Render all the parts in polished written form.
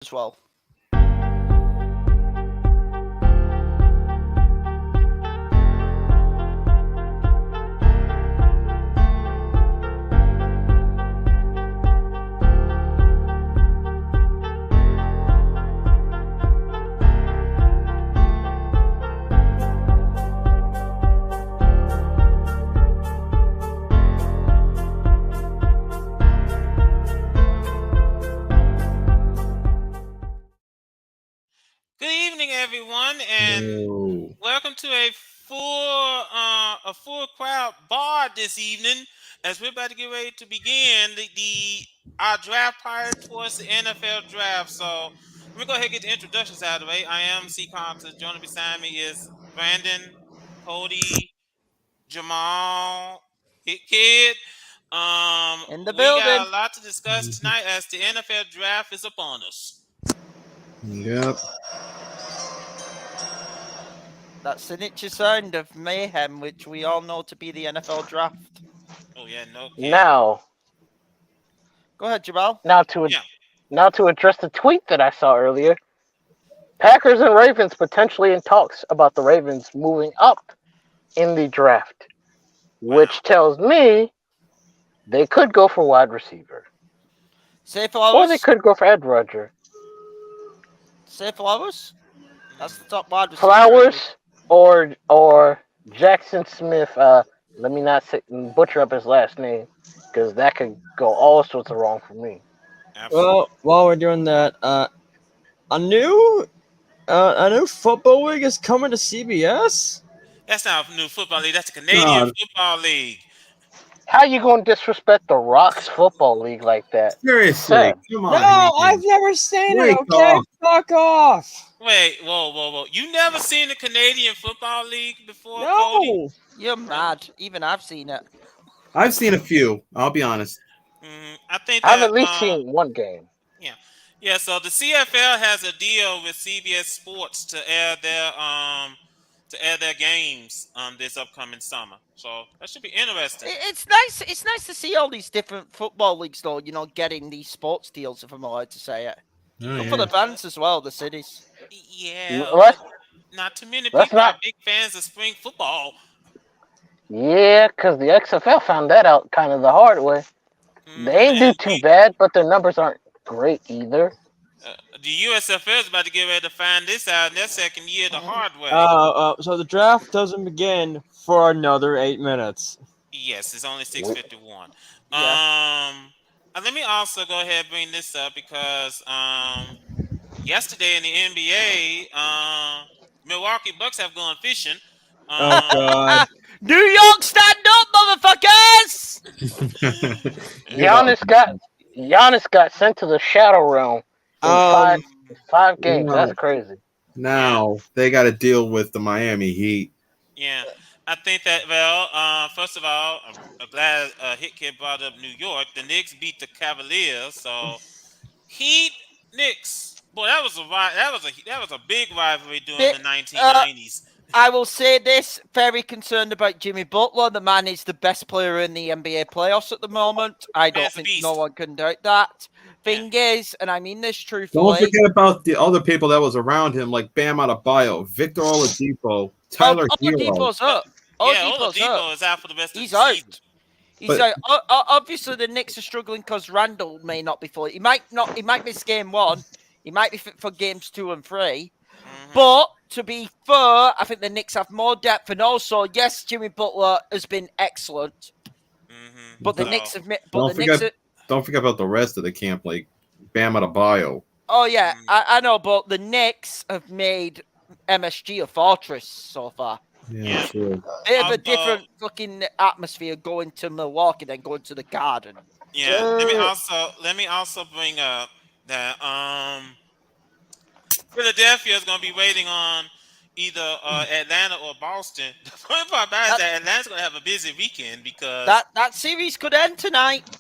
as well. Good evening, everyone, and welcome to a full crowd bar this evening. As we're about to get ready to begin our draft prior towards the NFL draft. So let me go ahead and get the introductions out of the way. I am C. Carter. Joining beside me is Brandon, Cody, Jamal, Hit Kid. In the We building. got a lot to discuss tonight as the NFL draft is upon us. Yep. That signature sound of mayhem, which we all know to be the NFL draft. Oh yeah, no cap. Now Go ahead, Jamal. to address the tweet that I saw earlier. Packers and Ravens potentially in talks about the Ravens moving up in the draft, which tells me they could go for wide receiver, Say or they Flowers. could go for Ed Roger. Say Flowers. That's the top wide receiver. Flowers or Jackson Smith. Let me not butcher up his last name because that could go all sorts of wrong for me. Absolutely. Well, while we're doing that, a new football league is coming to CBS. That's not a new football league. That's a Canadian football league. How you gonna disrespect the Rocks Football League like that? Seriously, Sir. come on. No, I've never seen it. Okay, fuck off. Wait, whoa! You never seen the Canadian Football League before, No. Cody? You're mad. Even I've seen it. I've seen a few. I'll be honest. I think I've that, at least seen one game. Yeah. So the CFL has a deal with CBS Sports to air their games this upcoming summer. So that should be interesting. It's nice. It's nice to see all these different football leagues, though. You know, getting these sports deals, if I'm allowed to say it. Good for the fans as well, the cities. Yeah. Not too many people are big fans of spring football. Yeah, because the XFL found that out kind of the hard way. They ain't do too bad, but their numbers aren't great either. The USFL is about to get ready to find this out in their second year the hard way. So the draft doesn't begin for another 8 minutes. Yes, it's only 6:51. Yeah. Let me also go ahead and bring this up because yesterday in the NBA, Milwaukee Bucks have gone fishing. Oh God! New York, stand up, motherfuckers! Giannis got sent to the Shadow Realm in five games. That's crazy. Now they got to deal with the Miami Heat. Yeah, I think that. Well, first of all, I'm glad Hit Kid brought up New York. The Knicks beat the Cavaliers, so Heat Knicks. Boy, that was a big rivalry during the 1990s. I will say this, very concerned about Jimmy Butler. The man is the best player in the NBA playoffs at the moment. I don't think no one can doubt that. Thing is, and I mean this truthfully. Don't forget about the other people that was around him, like Bam Adebayo, Victor Oladipo, Tyler Hero. Oladipo's up. Oladipo is out for the rest of the season. He's out. Obviously, the Knicks are struggling because Randall may not be fully. He might miss game 1. He might be fit for games 2 and 3. But to be fair, I think the Knicks have more depth, and also, yes, Jimmy Butler has been excellent. But the Knicks have. Don't forget about the rest of the camp, like Bam Adebayo. Oh yeah, I know, but the Knicks have made MSG a fortress so far. Yeah, sure. They have a different fucking atmosphere going to Milwaukee than going to the Garden. Yeah, let me also bring up that Philadelphia is going to be waiting on either Atlanta or Boston. The funny part about it is that Atlanta's going to have a busy weekend because that series could end tonight.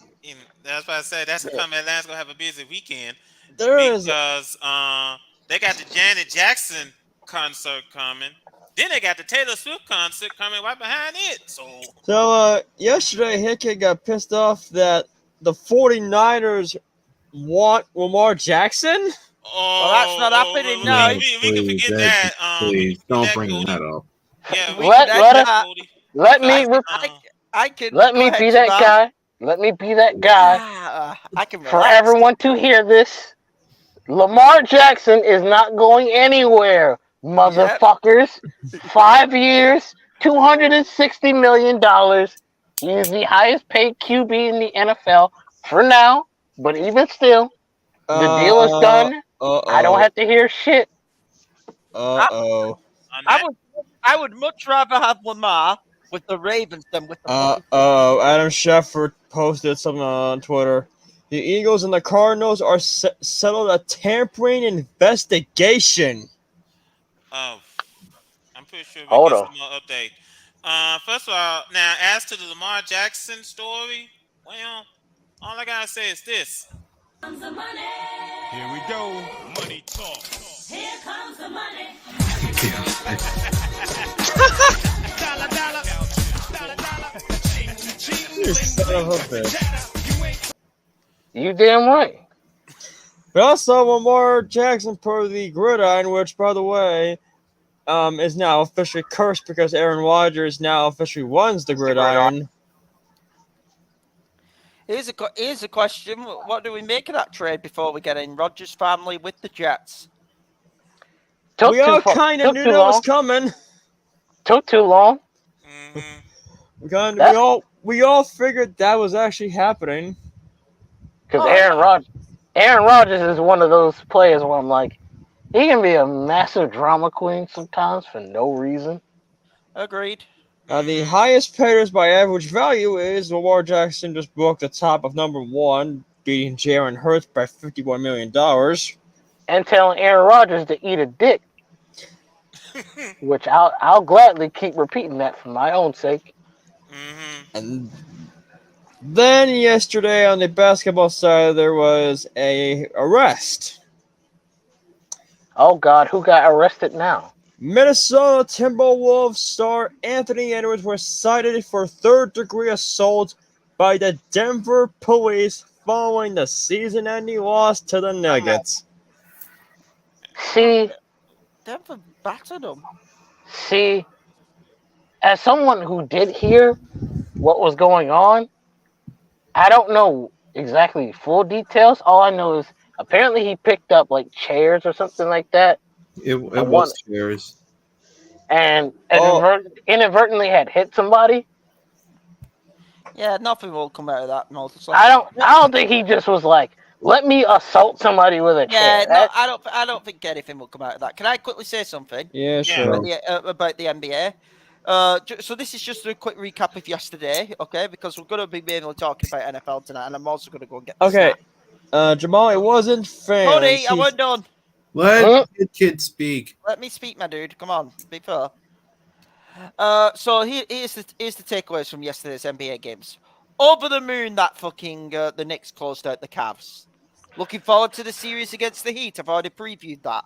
That's why I said that's coming. Atlanta's going to have a busy weekend Because they got the Janet Jackson concert coming. Then they got the Taylor Swift concert coming right behind it. So yesterday, Hickey got pissed off that the 49ers want Lamar Jackson. Well, that's not happening now. We can Please, forget that- that. please don't that, bring Cody. that up. Yeah, We Let- can let end us- that. Cody. Let me I can let go me ahead, be that Jamal. guy. Let me be that guy I can for relax. everyone to hear this. Lamar Jackson is not going anywhere, motherfuckers. 5 years, $260 million. He is the highest paid QB in the NFL for now, but even still, the deal is done. I don't have to hear shit. Uh-oh. I would much rather have Lamar with the Ravens than with the fucking Adam Schefter posted something on Twitter. The Eagles and the Cardinals are settled a tampering investigation. Oh, I'm pretty sure we Hold get on. some more update. First of all, now as to the Lamar Jackson story, well, all I gotta say is this. Here we go. Money talk. Here comes the money. Dollar, dollar. Dollar, dollar. You son of a bitch. You damn right. But also Lamar Jackson per the gridiron, which by the way, is now officially cursed because Aaron Rodgers now officially runs the gridiron. Here's a question. What do we make of that trade before we get in? Rodgers' family with the Jets. We all kind of knew that was coming. Took too long. Mm-hmm. We all figured that was actually happening. Because Aaron Rodgers is one of those players where I'm like, he can be a massive drama queen sometimes for no reason. Agreed. The highest payers by average value is Lamar Jackson just broke the top of number one, beating Jalen Hurts by $51 million. And telling Aaron Rodgers to eat a dick. Which I'll gladly keep repeating that for my own sake. Mm-hmm. And then yesterday on the basketball side, there was a arrest. Oh God, who got arrested now? Minnesota Timberwolves star Anthony Edwards was cited for third-degree assault by the Denver police following the season-ending loss to the Nuggets. See, Denver battered them. See, as someone who did hear what was going on, I don't know exactly full details. All I know is apparently he picked up like chairs or something like that. It was chairs. And inadvertently had hit somebody. Yeah, nothing will come out of that. No, I don't think he just was like, let me assault somebody with a chair. No, I don't think anything will come out of that. Can I quickly say something? Yeah, sure. About the NBA. So this is just a quick recap of yesterday, okay? Because we're going to be mainly talking about NFL tonight, and I'm also going to go and get the Okay, Jamal, it wasn't fans. Cody, I wasn't done. Let the kid speak. Let me speak, my dude. Come on, be fair. So here's the takeaways from yesterday's NBA games. Over the moon that fucking the Knicks closed out the Cavs. Looking forward to the series against the Heat. I've already previewed that.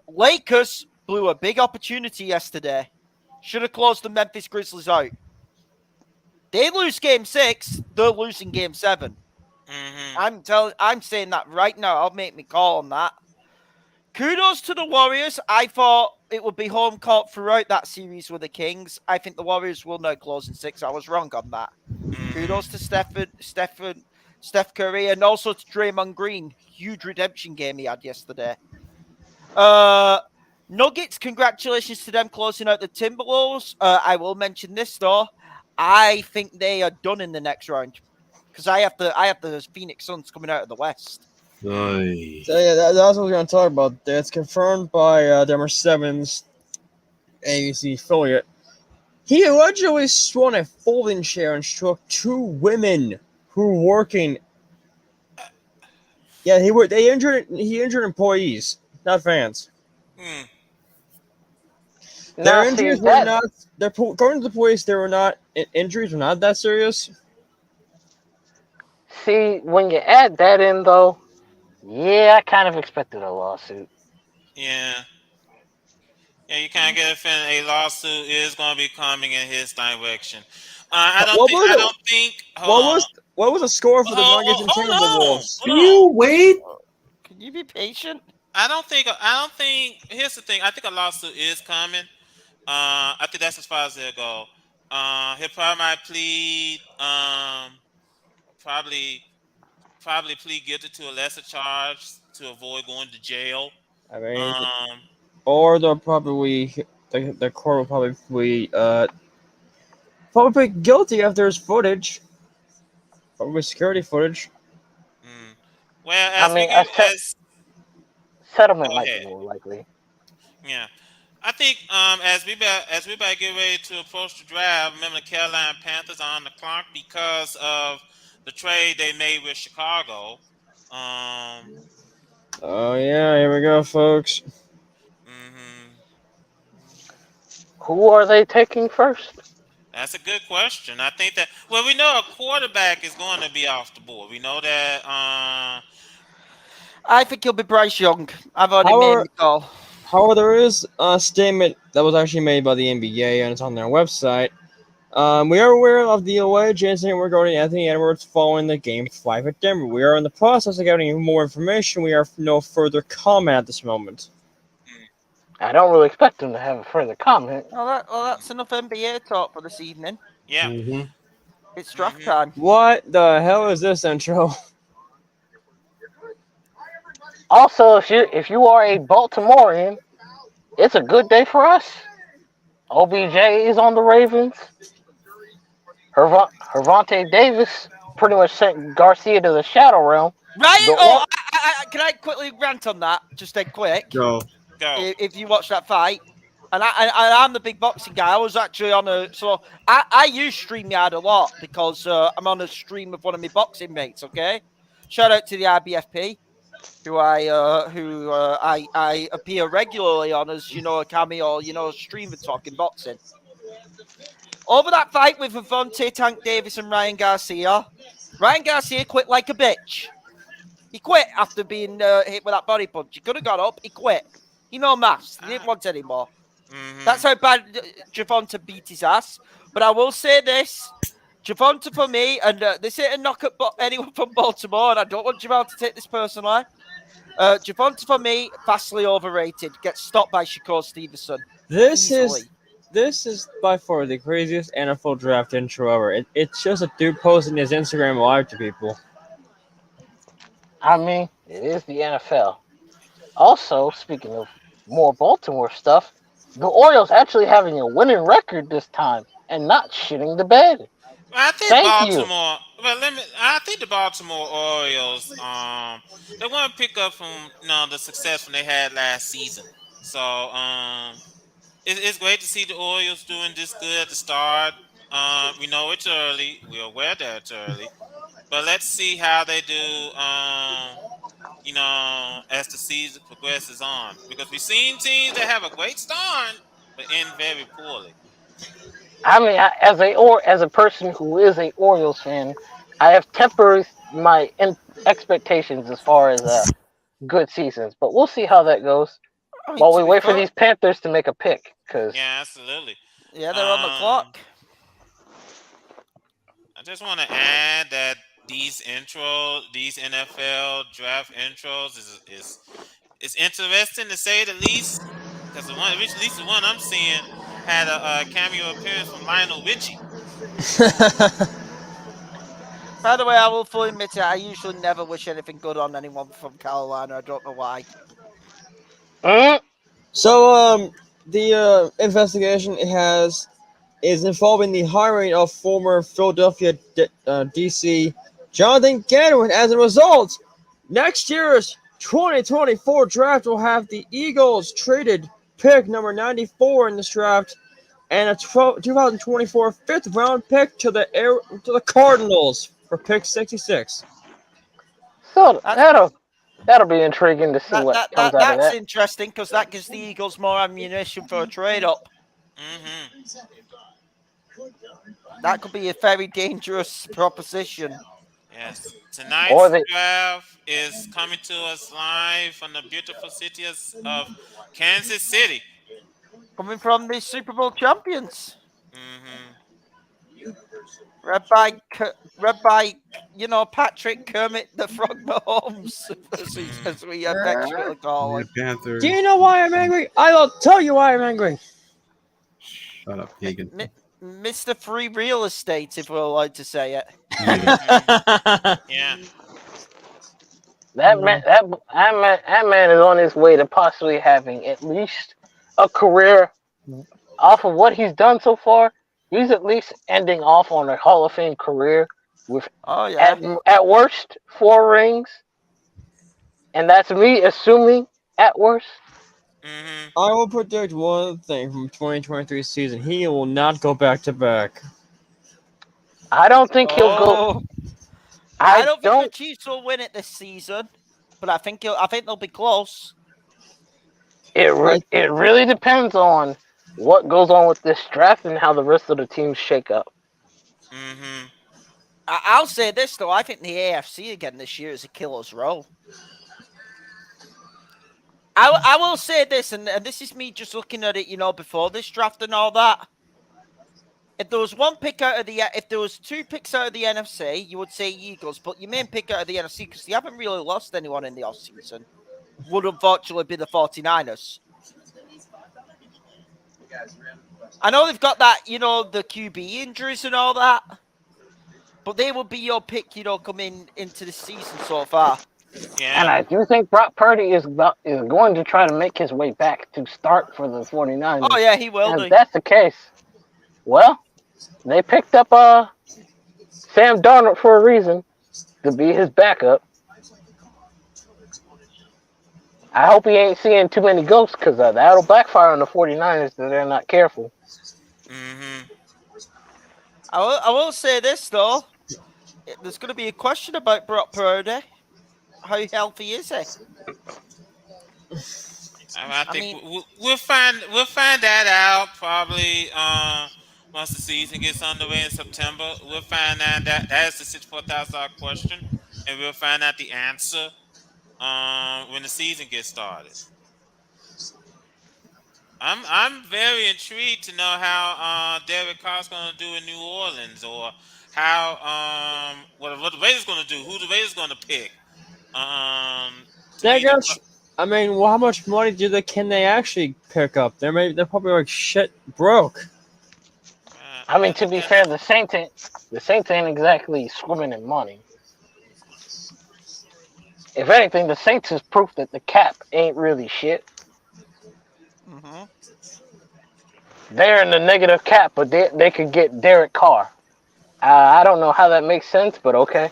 Lakers blew a big opportunity yesterday. Should have closed the Memphis Grizzlies out. They lose game 6, they're losing game 7. Mm-hmm. I'm saying that right now. I'll make me call on that. Kudos to the Warriors. I thought it would be home court throughout that series with the Kings. I think the Warriors will now close in 6. I was wrong on that. Kudos to Steph Curry, and also to Draymond Green. Huge redemption game he had yesterday. Nuggets, congratulations to them closing out the Timberwolves. I will mention this though. I think they are done in the next round because I have the Phoenix Suns coming out of the West. Nice. So yeah, that's what we're going to talk about. It's confirmed by Demar Seven's ABC affiliate. He allegedly swung a folding chair and struck 2 women who were working. Yeah, he injured employees, not fans. Their injuries were not. According to the police, injuries were not that serious. See, when you add that in, though, yeah, I kind of expected a lawsuit. Yeah. Yeah, you kind of get a feeling a lawsuit is going to be coming in his direction. I don't think. What was the score for the Nuggets and Timberwolves? Can you wait? Can you be patient? I don't think. I don't think. Here's the thing. I think a lawsuit is coming. I think that's as far as they'll go. He'll probably might plead. Probably probably plead guilty to a lesser charge to avoid going to jail. I mean, Um. or they'll probably the court will probably guilty if there's footage, probably security footage. Mm. Well, I as we mean, get as settlement go might be ahead. more likely. Yeah. I think as we about to get ready to approach the draft, remember the Carolina Panthers are on the clock because of the trade they made with Chicago. Um, Oh yeah, here we go, folks. hmm Who are they taking first? That's a good question. I think that we know a quarterback is going to be off the board. We know that. I think he'll be Bryce Young. I've already made However, the call. there is a statement that was actually made by the NBA and it's on their website. We are aware of the alleged incident regarding Anthony Edwards following the Game 5 at Denver. We are in the process of getting more information. We have no further comment at this moment. I don't really expect them to have a further comment. That's enough NBA talk for this evening. Yeah. Mm-hmm. It's draft hmm time. What the hell is this intro? Also, if you are a Baltimorean, it's a good day for us. OBJ is on the Ravens. Hervante Davis pretty much sent Garcia to the Shadow Realm. Right? The Oh, or- can I quickly rant on that? Just dead quick. Go. Go. If you watch that fight, and I'm the big boxing guy. I was actually on I use StreamYard a lot because I'm on a stream with one of my boxing mates. Okay, shout out to the IBFP, who I appear regularly on as a cameo, stream and talking boxing. Over that fight with Avante Tank Davis and Ryan Garcia quit like a bitch. He quit after being hit with that body punch. He could have got up. He quit. He no mass. He didn't want anymore. That's how bad Javonta beat his ass. But I will say this. Javonta for me, and this ain't a knock at anyone from Baltimore, and I don't want Jamal to take this personally. Javonta for me, vastly overrated. Gets stopped by Shakur Stevenson. This Easily. is by far the craziest NFL draft intro ever. It's just a dude posting his Instagram live to people. I mean, it is the NFL. Also, speaking of more Baltimore stuff, the Orioles actually having a winning record this time and not shitting the bed. I think Thank you. Baltimore. Well, I think the Baltimore Orioles. They want to pick up from the success when they had last season. So it's great to see the Orioles doing this good at the start. We know it's early. We're aware that it's early, but let's see how they do. As the season progresses on, because we've seen teams that have a great start but end very poorly. I mean, as a person who is a Orioles fan, I have tempered my expectations as far as good seasons, but we'll see how that goes I mean, while we to be wait for fair- these Panthers to make a pick. Because Yeah, absolutely. Yeah, they're on the clock. I just want to add that these NFL draft intros is interesting to say the least, because at least the one I'm seeing had a cameo appearance from Lionel Richie. By the way, I will fully admit it. I usually never wish anything good on anyone from Carolina. I don't know why. So, the investigation is involving the hiring of former Philadelphia DC Jonathan Gannon. As a result, next year's 2024 draft will have the Eagles traded pick number 94 in this draft and a 2024 fifth round pick to the Cardinals for pick 66. so That's, that'll be intriguing to see what comes out of that's that. interesting because that gives the Eagles more ammunition for a trade up. Mm-hmm. That could be a very dangerous proposition. Yes. Or Tonight's they draft is coming to us live from the beautiful city of Kansas City. Coming from the Super Bowl champions. Mm-hmm. read by Patrick Kermit the Frog Mahomes, as we affectionately call Yeah, him. Panthers. Do you know why I'm angry? I will tell you why I'm angry. Shut up, Keegan. Mr. Free Real Estate, if we're allowed to say it. Yeah. That man is on his way to possibly having at least a career off of what he's done so far. He's at least ending off on a Hall of Fame career with Oh yeah. at worst 4 rings, and that's me assuming at worst. Mm-hmm. I will predict one thing from 2023 season. He will not go back to back. I don't think he'll go. Oh, I I don't think the don't. Chiefs will win it this season, but I think they'll be close. It really depends on what goes on with this draft and how the rest of the teams shake up. Mm-hmm. I'll say this though: I think the AFC again this year is a killer's row. I will say this, and this is me just looking at it, before this draft and all that. If there was if there was 2 picks out of the NFC, you would say Eagles, but your main pick out of the NFC, because they haven't really lost anyone in the offseason, would unfortunately be the 49ers. I know they've got that, the QB injuries and all that, but they would be your pick, coming into the season so far. Yeah. And I do think Brock Purdy is going to try to make his way back to start for the 49ers. Oh, yeah, he will And do. if that's the case, well, they picked up Sam Darnold for a reason to be his backup. I hope he ain't seeing too many ghosts because that'll backfire on the 49ers if they're not careful. Mm-hmm. I will say this, though. There's going to be a question about Brock Purdy. How healthy is he? I think mean, we'll find that out probably once the season gets underway in September. We'll find out that's the $64,000 question, and we'll find out the answer when the season gets started. I'm very intrigued to know how Derek Carr's going to do in New Orleans, or how what the Raiders going to do, who the Raiders going to pick. To They be the got. I mean, well, how much money can they actually pick up? They're probably like shit broke. I mean, to be fair, the Saints ain't exactly swimming in money. If anything, the Saints is proof that the cap ain't really shit. mm-hmm. They're in the negative cap, but they could get Derek Carr. I don't know how that makes sense, but okay.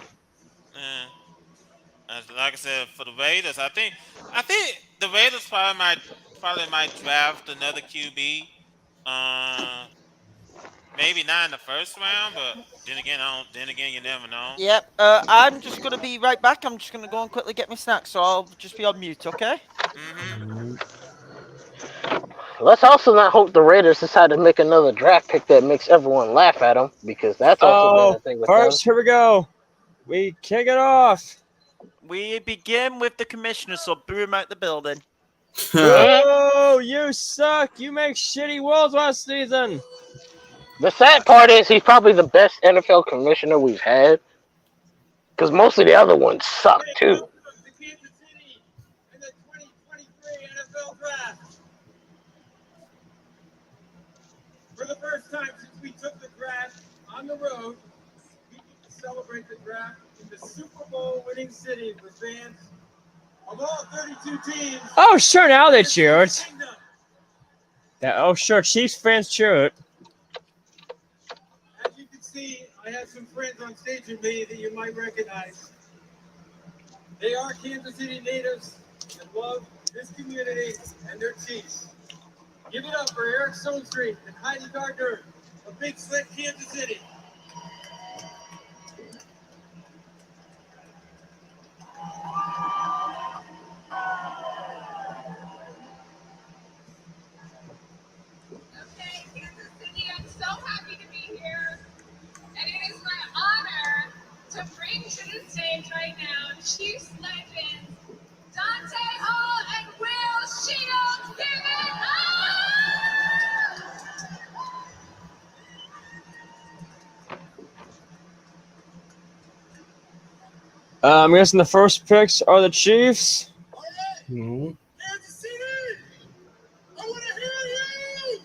Like I said, for the Raiders, I think the Raiders probably might draft another QB. Maybe not in the first round, but then again, you never know. Yep. I'm just going to be right back. I'm just going to go and quickly get my snacks, so I'll just be on mute, okay? Mm-hmm. Let's also not hope the Raiders decide to make another draft pick that makes everyone laugh at them, because that's also been a thing with First, them. here we go. We kick it off. We begin with the commissioner, so boo him out the building. Oh, you suck. You make shitty worlds last season. The sad part is he's probably the best NFL commissioner we've had, because most of the other ones suck too. For the first time since we took the draft on the road, we get to celebrate the draft in the Super Bowl winning city with fans of all 32 teams. Oh, sure, now they cheer it. Sure, Chiefs fans cheer it. As you can see, I have some friends on stage with me that you might recognize. They are Kansas City natives that love this community and their Chiefs. Give it up for Eric Stonestreet and Heidi Gardner of Big Slick, Kansas City. Okay, Kansas City, I'm so happy to be here. And it is my honor to bring to the stage right now Chiefs legends Dante Hall and Will Shields. Give it up! I'm guessing the first picks are the Chiefs. No. Kansas City! I want to hear you!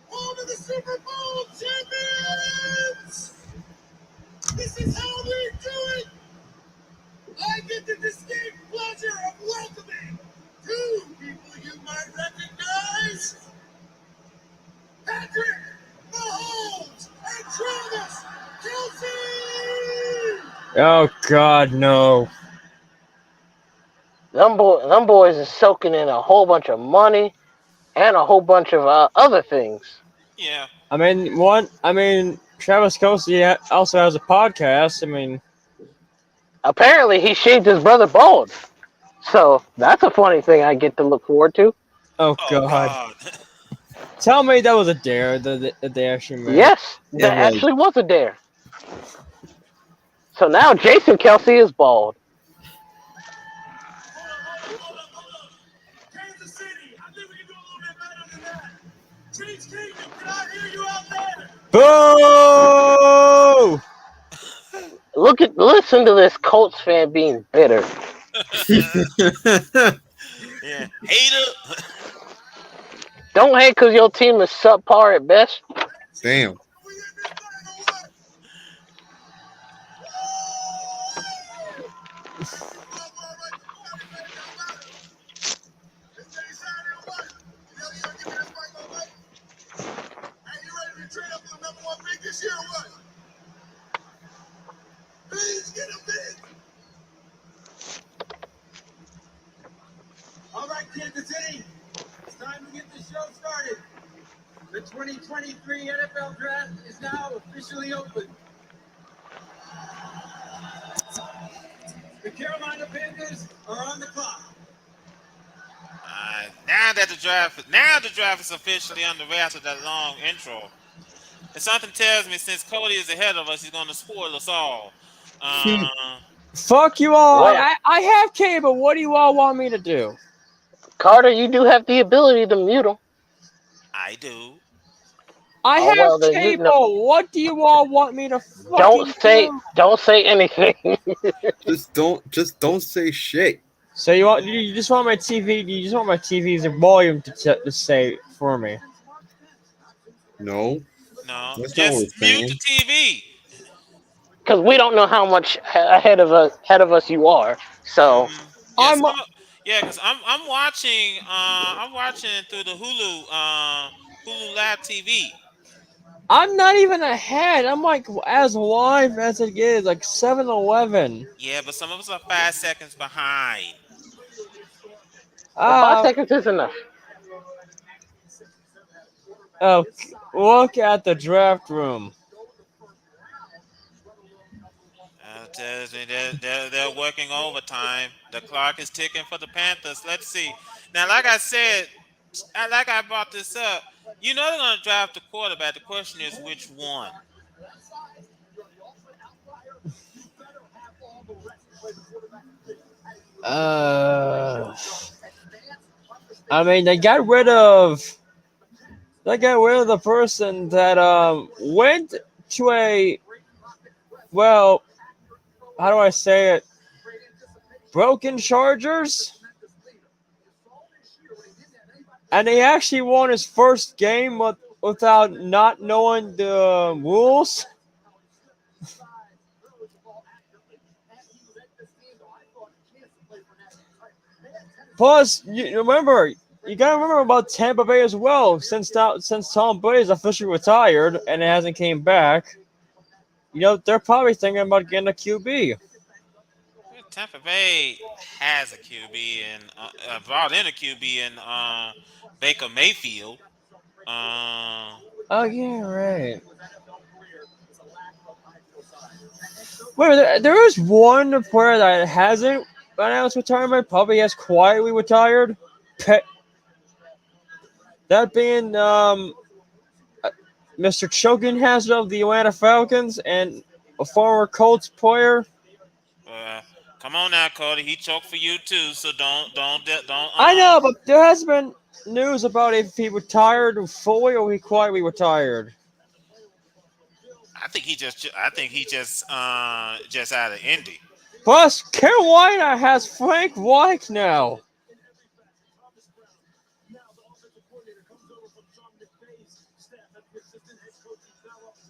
Home of the Super Bowl champions! This is how we do it! I get the distinct pleasure of welcoming two people you might recognize. Patrick Mahomes and Travis Kelce! Oh God, no. Them boys is soaking in a whole bunch of money and a whole bunch of other things. Yeah. I mean, Travis Kelce also has a podcast. I mean, Apparently, he shaved his brother bald. So that's a funny thing I get to look forward to. oh Oh God. God. Tell me that was a dare that they actually made. Yes, It that was. actually was a dare. So now Jason Kelsey is bald. Kansas City, I think we can do a little bit better than that. Chiefs Kingdom, can I hear you out there? Boo! Listen to this Colts fan being bitter. Yeah. Hater. Don't hate because your team is subpar at best. Damn. We in this thing or what? This year or what? Please get a bid. All right, Kansas City, it's time to get the show started. The 2023 NFL Draft is now officially open. The Carolina Panthers are on the clock. Now the draft is officially underway after that long intro. And something tells me since Cody is ahead of us, he's going to spoil us all. Fuck you all. Well, I have cable. What do you all want me to do? Carter, you do have the ability to mute him. I do. I Oh, have well, then cable. you know. What do you all want me to fucking do? Don't say anything. Just don't say shit. So you just want my TV? You just want my TV's volume to say for me? No, No, that's not what just we're mute the saying. TV. Because we don't know how much ahead of us you are. So Yes, I'm because I'm watching. I'm watching through the Hulu Live TV. I'm not even ahead. I'm like as live as it is, like 7-Eleven. Yeah, but some of us are 5 seconds behind. well, 5 seconds is enough. Oh, look at the draft room. Tells me they're working overtime. The clock is ticking for the Panthers. Let's see. Now, like I said, like I brought this up, they're going to draft the quarterback. The question is which one. I mean, they got rid of the person that went to a, well, how do I say it? Broken Chargers, and he actually won his first game without not knowing the rules. Plus, you remember, you gotta remember about Tampa Bay as well. Since Tom Brady's officially retired and it hasn't came back, they're probably thinking about getting a QB. Tampa Bay has a QB and brought in a QB in Baker Mayfield. Oh yeah, right. Wait, there is one player that hasn't announced retirement. Probably has quietly retired. That being Mr. Chokin Hazard of the Atlanta Falcons and a former Colts player. Come on now, Cody. He choked for you too, so don't. I know, but there has been news about if he retired fully or he quietly retired. I think he just out of Indy. Plus, Carolina has Frank Reich now.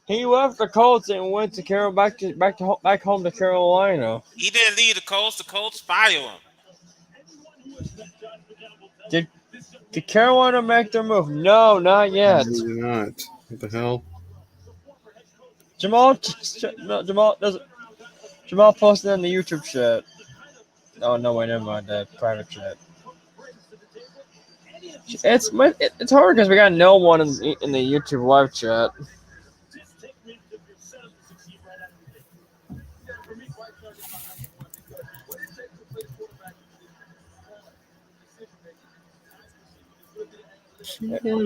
He left the Colts and went to back home to Carolina. He didn't leave the Colts. The Colts fired him. Did Carolina make their move? No, not yet. Maybe not. What the hell? Jamal posted in the YouTube chat. Oh no, wait, never mind that private chat. It's hard because we got no one in the YouTube live chat.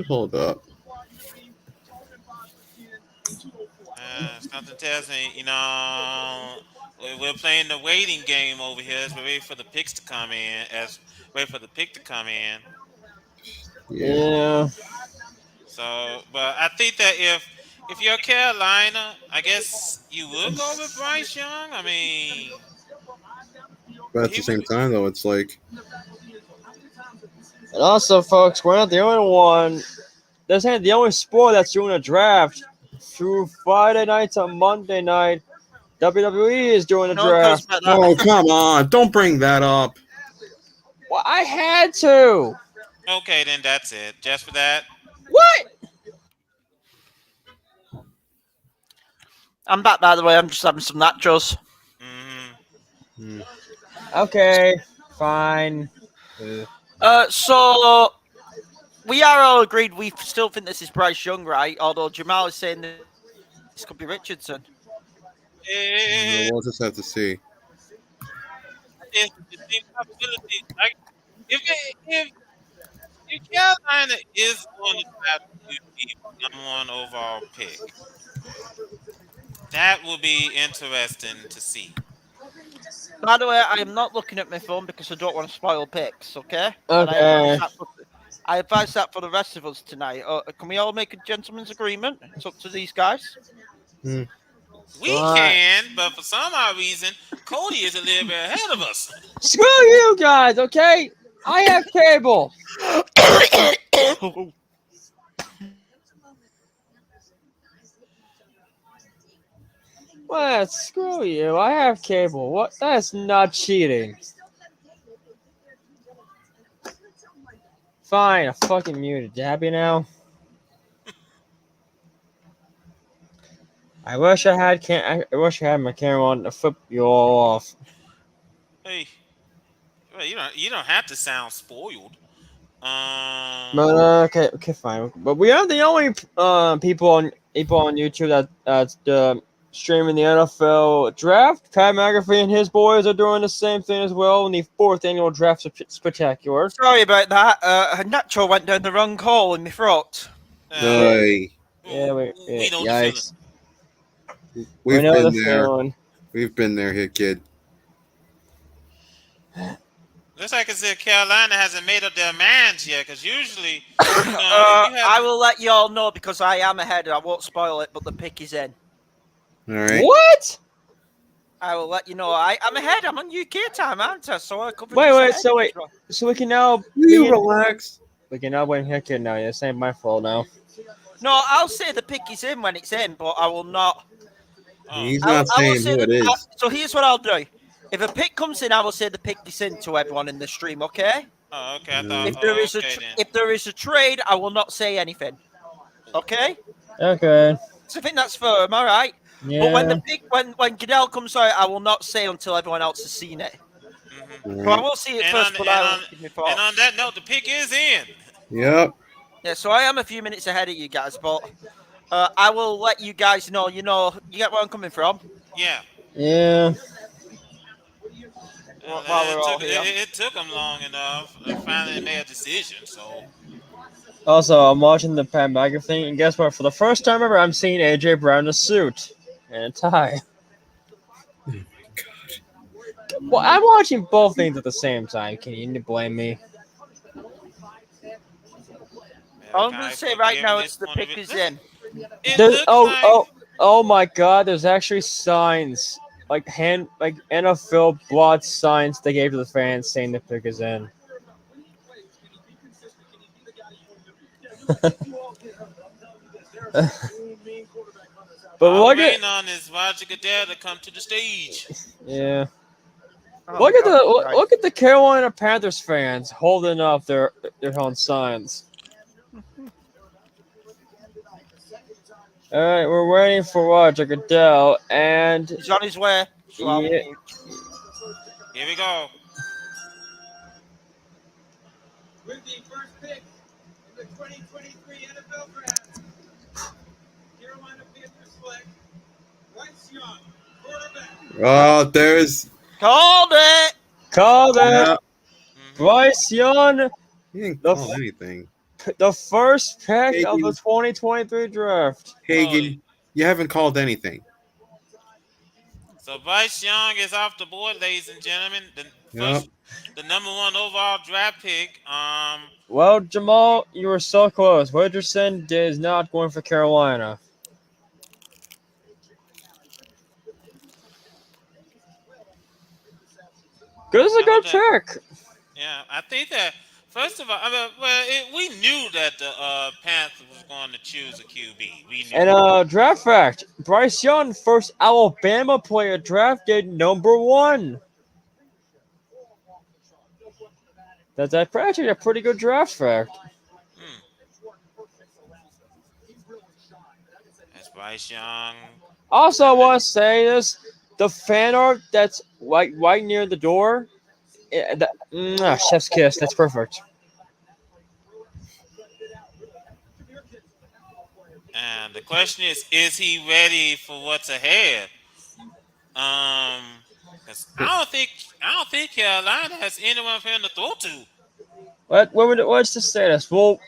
Hold up. Something tells me, we're playing the waiting game over here as we wait for the picks to come in. Wait for the pick to come in. Yeah. So, but I think that if you're Carolina, I guess you would go with Bryce Young. I mean, But at the same time, though, it's like. And also, folks, we're not the only one. This ain't the only sport that's doing a draft. Through Friday night to Monday night, WWE is doing a draft. Oh, come on. Don't bring that up. Well, I had to. Okay, then that's it. Just for that. What? I'm back, by the way. I'm just having some nachos. Mm-hmm. Okay, fine. So we are all agreed. We still think this is Bryce Young, right? Although Jamal is saying this could be Richardson. We'll just have to see. It's the same possibility. Like, if Carolina is going to have the number one overall pick, that will be interesting to see. By the way, I am not looking at my phone because I don't want to spoil picks, okay? Okay. I advise that for the rest of us tonight. Can we all make a gentleman's agreement? It's up to these guys. We can, but for some odd reason, Cody is a little bit ahead of us. Screw you guys, okay? I have cable. What? Screw you. I have cable. What? That's not cheating. Fine, I fucking muted. You happy now? I wish I had my camera on to flip you all off. Hey, well, you don't have to sound spoiled. But okay, fine. But we are the only people on YouTube that's streaming the NFL draft. Pat McAfee and his boys are doing the same thing as well in the 4th annual draft spectacular. Sorry about that. Nacho went down the wrong hole in my throat. Hey. Yeah, we know yikes. We've know been the there. feeling. We've been there, hit kid. Looks like as if Carolina hasn't made up their minds yet, because usually, I will let you all know because I am ahead. I won't spoil it, but the pick is in. All right. What? I will let you know. I'm ahead. I'm on UK time, aren't I? So I could Wait. So we can now. You relax. We can now blame Hickett now. This ain't my fault now. No, I'll say the pick is in when it's in, but I will not. He's not saying who it is. So here's what I'll do. If a pick comes in, I will say the pick is in to everyone in the stream, okay? Oh, okay. I thought. If there is a trade, I will not say anything. Okay? Okay. So I think that's firm, all right? Yeah. But when the pick, when Goodell comes out, I will not say until everyone else has seen it. Mm-hmm. So I will see it first, but I will give my thoughts. And on that note, the pick is in. Yep. Yeah, so I am a few minutes ahead of you guys, but I will let you guys know. You get where I'm coming from. Yeah. Yeah. It took them long enough. They finally made a decision. So. Also, I'm watching the Pat McAfee thing, and guess what? For the first time ever, I'm seeing AJ Brown in a suit and a tie. Oh my god. Well, I'm watching both things at the same time. Can you blame me? I'm going to say right now, it's the pick is in. Oh my god, there's actually signs NFL blood signs they gave to the fans saying the pick is in. But All look we're at waiting on is Roger Goodell to come to the stage. yeah. Oh, Look at God, the right. look at the Carolina Panthers fans holding up their own signs. All right, we're waiting for Roger Goodell, and He's on his way. So I'll yeah, mute. Here we go. With the first pick in the 2023 NFL Draft, Carolina Panthers select Bryce Young, quarterback. Oh, there's Called it. call that yeah. Bryce Young, He didn't the call anything. the first pick of the Hagen, 2023 draft. Hagen, you haven't called anything. So Bryce Young is off the board, ladies and gentlemen. Yep. The number 1 overall draft pick. Well, Jamal, you were so close. Richardson is not going for Carolina. Good is a good pick. Yeah, I think that first of all, we knew that the Panthers was going to choose a QB. We knew. And draft fact: Bryce Young, first Alabama player drafted #1. That's actually a pretty good draft fact. That's Bryce Young. Also, I want to say this: the fan art that's right near the door, chef's kiss. That's perfect. And the question is he ready for what's ahead? 'Cause I don't think Carolina has anyone for him to throw to. What's the status? We'll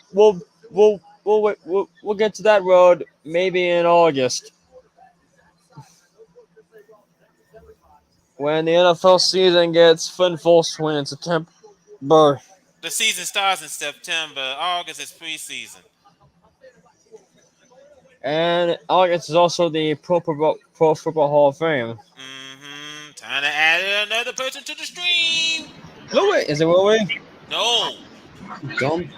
get to that road maybe in August when the NFL season gets in full swing in September. The season starts in September. August is preseason. And August is also the Pro Football Hall of Fame. Time to add another person to the stream. Louis, is it Louis? No. Dumb.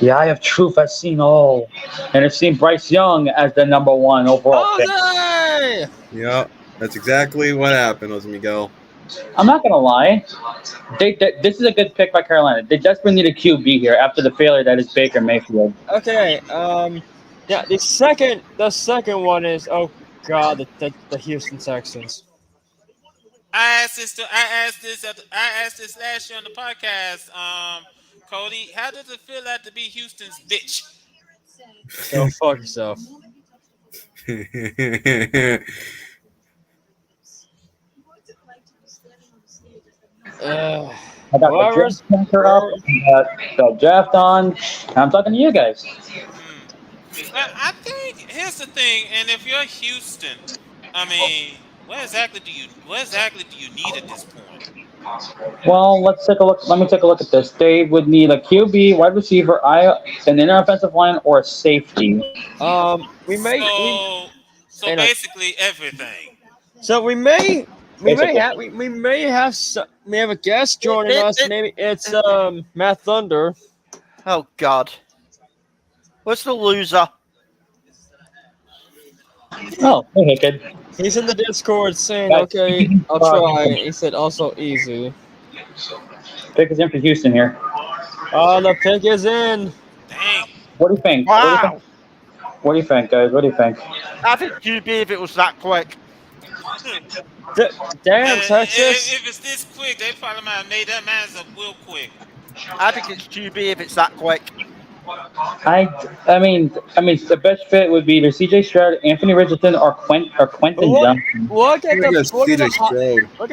The eye of truth has seen all, and it's seen Bryce Young as the number 1 overall pick. Jose! Yeah, that's exactly what happened, Jose Miguel. I'm not gonna lie, this is a good pick by Carolina. They desperately need a QB here after the failure that is Baker Mayfield. Okay, yeah, the second one is the Houston Texans. I asked this last year on the podcast. Cody, how does it feel like to be Houston's bitch? Go fuck yourself. I got the draft center up, the draft on, and I'm talking to you guys. I think here's the thing, and if you're Houston, I mean, what exactly do you need at this point? Well, let's take a look. Let me take a look at this. They would need a QB, wide receiver, an inner offensive line, or a safety. So basically everything. So we may have a guest joining us. Maybe it's Matt Thunder. Oh God. What's the loser? Oh, okay, good. He's in the Discord saying, "Okay, I'll try." He said, "Also easy." Pick is in for Houston here. Oh, the pick is in. Dang. What do you think? Wow. What do you think, guys? What do you think? I think QB if it was that quick. Damn, Texas. If it's this quick, they probably might have made that man up real quick. I think it's QB if it's that quick. I mean, the best fit would be either C.J. Stroud, Anthony Richardson, or Quentin Johnson. Look at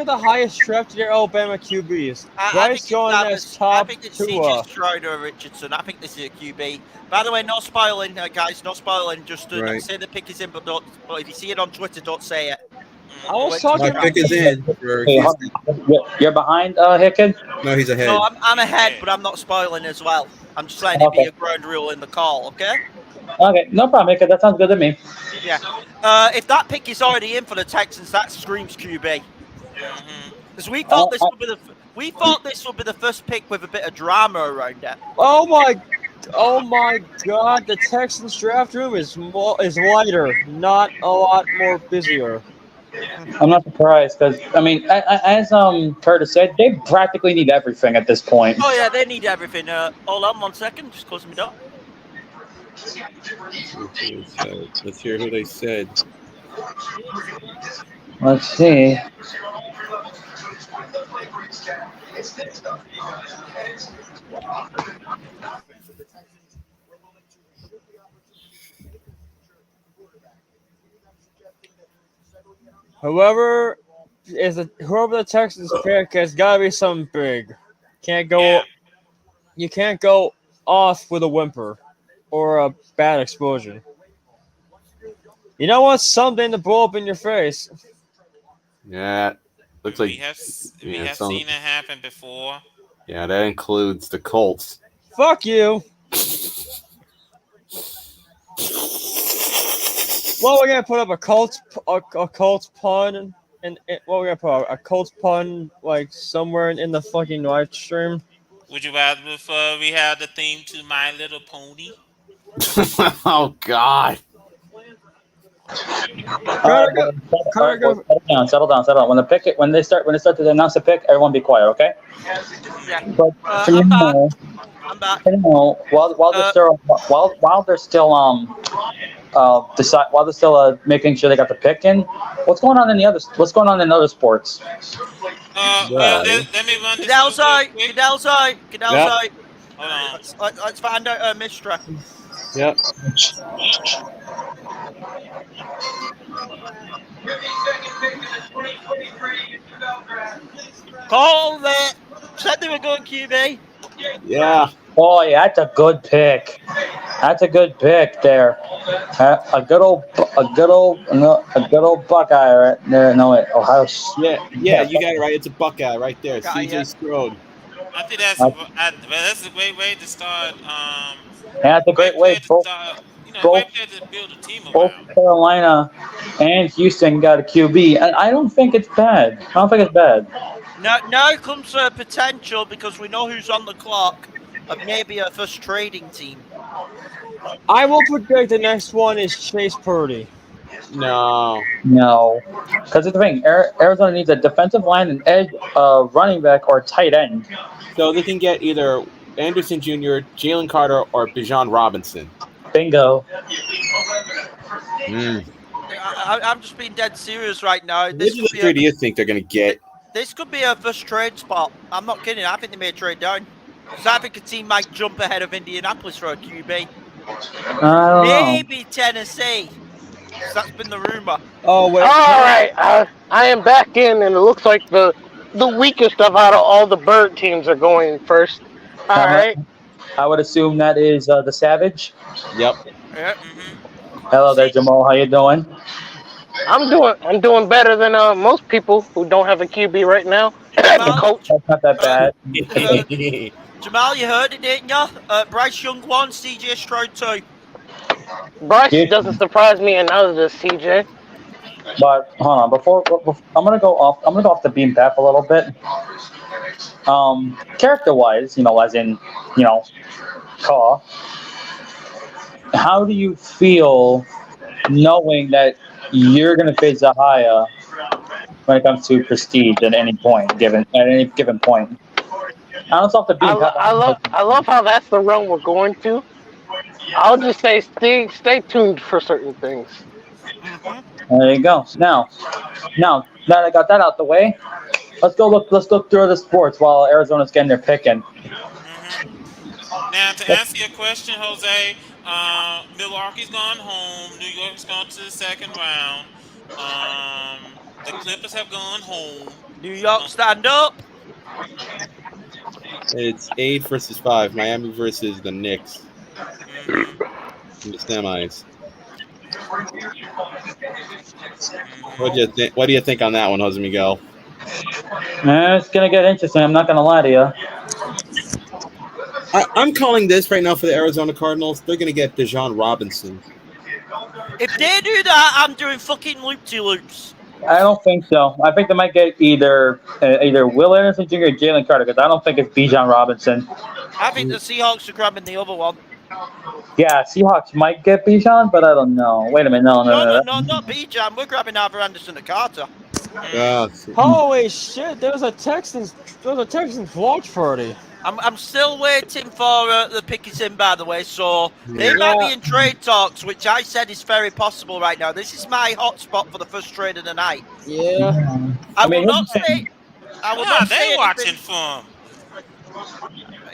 the highest drafted Alabama QBs. Bryce Young is top I think it's two. C.J. Stroud or Richardson. I think this is a QB. By the way, no spoiling, guys. No spoiling. Just say the pick is in, but if you see it on Twitter, don't say it. I was Wait, talking. My pick is in for Hey, hold Houston. on. You're behind, Hickett? No, he's ahead. No, I'm ahead, Yeah. but I'm not spoiling as well. I'm just saying it'd be Okay. a ground rule in the call, okay? Okay, no problem, Hickett. That sounds good to me. Yeah. If that pick is already in for the Texans, that screams QB. Because we thought this would be the first pick with a bit of drama around it. Oh my God! The Texans draft room is lighter, not a lot more busier. I'm not surprised because I mean, as Curtis said, they practically need everything at this point. Oh yeah, they need everything. Hold on 1 second, just closing my door. Let's hear who they said. Let's see. Whoever the Texans pick has got to be something big. Can't go. Yeah. You can't go off with a whimper or a bad explosion. You don't want something to blow up in your face. Yeah, looks like we have yeah, seen it happen before. yeah, that includes the Colts. Fuck you. Well, we're gonna put up a Colts pun, and what we're gonna put up a Colts pun like somewhere in the fucking live stream. Would you rather before we have the theme to My Little Pony? Oh God. Settle down. When they start to announce the pick, everyone be quiet, okay? Yeah. But I'm back. I'm back. While they're still making sure they got the pick in, what's going on in other sports? Let me run this Goodell's real out. quick. Goodell's out. Goodell's Yep. out. Hold on. Let's find out mystery. Yep. Call it. Said they were going QB. Yeah. Boy, that's a good pick. That's a good pick there. A good old Buckeye right there. No wait, Ohio. Yeah, you got it right. It's a Buckeye right there. Got CJ ya. Strode. I think that's a great way to start. That's a great way. To start, great way to build a team Both around. Carolina and Houston got a QB, and I don't think it's bad. Now comes potential because we know who's on the clock of maybe a first trading team. I will predict the next one is Chase Purdy. No. Because it's the thing. Arizona needs a defensive line, an edge, running back, or tight end. So they can get either Anderson Jr., Jalen Carter, or Bijan Robinson. Bingo. I'm just being dead serious right now. Which of the three do you think they're going to get? This could be a first trade spot. I'm not kidding. I think they may trade down. Because I think a team might jump ahead of Indianapolis for a QB. Maybe Tennessee. Because that's been the rumor. Oh, wait. All right. I am back in, and it looks like the weakest of out of all the bird teams are going first. All right. I would assume that is the Savage. Yep. Yeah. Hello there, Jamal. How you doing? I'm doing better than most people who don't have a QB right now. The coach. That's not that bad. Jamal, you heard it, didn't you? Bryce Young 1, CJ Stroud 2. Bryce doesn't surprise me, and neither does CJ. But hold on, before I'm gonna go off the beam path a little bit. Character-wise, as in, Caw. How do you feel knowing that you're gonna face Zahaya when it comes to prestige at any given point? I don't off the beam path. I love how that's the realm we're going to. I'll just say stay tuned for certain things. There you go. Now that I got that out the way, let's go through the sports while Arizona's getting their pick in. Now, to answer your question, Jose, Milwaukee's gone home. New York's gone to the second round. The Clippers have gone home. New York, stand up. It's 8 versus 5. Miami versus the Knicks. In the semis. What do you think? What do you think on that one, Jose Miguel? It's gonna get interesting. I'm not gonna lie to you. I'm calling this right now for the Arizona Cardinals. They're going to get Dejon Robinson. If they do that, I'm doing fucking loop-de-loops. I don't think so. I think they might get either Will Anderson Jr. or Jalen Carter because I don't think it's Bijan Robinson. I think the Seahawks are grabbing the other one. Yeah, Seahawks might get Bijan, but I don't know. Wait a minute, no, not Bijan. We're grabbing either Anderson or Carter. Holy shit! There's a Texans watch party. I'm still waiting for the pick is in, by the way. So they might be in trade talks, which I said is very possible right now. This is my hotspot for the first trade of the night. Yeah. I will not say. I will not say they watching anything from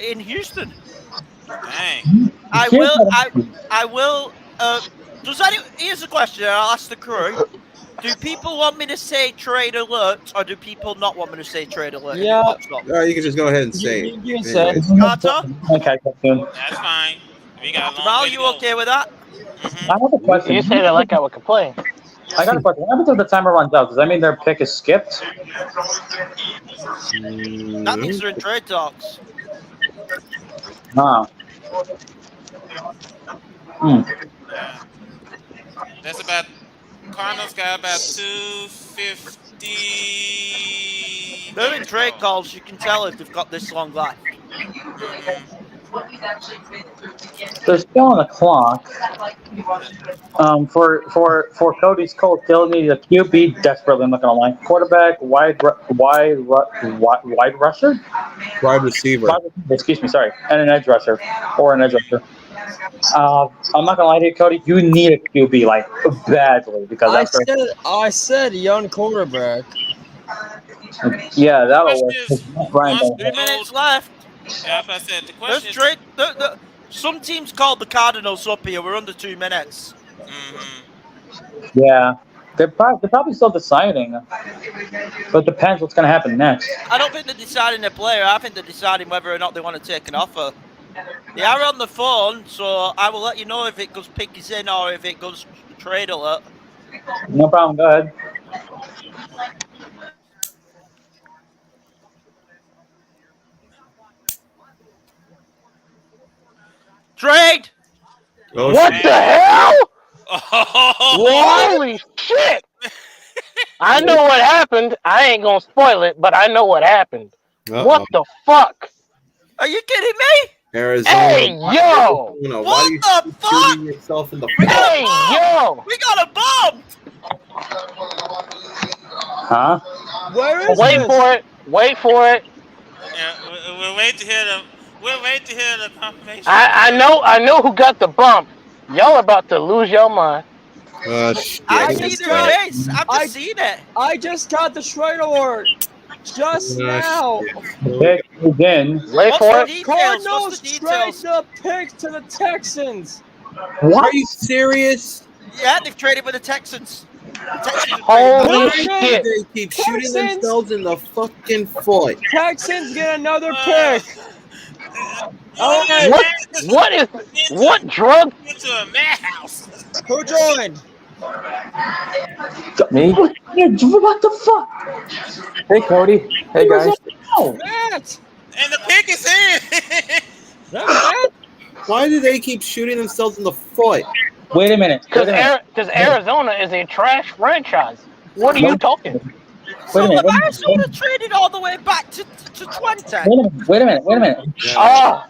in Houston. Dang. I will. Here's a question. I'll ask the crew. Do people want me to say trade alert, or do people not want me to say trade alert? Yeah. You can just go ahead and say it. You can say it. Carter? Okay, That's fine. We got a long Jamal, way to you go. okay with that? I have a question. You say that like I would complain. I got a question. What happens if the timer runs out? Does that mean their pick is skipped? That means they're in trade talks. Ah. That's about. Cardinals got about 250. They're in trade calls. You can tell if they've got this long left. They're still on the clock. For Cody's Colts, still need a QB desperately. I'm not gonna lie. Quarterback, wide rusher, Wide receiver. Excuse me, sorry, and an edge rusher or an edge rusher. I'm not gonna lie to you, Cody. You need a QB like badly because I said young quarterback. Yeah, that'll work. Brian, 2 minutes left. Yeah, I said the Let's question. trade. Some teams called the Cardinals up here. We're under 2 minutes. Yeah, they're probably still deciding, but it depends what's gonna happen next. I don't think they're deciding their player. I think they're deciding whether or not they want to take an offer. They are on the phone, so I will let you know if it goes pick is in or if it goes trade alert. No problem. Go ahead. Trade. What the hell? Holy shit! I know what happened. I ain't gonna spoil it, but I know what happened. What the fuck? Are you kidding me? Arizona. Hey, yo! Why do you keep shooting yourself in the foot? Hey, yo! We got a bomb! Huh? Where is Wait this? for it. Wait for it. Yeah, we'll wait to hear the. We'll wait to hear the confirmation. I know who got the bump. Y'all about to lose your mind. I see the face. I've just seen it. I just got the trade alert. Just now. Pick again. Wait for it. Cardinals trade the pick to the Texans. What? Are you serious? Yeah, they've traded with the Texans. Holy shit! They keep shooting themselves in the fucking foot. Texans get another pick. Okay. What drug? Into a madhouse. Who joined? Me? What the fuck? Hey, Cody. Hey, guys. Matt. And the pick is in. Why do they keep shooting themselves in the foot? Wait a minute. Because Arizona is a trash franchise. What are you talking? So the Arizona traded all the way back to 2010. Wait a minute. Oh,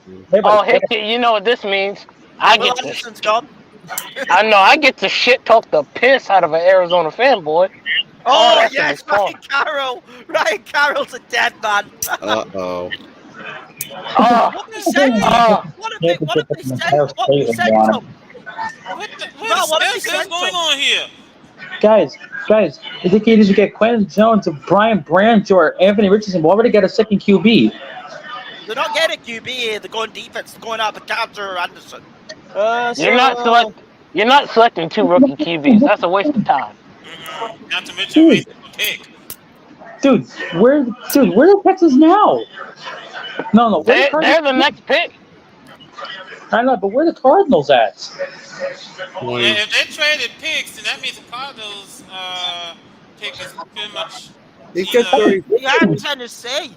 heck, you know what this means? I get to. Gone. I know. I get to shit talk the piss out of an Arizona fanboy. Oh yes, Ryan Carroll. Ryan Carroll's a dead man. Uh-oh. What they say? What have they said? What they said to him? What is going on here? Guys, if they can either get Quentin Jones or Brian Branch or Anthony Richardson, why would they get a second QB? They're not getting a QB here. They're going defense. They're going out the Carter or Anderson. You're not selecting two rookie QBs. That's a waste of time. Not to mention wasting a pick. Dude, where's the Texans now? No. They're the next pick. I know, but where the Cardinals at? Well, if they traded picks, then that means the Cardinals pick is pretty much He gets either. 30. Yeah, Tennessee.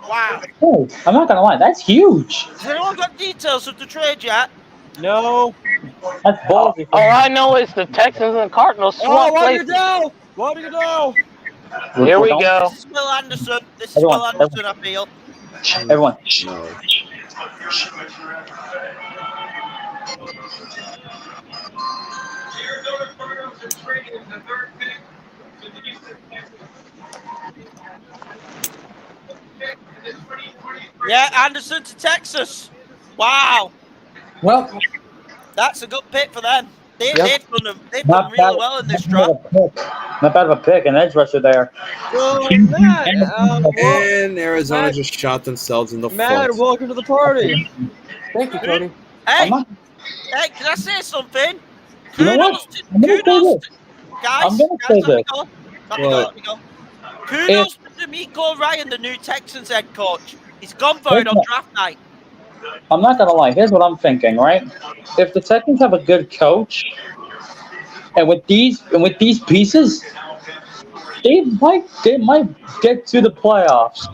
Wow. Oh, I'm not gonna lie, that's huge. Has anyone got details of the trade yet? No. That's ballsy. All I know is the Texans and Cardinals Oh, swap what do you places. know? What do you know? Here we go. This is Will Anderson. This is Everyone, Will Anderson, I feel. Everyone. No. Yeah, Anderson to Texas. Wow. Well, That's a good pick for them. They've done Not really bad- well in this not draft. bad of a pick. Not bad of a pick, an edge rusher there. So, Matt, And Arizona just shot themselves in the Matt, foot. welcome to the party. thank you, Cody. Hey, I'm not- hey, can I say something? You know what? I'm gonna say Kudos, this. guys. I'm gonna say Let me this. go. Let me go. Kudos to D'Amico Ryan, the new Texans head coach. He's gone for it on draft night. I'm not gonna lie. Here's what I'm thinking, right? If the Texans have a good coach, and with these pieces, they might get to the playoffs.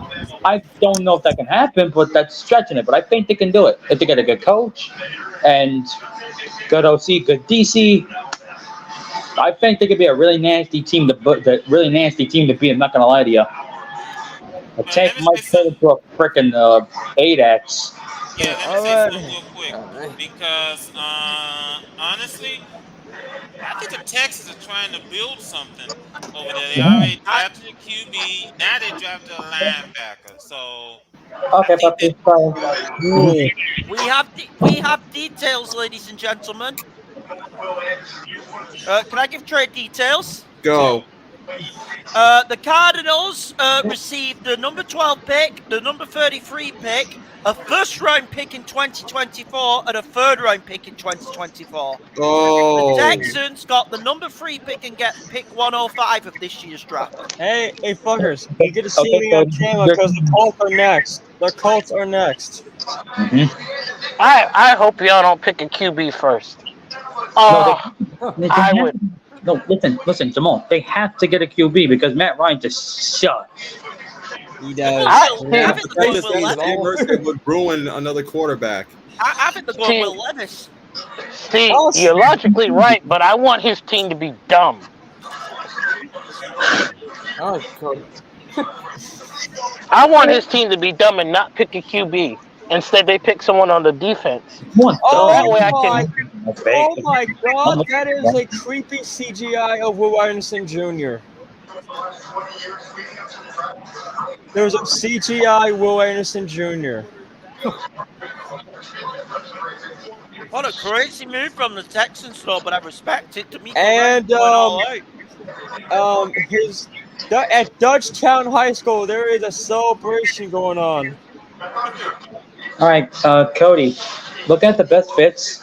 I don't know if that can happen, but that's stretching it. But I think they can do it if they get a good coach and good OC, good DC. I think they could be a really nasty team to beat. I'm not gonna lie to you. A tank let me might say turn into a freaking 8X. Yeah, let me say something real quick because honestly, I think the Texans are trying to build something over there. They already drafted a QB. Now they drafted a linebacker. So Okay, I think but that, We have details, ladies and gentlemen. Can I give trade details? Go. The Cardinals received the number 12 pick, the number 33 pick, a first-round pick in 2024, and a third-round pick in 2024. Oh. The Texans got the number 3 pick and get pick 105 of this year's draft. Hey, fuckers, you get to see me on camera because the Colts are next. The Colts are next. I hope y'all don't pick a QB first. Oh, I would. No, listen, Jamal. They have to get a QB because Matt Ryan just shut. He does. I Yeah, think but they're that going just Will means Levis. Jim Mercer would ruin another quarterback. I think they're going Will Levis. See, you're logically right, but I want his team to be dumb. All right, Cody. I want his team to be dumb and not pick a QB. Instead, they pick someone on the defense. That way I can. Oh my God, that is a creepy CGI of Will Anderson Jr. There's a CGI Will Anderson Jr. What a crazy move from the Texans, though, but I respect it. To me, And at Dutchtown High School, there is a celebration going on. All right, Cody. Look at the best fits.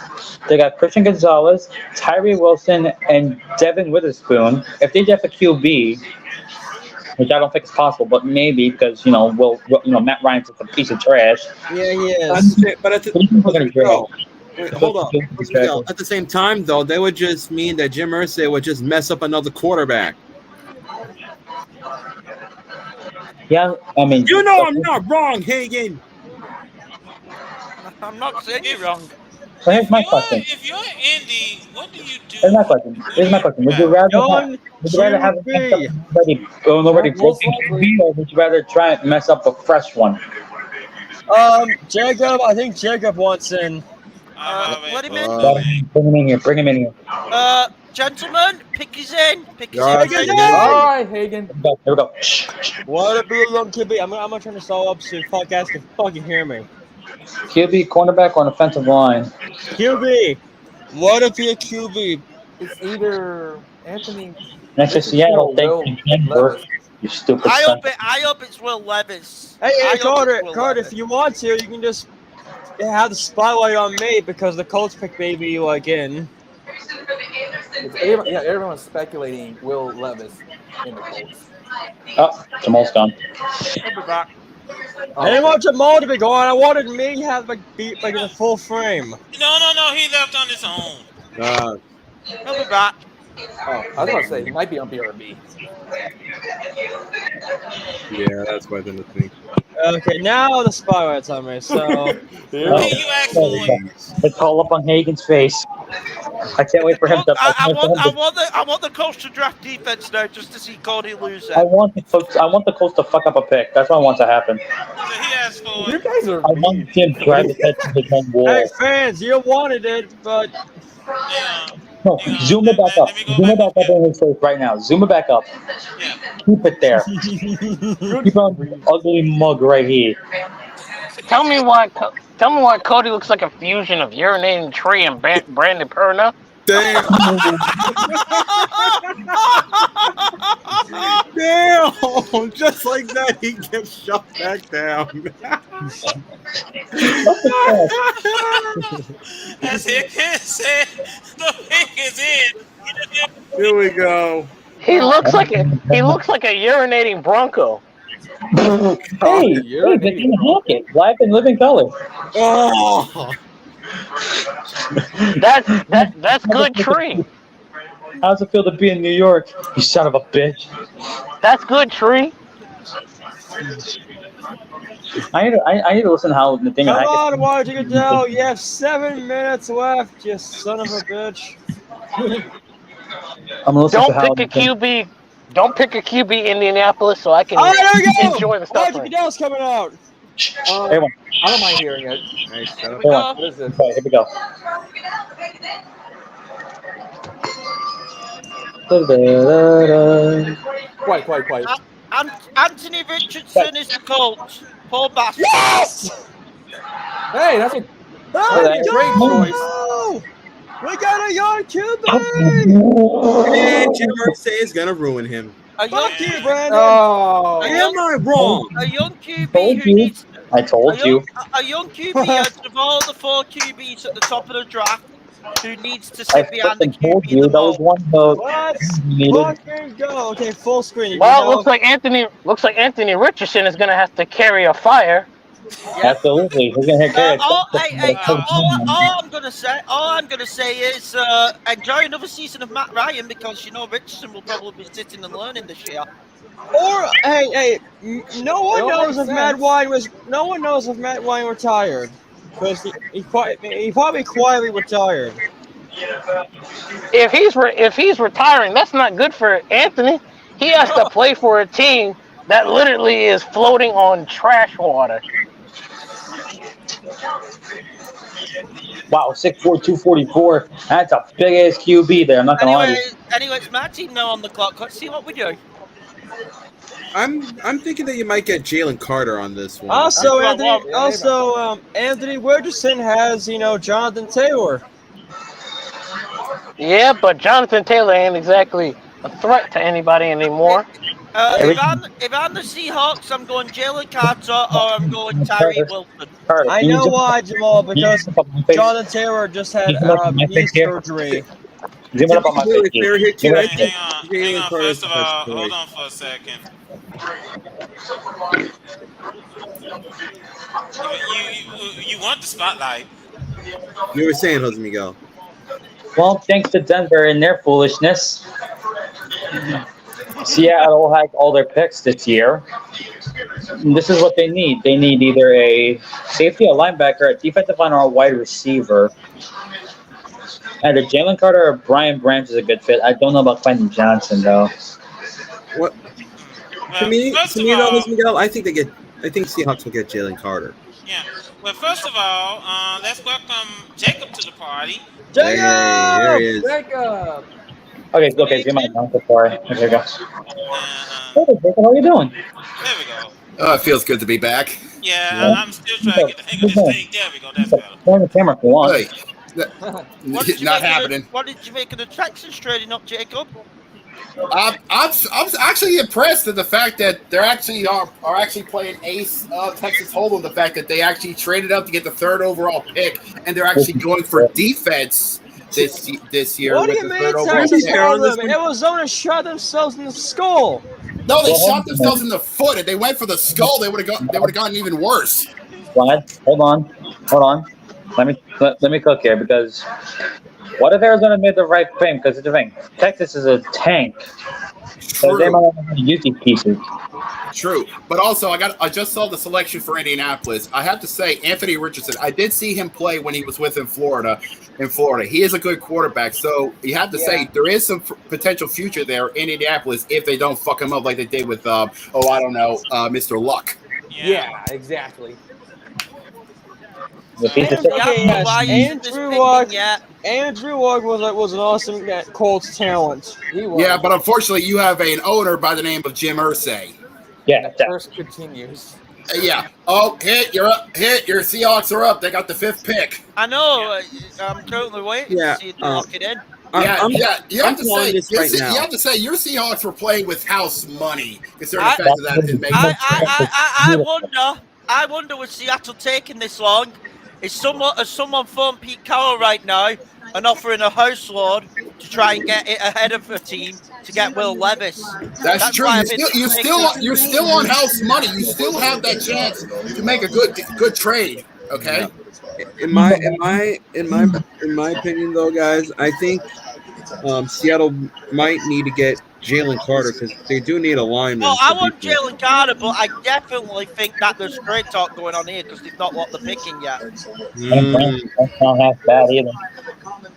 They got Christian Gonzalez, Tyree Wilson, and Devin Witherspoon. If they get a QB, which I don't think is possible, but maybe because Matt Ryan's just a piece of trash. Yeah, he is. But at the, wait, hold on. At the same time, though, they would just mean that Jim Irsay would just mess up another quarterback. Yeah, I mean. You know I'm not wrong, Hagen. I'm not saying you're wrong. So here's my question. if you're Indy, what do you do? Here's my question. Would you rather have a already broken QB, or would you rather try and mess up a fresh one? Jacob, I think Jacob wants in. Let him in. Bring him in here. Gentlemen, pick is in. Pick is All in. right, Hagen. Here we go. What a blue lump QB. I'm gonna turn this all up so fuck ass can fucking hear me. QB, cornerback, or offensive line? QB. What if you're QB? It's either Anthony. Next to Seattle, Denver. You stupid son. I hope it's Will Levis. Hey, Carter, if you want to, you can just have the spotlight on me because the Colts pick maybe like in. Everyone's speculating Will Levis in the Colts. Oh, Jamal's gone. I'll be back. I didn't want Jamal to be gone. I wanted me to have be in a full frame. No. He left on his own. He'll be back. Oh, I was about to say he might be on BRB. Yeah, that's what I didn't think. Okay, now the spotlight's on me. So You asked for it. It's all up on Hagen's face. I can't wait for him to. I want the coach to draft defense now just to see Cody lose I it. want the Colts to fuck up a pick. That's what I want to happen. So he asked for You it. guys are I want him to drive his head to his own wall. hey, fans, you wanted it, but No, zoom it back up. Zoom it back up in his face right now. Zoom it back up. Yeah. Keep it there. Keep on this ugly mug right here. Tell me why Cody looks like a fusion of urinating tree and Brandon Perna. Damn! Damn! Just like that, he gets shut back down. As Higgins said, the pick is in. Here we go. He looks like a urinating Bronco. Hey, they can hack it. Black and living color. Oh! That's good tree. How's it feel to be in New York? You son of a bitch. That's good tree. I need to listen to how the thing. come on, Roger Goodell. You have 7 minutes left, you son of a bitch. I'm listening Don't to how pick a QB. Don't pick a QB Indianapolis so I can Oh, there we go. enjoy the stuff. Roger Goodell's coming out. Hey, one. I don't mind hearing it. Hey, shut up. Hey, one. What is this? Okay, here we go. Quite. Anthony Richardson is the coach. Paul Bass. Yes! Hey, that's a Hey, great go! choice. We got a young QB. And Jim Irsay is gonna ruin him. A young Fuck you, QB. Brandon. Oh, Am I wrong? A young QB Told who you. needs I told you. a young QB out of all the 4 QBs at the top of the draft who needs to I sit behind the fucking told QB you the that was most. one of Let's needed. fucking go. Okay, full screen. You Well, know? looks like Anthony Richardson is gonna have to carry a fire. Absolutely, he's gonna carry. All I'm gonna say is enjoy another season of Matt Ryan because you know Richardson will probably be sitting and learning this year. Or hey, no one It all knows makes if Matt sense. Ryan was. No one knows if Matt Ryan retired because he probably quietly retired. If he's retiring, that's not good for Anthony. He has to play for a team that literally is floating on trash water. Wow, 6'4", 244. That's a big ass QB there. I'm not gonna lie to you. Anyway, it's my team now on the clock. Let's see what we do. I'm thinking that you might get Jalen Carter on this one. Also, That's what I Anthony. Also, Anthony Richardson has Jonathan Taylor. Yeah, but Jonathan Taylor ain't exactly a threat to anybody anymore. If I'm the Seahawks, I'm going Jalen Carter or I'm going Tyree Wilson. Carter, I can you know just- why, Jamal, can you because jump up on my face? Jonathan Taylor just had Can you jump up on my knee face here? surgery. Zoom it up on my Really face. fair hit, Zoom too. it I up. think Hang on. First of all, hold on for a second. You want the spotlight? You were saying, Jose Miguel. Well, thanks to Denver and their foolishness, Seattle had all their picks this year. And this is what they need. They need either a safety, a linebacker, a defensive line, or a wide receiver. Either Jalen Carter or Brian Branch is a good fit. I don't know about Quentin Johnson though. What? Well, To me, first of though, all, Jose Miguel, I think Seahawks will get Jalen Carter. yeah. Well, first of all, let's welcome Jacob to the party. Hey, there he is. Jacob. Okay, zoom out now before I. There we go. Uh, Hey, Jacob, how you doing? there we go. Oh, it feels good to be back. Yeah, I'm still trying to get the hang of this thing. There we go. That's better. Turn the camera if you want. Hey, not happening. What did you make of the Texans trading up, Jacob? I'm actually impressed at the fact that they're actually are actually playing ace Texas Hold'em. The fact that they actually traded up to get the 3rd overall pick, and they're actually going for defense this year. What do with you the mean, 3rd overall Texas pick. Hold'em? Arizona shot themselves in the skull. No, they Well, hold shot themselves in the foot. If they went for the skull, they would have gotten even worse. What? Hold on. Let me cook here because what if Arizona made the right thing? Because it's the thing. Texas is a tank, so they might True. not use these pieces. True, but also I just saw the selection for Indianapolis. I have to say, Anthony Richardson. I did see him play when he was in Florida. He is a good quarterback. So you have to say there is some potential future there in Indianapolis if they don't fuck him up like they did with Mr. Luck. Yeah, exactly. The piece of Seattle, yes, why isn't this Andrew picking Luck. yet? Andrew Luck was an awesome Colts talent. He was. Yeah, but unfortunately, you have an owner by the name of Jim Irsay. Yeah, The curse continues. Yeah. Oh, you're up. Your Seahawks are up. They got the 5th pick. I know. I'm totally waiting Yeah, to see if they lock it in. I'm You have calling this right now. You have to say your Seahawks were playing with house money, considering the fact that it makes I wonder with Seattle taking this long. Has someone phoned Pete Carroll right now and offering a house load to try and get it ahead of a team to get Will Levis? That's true. why You're still on house money. You still have that chance to make a good trade. Okay. In my opinion, though, guys, I think Seattle might need to get Jalen Carter because they do need a lineman. Well, I want Jalen Carter, but I definitely think that there's trade talk going on here because they've not locked the picking yet. That's not half bad either.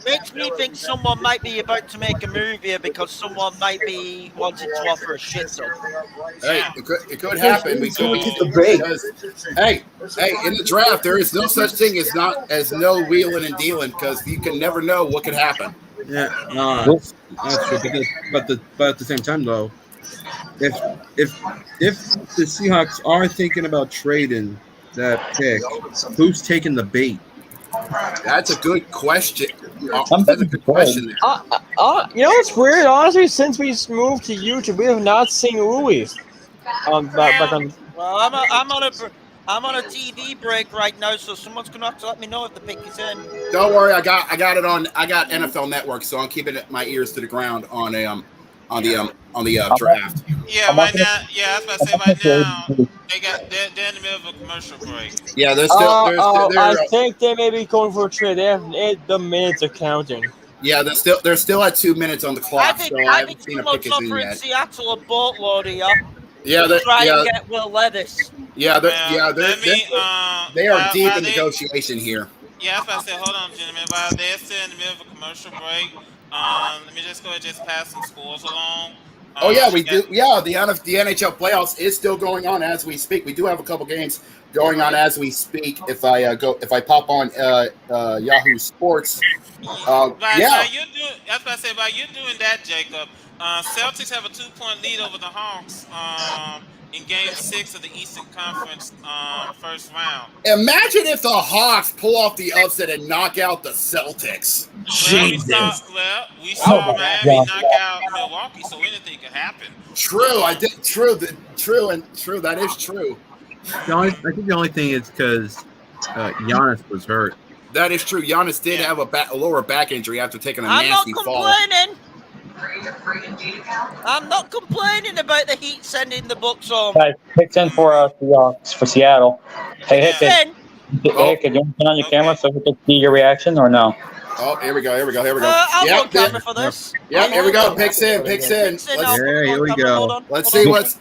Makes me think someone might be about to make a move here because someone might be wanting to offer a shit ton. Hey, it could happen. We could get the bait. Hey, in the draft, there is no such thing as no wheeling and dealing because you can never know what could happen. Yeah, that's true. But at the same time, though, if the Seahawks are thinking about trading that pick, who's taking the bait? That's a good question. That's a good question there. You know what's weird? Honestly, since we moved to YouTube, we have not seen Louis. Back on. Well, I'm on a TV break right now, so someone's gonna have to let me know if the pick is in. Don't worry, I got it on. I got NFL Network, so I'm keeping my ears to the ground on the draft. Yeah, right now. Yeah, I was about to say right now they're in the middle of a commercial break. Yeah, there's still. I think they may be going for a trade. The minutes are counting. Yeah, they're still at 2 minutes on the clock. I think someone's offering Seattle a boatload here. Yeah, to try and get Will Levis. Yeah, they are deep in negotiation here. Yeah, I was about to say, hold on, gentlemen. While they're still in the middle of a commercial break, let me just go ahead and just pass some scores along. We do. Yeah, the NHL playoffs is still going on as we speak. We do have a couple games going on as we speak. If I pop on Yahoo Sports, While you're doing that, Jacob, Celtics have a 2-point lead over the Hawks in Game 6 of the Eastern Conference first round. Imagine if the Hawks pull off the upset and knock out the Celtics. We saw Miami knock out Milwaukee, so anything could happen. True, I did. True. That is true. I think the only thing is because Giannis was hurt. That is true. Giannis did have a lower back injury after taking a nasty fall. I'm not complaining about the Heat sending the Bucks home. Guys, picks in for Seattle. Hey, Hickett, you want to turn on your camera so we can see your reaction or no? Oh, here we go. I'll go camera for this. Yeah, here we go. Picks in. Here we go. Let's see what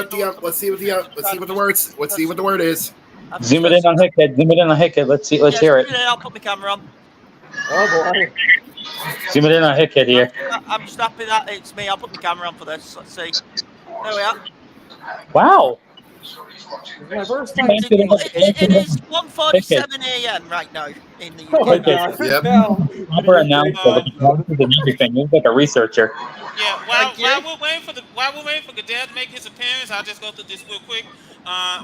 the word is. Zoom it in on Hickett. Let's hear it. I'll put my camera on. Oh boy. Zoom it in on Hickett here. I'm just happy that it's me. I'll put my camera on for this. Let's see. There we are. Wow. It is 1:47 a.m. right now in the UK. Yep. Proper announcer and everything. He's like a researcher. Yeah. While we're waiting for Goodell to make his appearance, I'll just go through this real quick.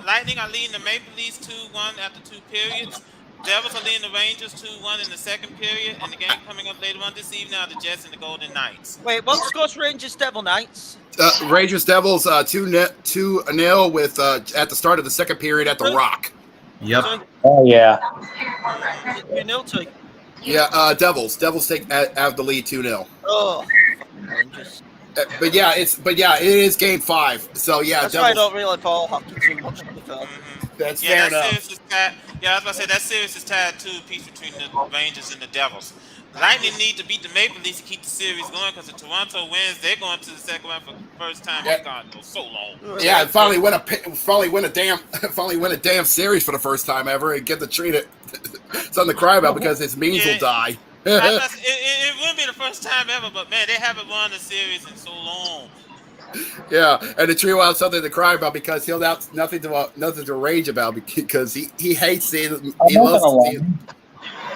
Lightning are leading the Maple Leafs 2-1 after 2 periods. Devils are leading the Rangers 2-1 in the second period, and the game coming up later on this evening are the Jets and the Golden Knights. Wait, what scores Rangers Devil Knights? Rangers Devils 2-0 with at the start of the second period at the Rock. Yep. Oh yeah. 2-0. Yeah, Devils take have the lead 2-0. Oh, Rangers. But yeah, it is Game 5. So yeah, That's why I Devils. don't really follow hockey too much, to be fair. That's Yeah, fair that enough. series is tied. Yeah, I was about to say that series is tied to a piece between the Rangers and the Devils. Lightning need to beat the Maple Leafs to keep the series going because if Toronto wins, they're going to the second round for the first time in God knows so long. Yeah, and finally win a damn series for the first time ever, and get to treat it something to cry about because his means will die. It wouldn't be the first time ever, but man, they haven't won a series in so long. Yeah, and the trio out something to cry about because he'll have nothing to rage about because he hates seeing. He loves to see.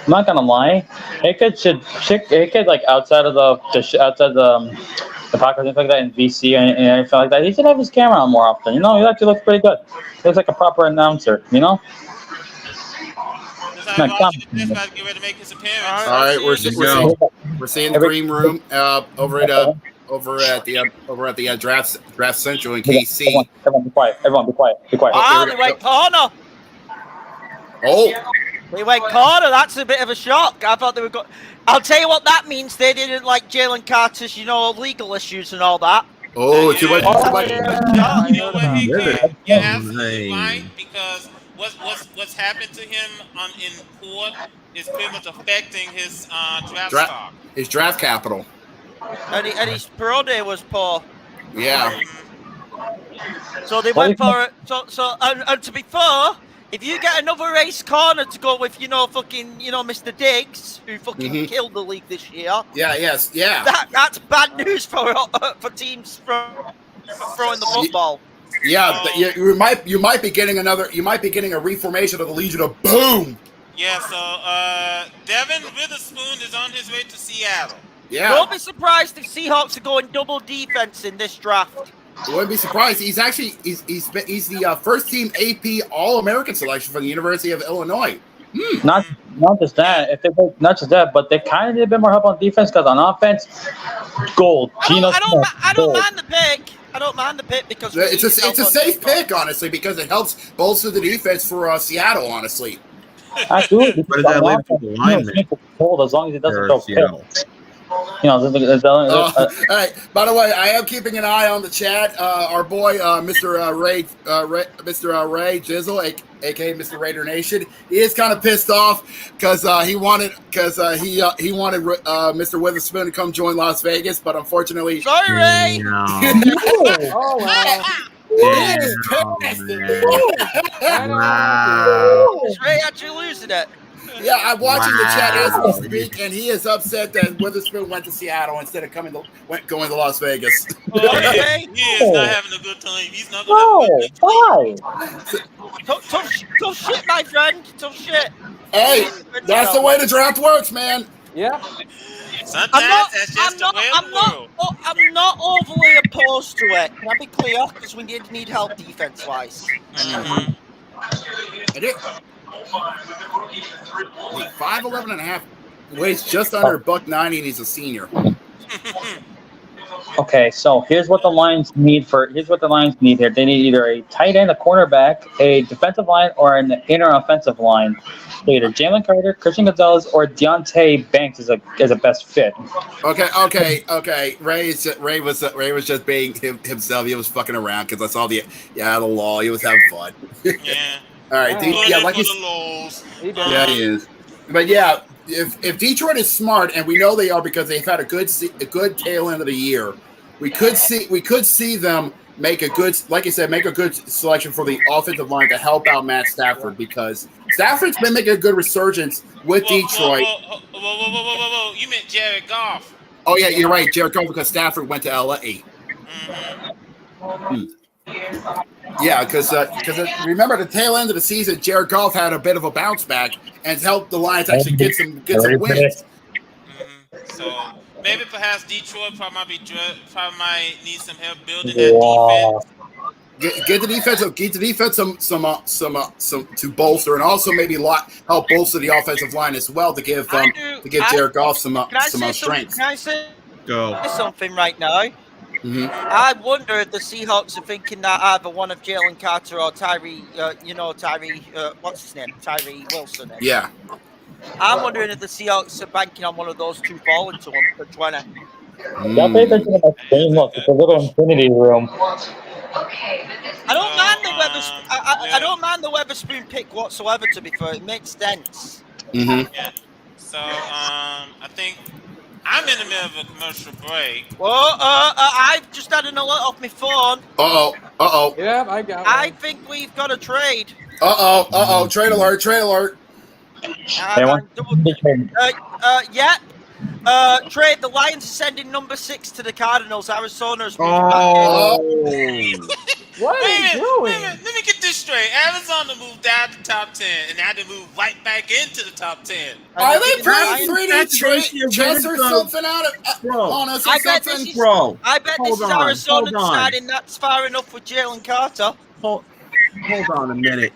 I'm not gonna lie. It could like outside of the podcast and stuff like that in VC and everything like that. He should have his camera on more often. You know, he actually looks pretty good. He looks like a proper announcer. You know. That's how Roger the Best about to get ready to make his appearance. All right, we're seeing the green room over at the draft central in KC. Everyone be quiet. Everyone be quiet. Be quiet. Ah, they went corner. Oh. They went corner. That's a bit of a shock. I thought they were going. I'll tell you what that means. They didn't like Jalen Carter's, legal issues and all that. Oh, too much. You know what, you're absolutely right because what's happened to him in court is pretty much affecting his draft stock. His draft capital. And his pro day was poor. Yeah. So they went for it. And to be fair, if you get another race corner to go with, Mr. Diggs, who fucking killed the league this year. Yeah. That's bad news for teams throwing the football. Yeah, you might be getting a reformation of the Legion of Boom. Yeah, so Devin Witherspoon is on his way to Seattle. Yeah. Don't be surprised if Seahawks are going double defense in this draft. You wouldn't be surprised. He's the first team AP All-American selection from the University of Illinois. Not just that. Not just that, but they kind of need a bit more help on defense because on offense, gold. I don't mind the pick. I don't mind the pick because it's a safe pick, honestly, because it helps bolster the defense for Seattle. Honestly, absolutely. What does that leave for the lineman? Hold as long as he doesn't go Seattle? You know, hey, by the way, I am keeping an eye on the chat. Our boy, Mr. Ray Jizzle, aka Mr. Raider Nation, he is kind of pissed off because he wanted Mr. Witherspoon to come join Las Vegas, but unfortunately, sorry, Ray. Oh wow. Is Ray actually losing it? Yeah, I'm watching the chat as we speak, and he is upset that Witherspoon went to Seattle instead of going to Las Vegas. He is not having a good time. He's not going to why? Tough shit, my friend. Tough shit. Hey, that's the way the draft works, man. Yeah. Sometimes that's just the way of the world. I'm not overly opposed to it. Can I be clear? Because we need help defense-wise. I did. 5'11" and a half, weighs just under $190, and he's a senior. Okay, so here's what the Lions need here. They need either a tight end, a cornerback, a defensive line, or an inner offensive line. So either Jalen Carter, Christian Gonzalez, or Deontay Banks is a best fit. Okay. Ray was just being himself. He was fucking around because I saw the law. He was having fun. Yeah. All right. Like he is. But yeah, if Detroit is smart, and we know they are because they've had a good tail end of the year, we could see them make a good selection for the offensive line to help out Matt Stafford because Stafford's been making a good resurgence with Detroit. Whoa. You meant Jared Goff. Oh yeah, you're right, Jared Goff, because Stafford went to LA. Yeah, because remember the tail end of the season, Jared Goff had a bit of a bounce back and helped the Lions actually get some wins. So maybe perhaps Detroit probably might need some help building that defense. Get the defense some to bolster, and also maybe help bolster the offensive line as well to give Jared Goff some strength. Can I say Go. something right now? Mm-hmm. I wonder if the Seahawks are thinking that either one of Jalen Carter or Tyree, what's his name? Tyree Wilson. Yeah. I'm wondering if the Seahawks are banking on one of those two falling to them for 20. Y'all pay attention to my screen. Look, it's a little infinity room. I don't mind the Weatherspoon. I don't mind the Weatherspoon pick whatsoever. To be fair, it makes sense. Yeah. So I think I'm in the middle of a commercial break. Well, I've just had an alert off my phone. Uh-oh. Yeah, I got one. I think we've got a trade. Trade alert, trade alert. Yep. Trade. The Lions are sending number 6 to the Cardinals. Arizona's moving Oh. What are you doing? Let me get this straight. Arizona moved down to top 10, and now they moved right back into the top 10. Are they playing 3D chess or something out of on us or something? Bro, I bet this is Arizona deciding that's far enough with Jalen Carter. Hold on a minute.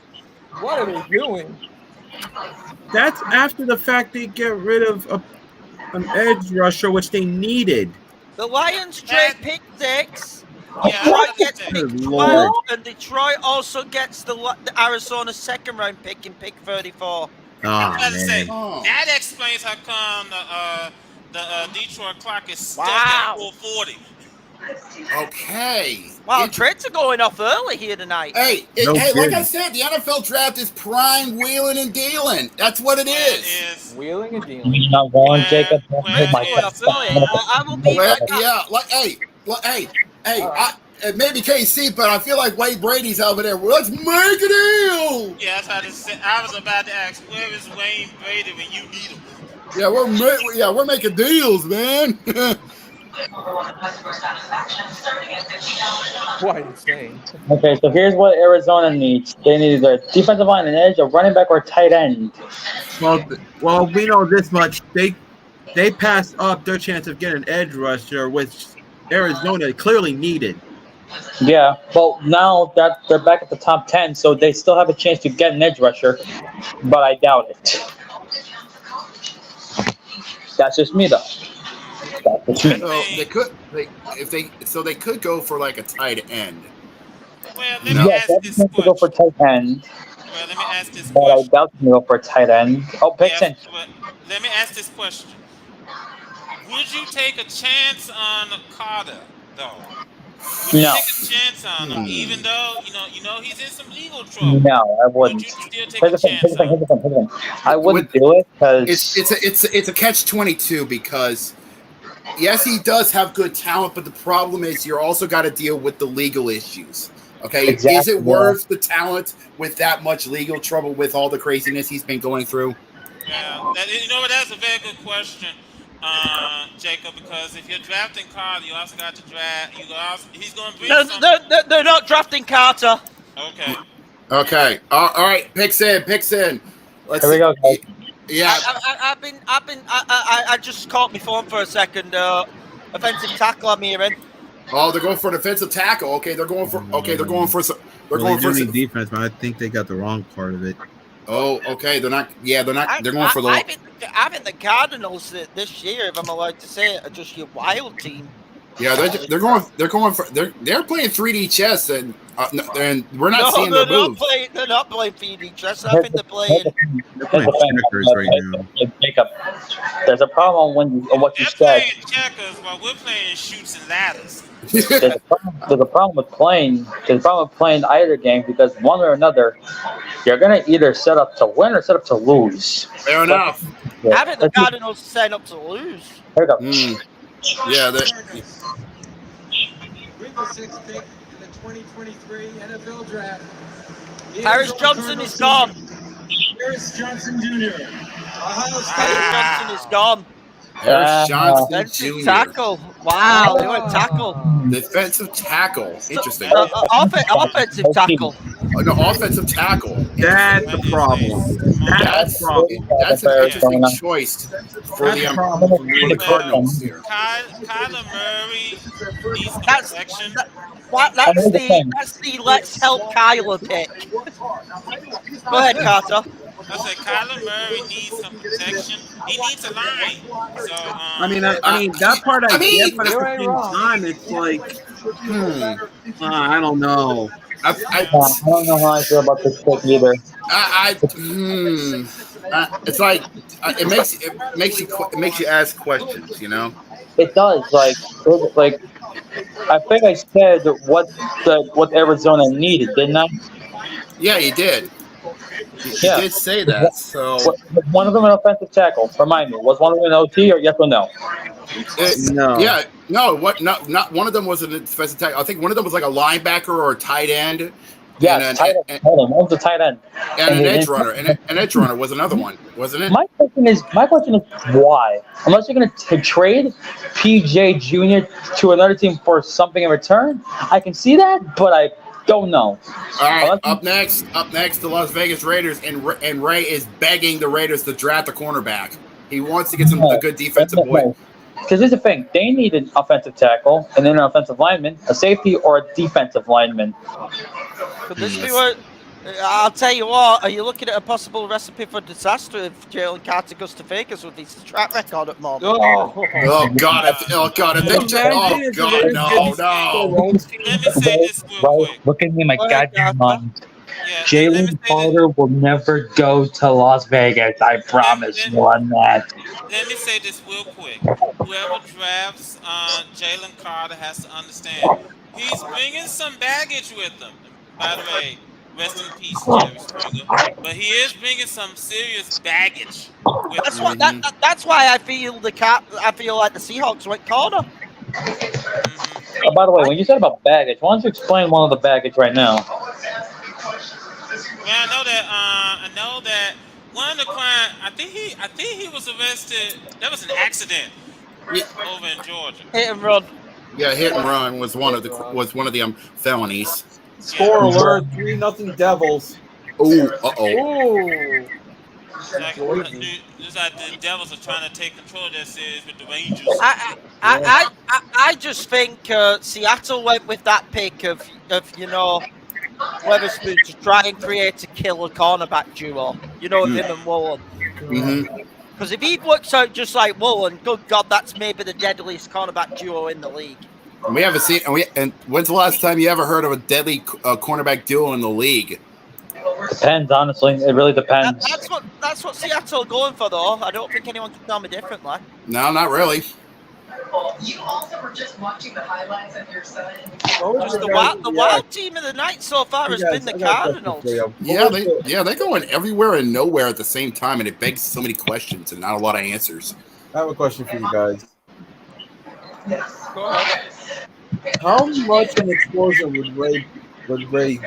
What are they doing? That's after the fact they get rid of an edge rusher, which they needed. The Lions trade pick 6. Yeah, Detroit gets pick Good 12, Lord. and Detroit also gets the Arizona second round pick in pick 34. I was about to say, Oh. that explains how come the Detroit clock is stuck Wow. at 4:40. Okay. Wow, trades are going off early here tonight. Hey, No like kidding. I said, the NFL draft is prime wheeling and dealing. That's what it is. Wheeling and dealing. You're not wrong, Jacob. Trades are going off early. I will be. Well, yeah, maybe KC, but I feel like Wade Brady's over there. Let's make a deal. Yeah, that's how to say. I was about to ask, where is Wayne Brady when you need him? Yeah, we're making deals, man. Quite insane. Okay, so here's what Arizona needs. They need either a defensive line, an edge, a running back, or a tight end. Well, we know this much. They passed up their chance of getting an edge rusher, which Arizona clearly needed. Yeah, well, now that they're back at the top 10, so they still have a chance to get an edge rusher, but I doubt it. That's just me, though. That's just me. They could go for like a tight end. Well, let me Yeah, ask that's this to go for question. tight end, Well, let me ask this but I question. doubt to go for tight end. Oh, Pixon. Well, let me ask this question. Would you take a chance on Carter, though? Would you No. take a chance on him, even though you know he's in some legal trouble? No, I wouldn't. Would you still take Here's a the thing, chance on him? I wouldn't do it because It's a catch-22 because yes, he does have good talent, but the problem is you're also got to deal with the legal issues. Okay, Exactly, is it yeah. worth the talent with that much legal trouble with all the craziness he's been going through? Well, that's a very good question, Jacob. Because if you're drafting Carter, you also got to draft. He's going to bring something. They're not drafting Carter. Okay. Okay, all right, picks in. Let's Here we go, guys. Yeah, I just caught my phone for a second. Offensive tackle I'm hearing. oh, they're going for an offensive tackle. Okay, they're going for some. They're going for some defense, but I think they got the wrong part of it. Oh, okay. They're not. Yeah, they're not. They're going for the. I think the Cardinals this year, if I'm allowed to say it, are just your wild team. Yeah, they're going for they're playing 3D chess and we're not seeing their moves. They're not playing 3D chess. I think they're playing. They're playing checkers right now. Jacob, there's a problem on what you They're said. playing checkers while we're playing shoots and ladders. There's a problem with playing. There's a problem with playing either game because one or another, you're gonna either set up to win or set up to lose. Fair enough. Yeah. I think the Cardinals set up to lose. Here we go. Yeah, With the 6th pick in the 2023 NFL Draft, Harris Johnson is gone. Harris Johnson Jr. Ohio State. Harris Johnson is gone. Harris Johnson Defensive Jr. tackle. Wow, they went tackle. Defensive tackle. Interesting. Offensive tackle. No, offensive tackle. That's the problem. That's the problem. That's an interesting choice for the Cardinals here. Kyler Murray needs some That's protection. that's the let's help Kyler pick. Go ahead, Carter. I said Kyler Murray needs some protection. He needs a line. So I mean, that part I get, but at the same time, it's like, I don't know. I don't know how I feel about this pick either. It's like it makes you ask questions, you know. It does. Like I think I said what Arizona needed, didn't I? Yeah, you did. You Yeah. did say that. So Was one of them an offensive tackle? Remind me. Was one of them an OT or yes or no? No. Yeah, no, what? Not one of them was an defensive tackle. I think one of them was like a linebacker or a tight end, and Yes, tight end. Hold on, one was a tight end. and an they edge didn't- runner. And an edge runner was another one, wasn't it? My question is why? Unless you're going to trade PJ Jr. to another team for something in return, I can see that, but I don't know. All right, Unless- up next, the Las Vegas Raiders, and Ray is begging the Raiders to draft a cornerback. He wants to get a good defensive boy. Because here's the thing, they need an offensive tackle, and then an offensive lineman, a safety, or a defensive lineman. Could this be what? I'll tell you what. Are you looking at a possible recipe for disaster if Jalen Carter goes to Vegas with his track record at the moment? Oh God! If they no. Let me say this real quick. Look at me in my Go ahead, goddamn Carter. mind. Yeah, Jalen Carter will never go to Las Vegas. I promise you on that. Let me say this real quick. Whoever drafts Jalen Carter has to understand he's bringing some baggage with him. And by the way, rest in peace, Jerry Springer. But he is bringing some serious baggage with That's him. what. That's why I feel I feel like the Seahawks went corner. Oh, by the way, when you said about baggage, why don't you explain one of the baggage right now? Well, I know that one of the crime. I think he was arrested. That was an accident over in Georgia. Hit and run. Yeah, hit and run was one of the felonies. Score alert, 3-0 Devils. Oh, Ooh. It's like the Devils are trying to take control of that series with the Rangers. I just think Seattle went with that pick of Weatherspoon to try and create a killer cornerback duo. Him and Woolen. Because if he works out just like Woolen, good God, that's maybe the deadliest cornerback duo in the league. We haven't seen. And when's the last time you ever heard of a deadly cornerback duo in the league? Depends, honestly. It really depends. That's what Seattle are going for, though. I don't think anyone can tell me differently. No, not really. You also were just watching the highlights of your son. Just the wild team of the night so far has been the Cardinals. Yeah, they're going everywhere and nowhere at the same time, and it begs so many questions and not a lot of answers. I have a question for you guys. Go ahead. How much an explosion would Ray release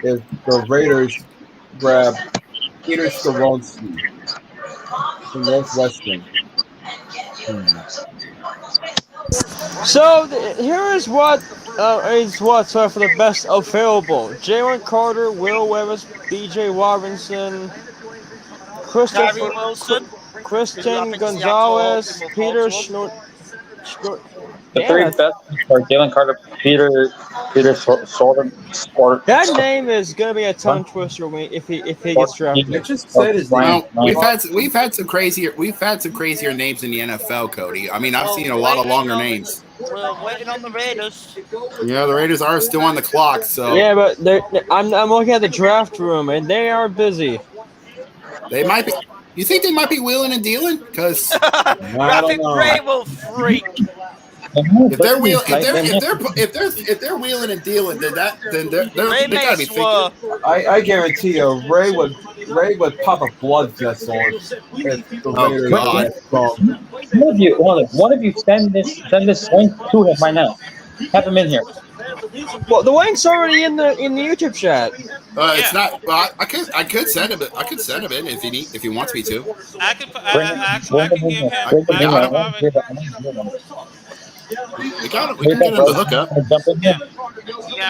if the Raiders grab Peter Skoronsky from Northwestern? So here is what for the best available: Jalen Carter, Will Levis, B.J. Robinson, Gary Wilson, Christian Gonzalez, Peter Schnur. The three best are Jalen Carter, Peter Sorter. That name is gonna be a tongue twister if he gets drafted. I just said his name. We've had some crazier names in the NFL, Cody. I mean, I've seen a lot of longer names. We're waiting on the Raiders. Yeah, the Raiders are still on the clock. So Yeah, but I'm looking at the draft room and they are busy. they might be. You think they might be wheeling and dealing? Because I think Ray will freak. if they're wheeling and dealing, then they gotta be thinking. I guarantee you, Ray would pop a blood vessel if the Raiders One of you send this link to him right now. Have him in here. Well, the link's already in the YouTube chat. It's not. Well, I could send him. I could send him in if he wants me to. I can give him. We can get him the hookup. Yeah,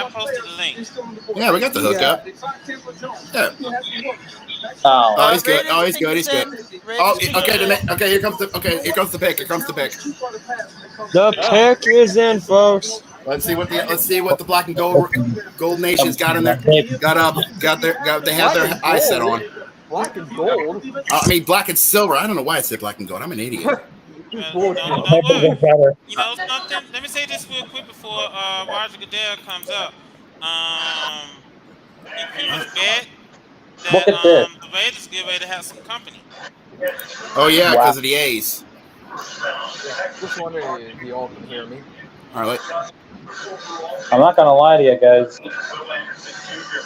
I posted the link. Yeah, we got the hookup. Yeah. Oh, He's good. Oh, he's good. He's good. Oh, okay. Here comes the pick. The pick is in, folks. Let's see what the black and gold nation's got in there. They have their eyes set on. Black and gold. I mean black and silver. I don't know why I said black and gold. I'm an idiot. You know something? Let me say this real quick before Roger Goodell comes up. If you bet that the Raiders get ready to have some company. Oh yeah, because of the A's. Just wondering if you all can hear me. All right. I'm not gonna lie to you guys.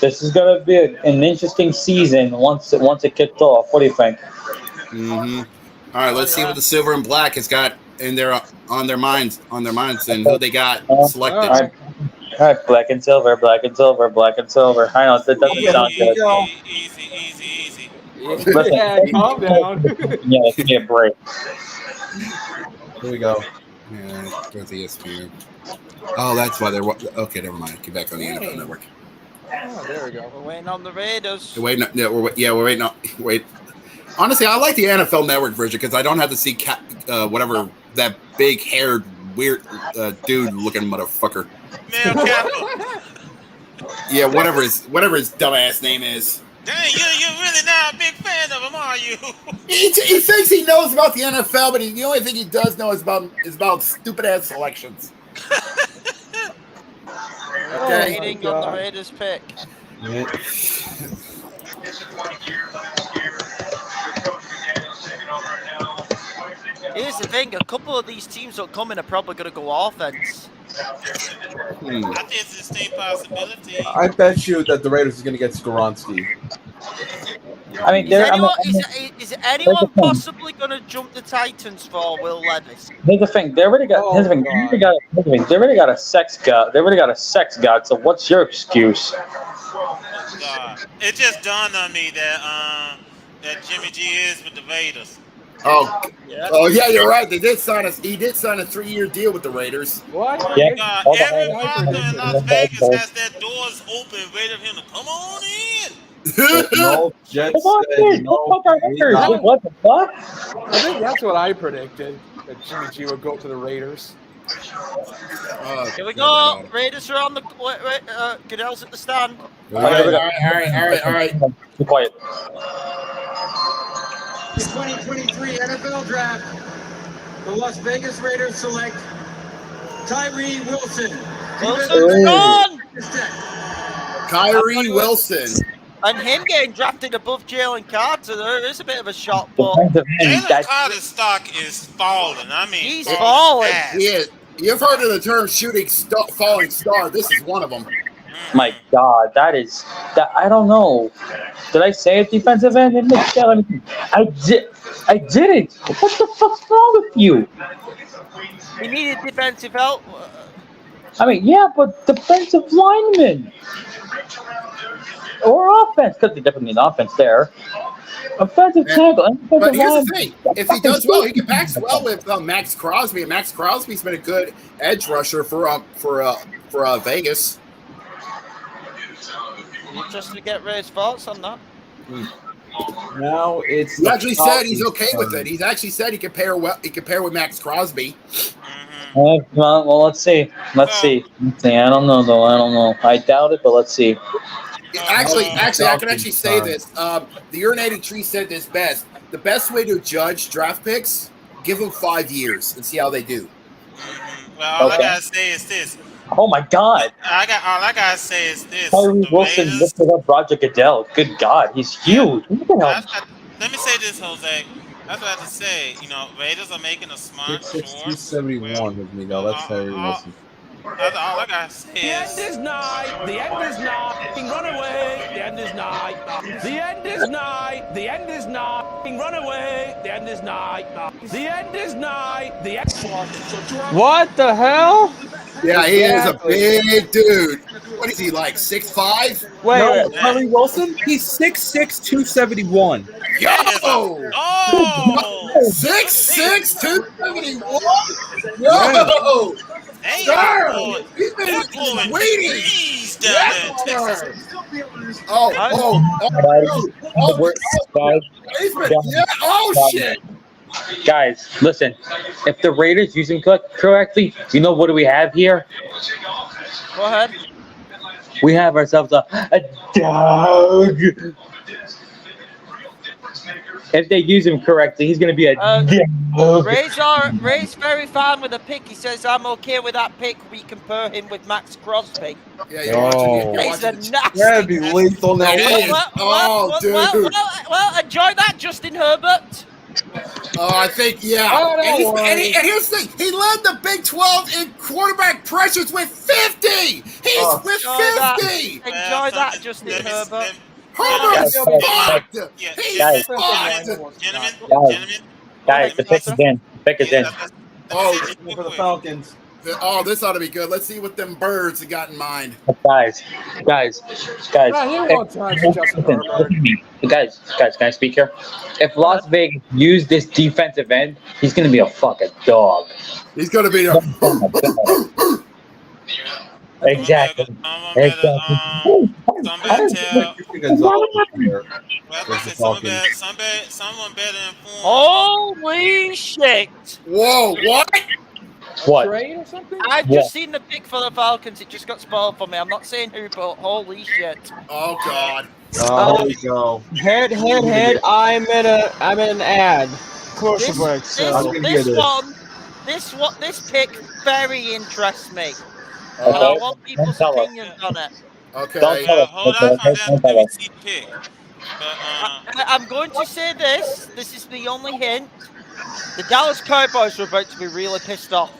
This is gonna be an interesting season once it kicked off. What do you think? Mm-hmm. All right. Let's see what the silver and black has got in their on their minds and who they got selected. All right, black and silver, black and silver, black and silver. I know that doesn't sound good. Easy. Listen, Yeah, calm down. yeah, let's give me a break. Here we go. Yeah, there's ESPN. Oh, that's why they're okay. Never mind. Get back on the NFL Network. Oh, there we go. We're waiting on the Raiders. We're waiting. Wait. Honestly, I like the NFL Network version because I don't have to see whatever that big haired weird dude looking motherfucker. Mel Kappa. Yeah, whatever his dumbass name is. Dang, you're really not a big fan of him, are you? He thinks he knows about the NFL, but the only thing he does know is about stupid ass selections. Okay. Waiting on the Raiders pick. Yeah. Here's the thing: a couple of these teams that come in are probably going to go offense. I think it's a distinct possibility. I bet you that the Raiders is going to get Skoronski. I mean, is anyone possibly going to jump the Titans for Will Levis? Here's the thing. They already got. Here's the thing. They already got a sex god. They already got a sex god. So what's your excuse? God. It just dawned on me that Jimmy G is with the Raiders. Oh yeah, you're right. He did sign a 3-year deal with the Raiders. What? Yeah. Every partner in Las Vegas has their doors open, waiting for him to come on in. No, Jets What the fuck? I think that's what I predicted, that Jimmy G would go to the Raiders. Here we go. Raiders are on the. Goodell's at the stand. All right. Be quiet. The 2023 NFL Draft, the Las Vegas Raiders select Tyree Wilson. Wilson's gone! Kyrie Wilson. And him getting drafted above Jalen Carter, there is a bit of a shock, but Jalen Carter's stock is falling. I mean, he's falling. Yeah, you've heard of the term falling star. This is one of them. My God, that. I don't know. Did I say it, defensive end? I didn't. What the fuck's wrong with you? He needed defensive help. I mean, yeah, but defensive lineman or offense, because they definitely need offense there. Offensive tackle. But here's the thing: if he does well, he can pass well with Max Crosby. And Max Crosby's been a good edge rusher for Vegas. Just to get Ray's thoughts on that. Now it's. He actually said he's okay with it. He's actually said he can pair with Max Crosby. Well, let's see. Let's see. I don't know though. I don't know. I doubt it, but let's see. Actually, I can actually say this. The urinating tree said this best. The best way to judge draft picks: give them 5 years and see how they do. Well, all I gotta say is this. Oh my God! All I gotta say is this. Tyree Wilson lifted up Roger Goodell. Good God, he's huge. Let me say this, Jose. That's what I have to say. You know, Raiders are making a smart choice. 271 with me though. That's Tyree Wilson. All I gotta say The end is nigh. The end is nigh. Run away. The end is nigh. The end is nigh. The end is nigh. Run away. The end is nigh. The end is nigh. The end. What the hell? Yeah, he is a big dude. What is he like? 6'5"? Wait, Tyree Wilson? He's 6'6", 271. Yo! Oh! 6'6", 271? Yo! Sir! He's been waiting! Oh, shit! Guys, listen. If the Raiders use him correctly, you know what do we have here? Go ahead. We have ourselves a dog. If they use him correctly, he's going to be a dog. Ray's very fine with the pick. He says, I'm okay with that pick. We compare him with Max Crosby. Yeah, you're watching it. He's a nasty. That'd be lethal now. Dude. Well, enjoy that, Justin Herbert. I think, yeah. Oh, and, don't worry. and here's the thing. He led the Big 12 in quarterback pressures with 50. He's with Enjoy that. 50. Enjoy that, Justin Herbert. Herbert's Guys, fucked. Yeah, He's guys, fucked. gentlemen, guys, the let me pick is in. The pick is in. let me Oh, say this real For the quick. Falcons. oh, this ought to be good. Let's see what them birds have got in mind. Guys. No, he won't touch Justin Herbert. Guys, can I speak here? If Las Vegas used this defensive end, he's gonna be a fucking dog. He's going to be a... Exactly. Someone better tell. Someone better inform. Holy shit! Whoa, what? What? Trade or something? I've just seen the pick for the Falcons. It just got spoiled for me. I'm not saying who, but holy shit! Oh God! Oh, here we go. Head. I'm in an ad. Commercial break. So This pick very interests me. Okay. And I want people's Don't tell us. opinions on it. Okay. Don't tell us. Hold on, find out Don't tell the us. pick. But I'm going to say this. This is the only hint. The Dallas Cowboys are about to be really pissed off.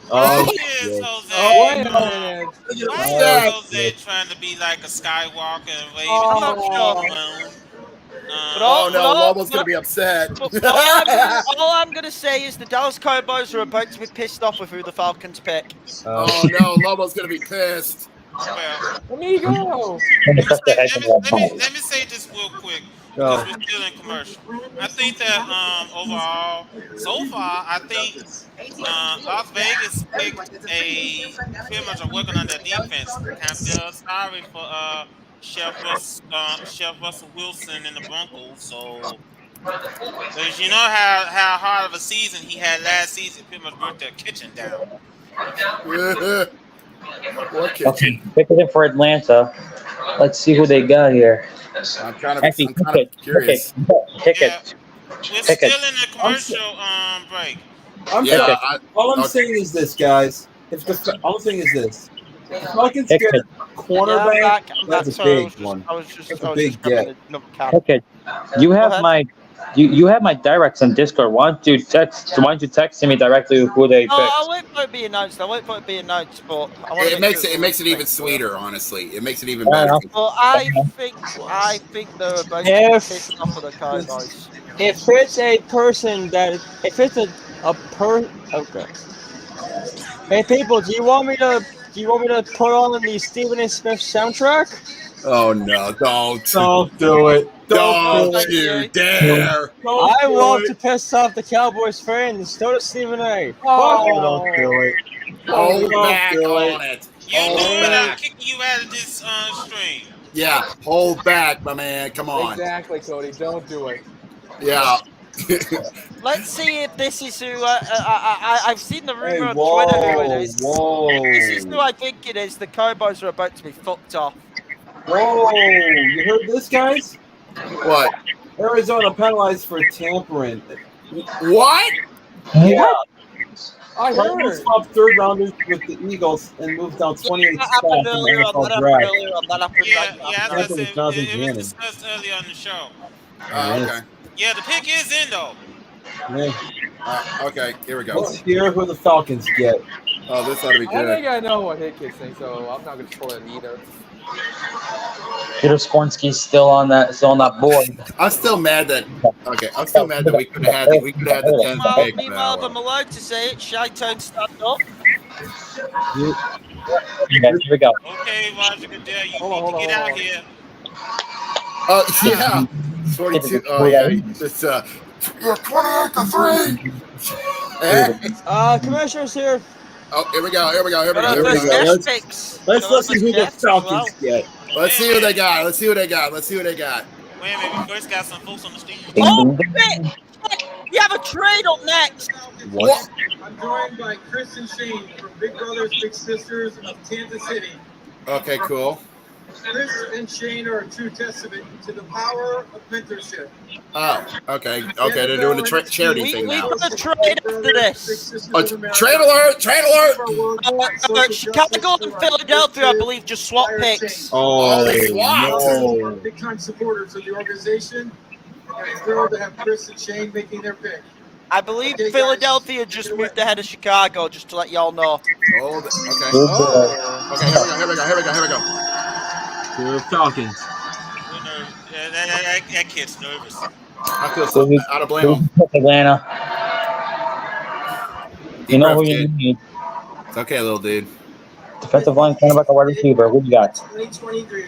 why is Jose? Wait a minute. Why is Jose trying to be like a Skywalker and waving I'm not his sure. balloon? Oh no, Lobo's gonna be upset. All I'm gonna say is the Dallas Cowboys are about to be pissed off with who the Falcons pick. Oh no, Lobo's gonna be pissed. Well, Amigo. let me say this real quick because we're still in commercial. I think that overall, so far, I think Las Vegas picked pretty much working on their defense. Kind of feel sorry for Chef Russell Wilson and the Broncos. So, because you know how hard of a season he had last season, pretty much burnt their kitchen down. What kitchen? Okay, pick it in for Atlanta. Let's see who they got here. I'm kind of curious. Pick it. We're still in the commercial break. All I'm saying is this, guys. All I'm saying is this. If Falcons get a cornerback, that's a big one. That's a big get. Okay, you have my you have my directs on Discord. Why don't you text me directly who they picked? I'll wait for it to be announced. But I want It makes it even sweeter. Honestly, it makes it even better. Well, I think they're about to be pissed off with the Cowboys. If it's a person okay. Hey people, do you want me to put on the Stephen A. Smith soundtrack? Oh no! Don't do it! Don't you dare! I want to piss off the Cowboys fans. So does Stephen A. Don't do it. Hold back on it. You knew without kicking you out of this stream. Yeah, hold back, my man. Come on. Exactly, Cody. Don't do it. Yeah. Let's see if this is who I've seen the rumor on Twitter who it is. This is who I think it is. The Cowboys are about to be fucked off. Whoa! You heard this, guys? What? Arizona penalized for tampering. What? Yeah. I Cardinals heard. swapped third rounders with the Eagles and moved down 28 spots in the NFL draft. Yeah, as I said, it was discussed earlier on the show. Okay. Yeah, the pick is in though. Okay, here we go. Let's hear who the Falcons get. Oh, this ought to be I good. think I know what Hit Kids think, so I'm not going to spoil it either. Peter Skornsky's still on that board. I'm still mad that. Okay, I'm still mad that we could have had the 10th pick. Meanwhile, if I'm allowed to say it, Chi-Town stand up. Here we go. Okay, Roger Goodell, you need to get out here. Yeah. 42. Oh yeah. It's you're 28 to 3. Commissioner's here. Oh, here we go. Let's listen who the Falcons get. Let's see who they got. Let's see who they got. Wait a minute, we first got some folks on the stream. Oh, shit! You have a trade up next. What? I'm joined by Chris and Shane from Big Brothers Big Sisters of Kansas City. Okay, cool. Chris and Shane are a true testament to the power of mentorship. Oh, okay. Okay, they're doing the charity thing now. We got a trade after this. Trade alert! Chicago and Philadelphia, I believe, just swap picks. Oh, no. Big time supporters of the organization. And I'm thrilled to have Chris and Shane making their pick. I believe Philadelphia just moved ahead of Chicago, just to let y'all know. Oh, okay. Oh. Okay, here we go. The Falcons. We're nervous. That kid's nervous. I feel so bad. I don't blame him. Atlanta. You Deep know breath, who you kid. need. It's okay, little dude. Defensive line, cornerback, or wide receiver. What do you got? 2023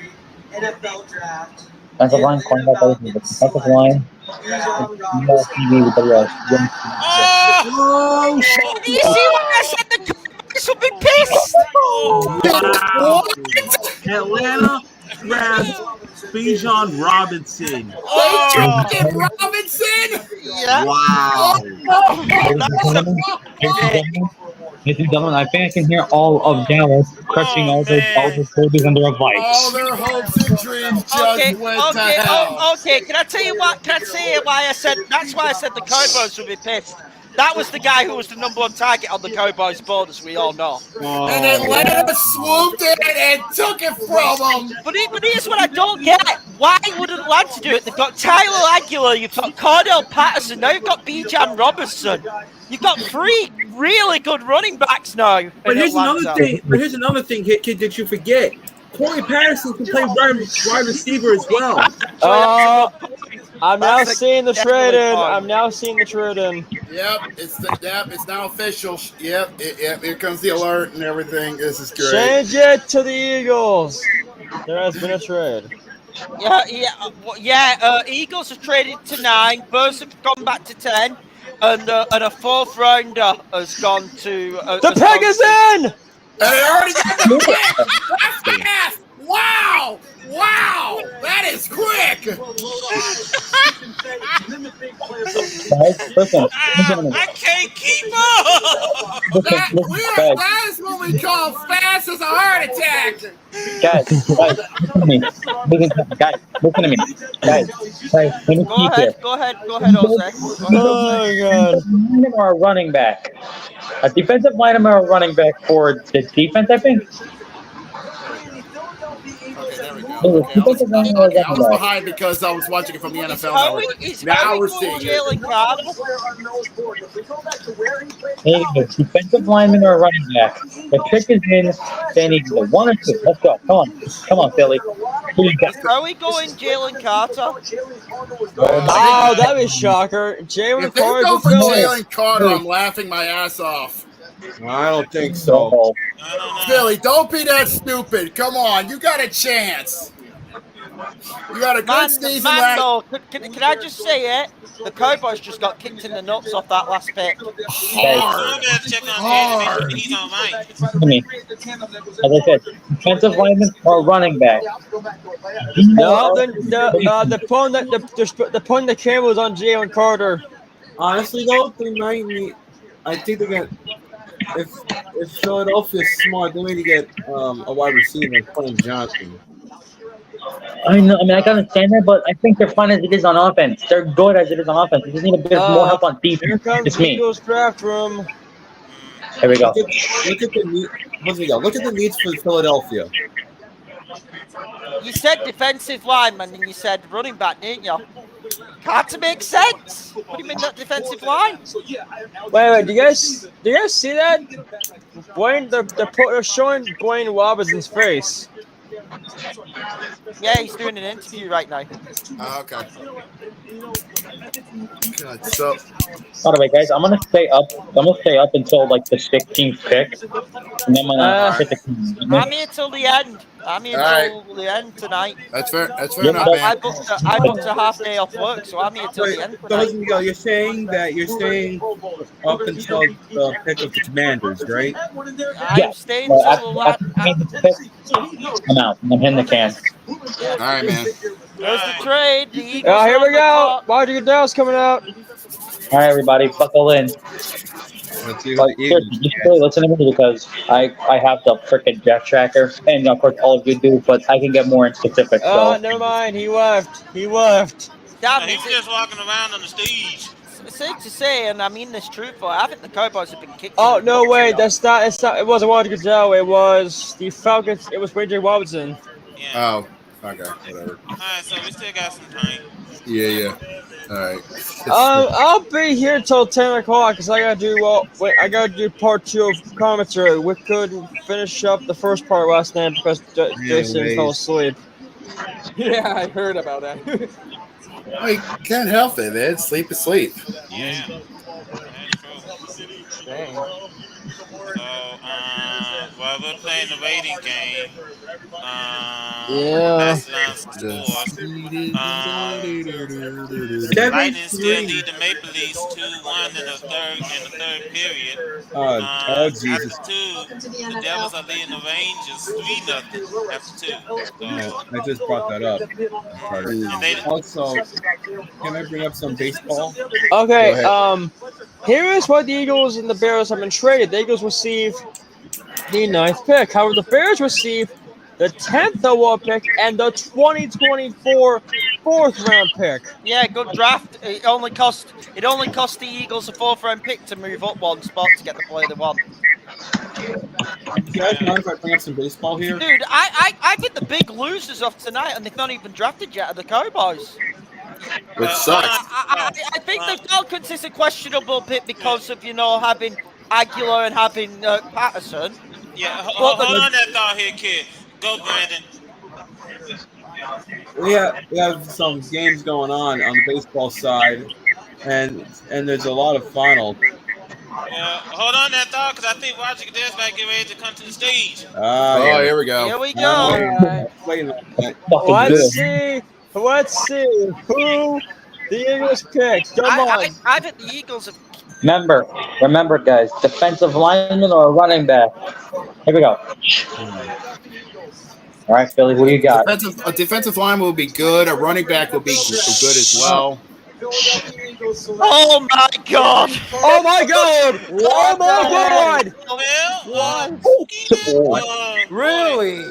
NFL Draft. Defensive line, cornerback, wide receiver. Defensive line. Oh! Do you see what I said? The Cowboys will be pissed. Wow. Atlanta drafts Bijan Robinson. Oh! Robinson! Yeah. Wow. Ladies and gentlemen, I think I can hear all of Dallas crushing all their shoulders under a vice. All their hopes and dreams just Okay, went to hell. okay. Can I tell you what? Can I say why I said? That's why I said the Cowboys will be pissed. That was the guy who was the #1 target on the Cowboys board, as we all know. And Atlanta swooped in and took it from them. But here's what I don't get. Why wouldn't Atlanta do it? They've got Tyler Aguilar, you've got Cordell Patterson, now you've got Bijan Robinson. You've got 3 really good running backs now. But here's another thing, kid, that you forget. Corey Patterson can play wide receiver as well. I'm now seeing the trade in. I'm now seeing the trade in. Yep, it's now official. Yep, here comes the alert and everything. This is great. Change it to the Eagles. There has been a trade. Eagles have traded to 9. Bears have gone back to 10, and a 4th rounder has gone to. The peg is in. And they already got the pick. That's fast. Wow! That is quick. I can't keep up. That is what we call fast as a heart attack. Guys, listen to me. Listen to me. Guys, let me keep here. Go ahead, Jose. Oh, God. Or a running back. A defensive lineman or a running back for the defense, I think. Okay, I was behind because I was watching it from the NFL Network. Now we're seeing Jalen Carter. Defensive lineman or a running back. The trick is in. They need either 1 or 2. Let's go. Come on, Philly. Who you got? Are we going Jalen Carter? Oh, that'd be a shocker. Jalen If they go Carter for Jalen Carter, I'm laughing my ass off. I don't think so. Philly, don't be that stupid. Come on, you got a chance. You got a good season last. No, can I just say it? The Cowboys just got kicked in the nuts off that last pick. Hard. He's on mine. As I said, defensive lineman or running back. No, the point that came was on Jalen Carter. Honestly, though, they might need. I think they got. If Philadelphia's smart, they need to get a wide receiver, Colin Johnson. I know. I mean, I can understand that, but I think they're fine as it is on offense. They're good as it is on offense. They just need a bit more help on defense. Here comes It's me. Eagles draft room. Here we go. Look at the needs for Philadelphia. You said defensive lineman and you said running back, didn't you? Carter makes sense. What do you mean that defensive line? Wait, do you guys see that? They're showing Dwayne Robinson's face. Yeah, he's doing an interview right now. Okay. God, so. By the way, guys, I'm gonna stay up. Until like the 16th pick, and then I'm gonna hit the. I'm here till the end. I'm here till the end tonight. That's fair. That's fair enough, man. I booked a half day off work, so I'm here till the end tonight. So, Miguel, you're saying that you're staying up until the pick of the Commanders, right? I'm staying till the last. I'm out. I'm hitting the can. All right, man. There's the trade. The Eagles Here we go. Roger Goodell's coming out. All right, everybody, buckle in. Let's see But seriously, just really listen to me because I have the freaking Jeff tracker, and of course all of you do, but I can get more in specifics. Oh, So. never mind. He left. Damn, He's just walking around on the stage. It's safe to say, and I mean this truthfully, I think the Cowboys have been kicked. Oh no, wait, that's not. It wasn't Roger Goodell. It was the Falcons. It was Ray J. Robinson. Oh. Okay, whatever. All right, so we still got some time. Yeah. All right. I'll be here till 10 o'clock because I gotta do I gotta do part 2 of commentary. We couldn't finish up the first part last night because Jason fell Anyways. asleep. Yeah, I heard about that. I can't help it, man. Sleep is sleep. Yeah, that's true. Dang. So, while we're playing the waiting game, Yeah. let's learn some scores. Lightning still 7-3. lead the Maple Leafs 2-1 in the third period. Oh Jesus! After 2, the Devils are leading the Rangers 3-0 after 2. So, I just brought that up, Carter. and they Also, can I bring up some baseball? Okay, Go ahead. here is what the Eagles and the Bears have been traded. The Eagles receive the 9th pick. However, the Bears receive the 10th overall pick and the 2024 4th-round pick. Yeah, good draft. It only cost the Eagles a 4th-round pick to move up one spot to get the player they want. Do you guys mind if I bring up some baseball here? Dude, I think the big losers of tonight, and they've not even drafted yet, are the Cowboys. Which sucks. I think the Falcons is a questionable pick because of having Aguilar and having Patterson. yeah, hold on that thought here, kid. Go, Brandon. We have some games going on the baseball side, and there's a lot of finals. Hold on that thought, because I think Roger Goodell's about to get ready to come to the stage. Here we go. Here we go. Let's see who the Eagles pick. Come on. I think the Eagles have. Remember, guys, defensive lineman or a running back. Here we go. All right, Philly, what do you got? A defensive line will be good. A running back will be good as well. Oh my God! Oh my God! Oh my God! What? Really?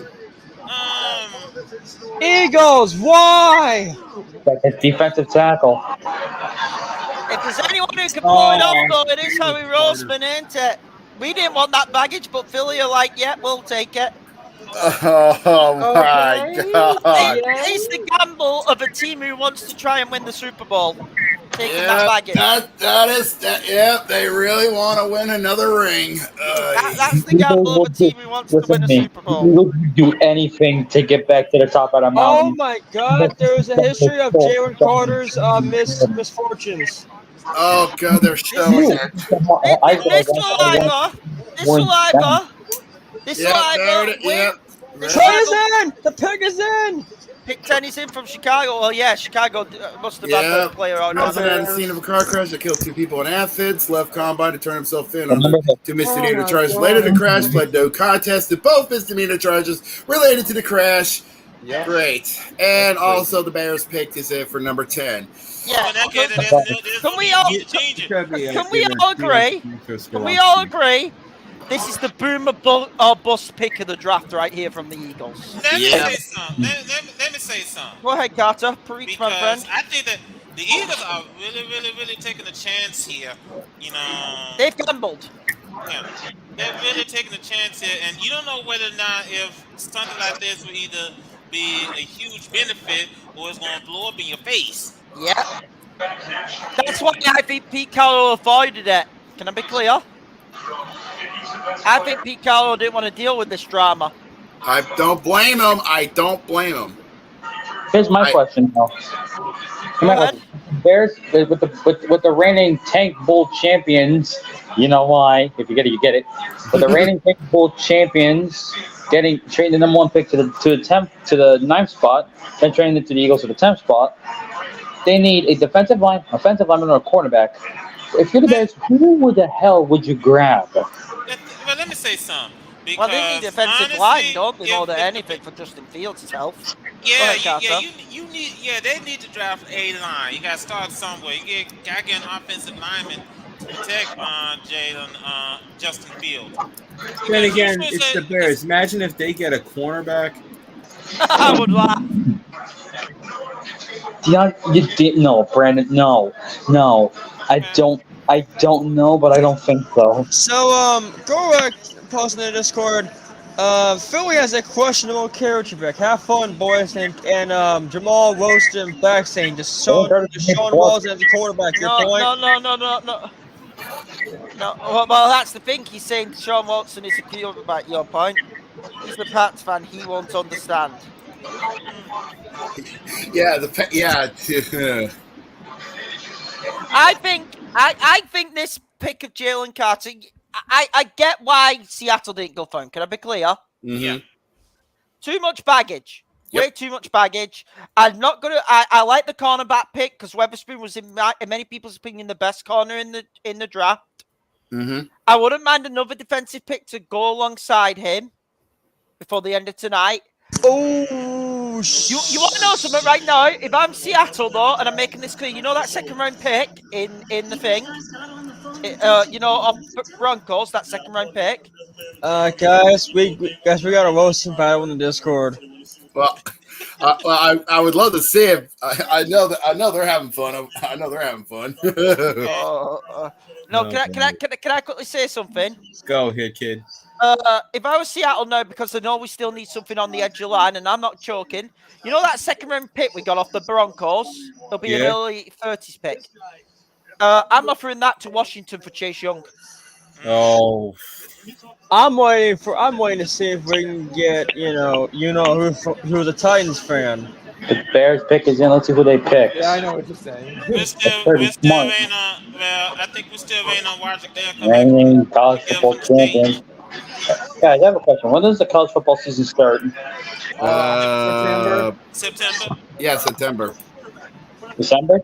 Eagles, why? Like a defensive tackle. If there's anyone who can pull it off, though, it is Howie Roseman, ain't it? We didn't want that baggage, but Philly are like, yeah, we'll take it. Oh my God! It's the gamble of a team who wants to try and win the Super Bowl. Taking that baggage. That is. Yeah, they really want to win another ring. That's the gamble of a team who wants to win a Super Bowl. We would do anything to get back to the top of the mountain. Oh my God! There's a history of Jalen Carter's misfortunes. Oh God, they're showing it. This saliva. The pick is in. The pick is in. Pick 10 is in from Chicago. Well, yeah, Chicago must have had a player out. President at the scene of a car crash that killed 2 people in Athens. Left combine to turn himself in on the 2 misdemeanor charges related to the crash. Pled no contest to both misdemeanor charges related to the crash. Yeah. Great. And also the Bears picked is in for number 10. Yeah. Can we all agree? Can we all agree? This is the boomer bust pick of the draft right here from the Eagles. Let me say something. Go ahead, Carter. Preach, my friend. I think that the Eagles are really taking a chance here. They've gambled. Yeah, they're really taking a chance here, and you don't know whether or not if something like this will either be a huge benefit or it's going to blow up in your face. Yeah. That's why I think Pete Carroll avoided it. Can I be clear? I think Pete Carroll didn't want to deal with this drama. I don't blame him. Here's my question, though. Bears with the reigning Tank Bowl champions. You know why? If you get it, you get it. With the reigning Tank Bowl champions trading the number 1 pick to the 9th spot, then trading it to the Eagles to the 10th spot. They need a offensive lineman, or a cornerback. If you're the Bears, who the hell would you grab? Well, let me say something. Well, they need defensive line, don't they? More than anything for Justin Fields' health. They need to draft a line. You got to start somewhere. You got to get an offensive lineman to protect Justin Fields. Then again, it's the Bears. Imagine if they get a cornerback. I would laugh. No, Brandon. No. I don't know, but I don't think so. So, go post in the Discord. Philly has a questionable character back. Have fun, boys, and Jamal roasted him back saying Deshaun Watson as a quarterback. Your No, point? no. Well, that's the thing. He's saying Sean Watson is a quarterback. Your point. He's the Pats fan. He won't understand. Yeah, I think this pick of Jalen Carter. I get why Seattle didn't go for him. Can I be clear? Yeah. Too much baggage. Yep. Way too much baggage. I'm not gonna. I like the cornerback pick because Weatherspoon was in many people's opinion the best corner in the draft. Mm-hmm. I wouldn't mind another defensive pick to go alongside him before the end of tonight. Oh, you want to know something right now? If I'm Seattle though, and I'm making this clear, you know that second round pick in the thing, of Broncos, that second round pick. Guys, we got a roasting battle in the Discord. Well, I would love to see if I know they're having fun. I know they're having fun. No, can I quickly say something? Go ahead, kid. If I was Seattle now, because I know we still need something on the edge of the line, and I'm not joking. You know that second round pick we got off the Broncos? It'll be an early 30s pick. I'm offering that to Washington for Chase Young. Oh. I'm waiting to see if we can get who's a Titans fan. The Bears pick is in. Let's see who they pick. Yeah, I know what you're saying. We're still waiting on. Well, I think we're still waiting on Roger Dale. Reigning college football champion. Guys, I have a question. When does the college football season start? September. Yeah, September. December?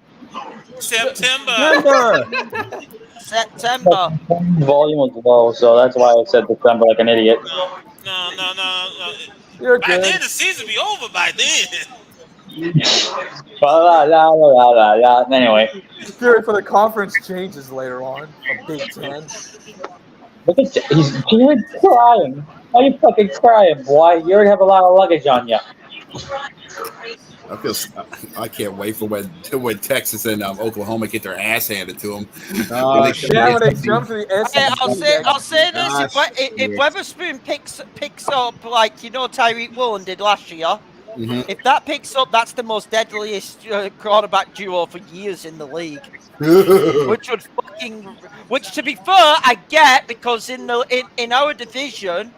September. Volume was low, so that's why I said December like an idiot. No. You're by good. then, the season be over by then. Anyway. Spirit for the conference changes later on from Big Ten. Look at he's crying. Why are you fucking crying, boy? You already have a lot of luggage on you. I can't wait for when Texas and Oklahoma get their ass handed to them. When they jump to the SEC. I'll say this: if Weatherspoon picks up like Tyreek Woolen did last year, if that picks up, that's the most deadliest quarterback duo for years in the league. Which to be fair, I get because in our division,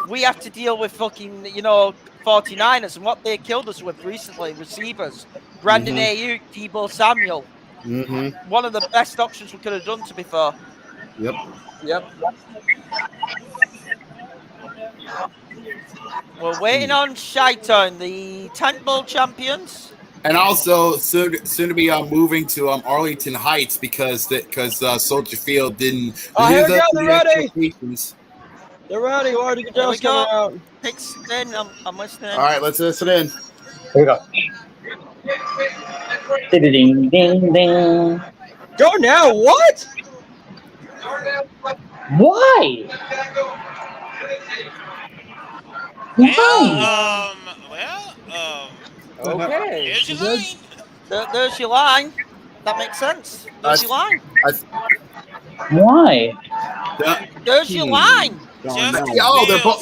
we have to deal with fucking 49ers and what they killed us with recently, receivers. Brandon Ayuk, Deebo Samuel. One of the best options we could have done, to be fair. Yep. We're waiting on Chi-Town, the Tent Bowl champions. And also soon to be moving to Arlington Heights because Soldier Field didn't live up to the expectations. They're ready. Already the Jones coming out. Picks in. I'm listening. All right, let's listen in. Here we go. Ding, ding, ding. Go now. What? Why? Okay. Here's your line. There's your line. That makes sense. There's your line. Why? There's your line. They're both.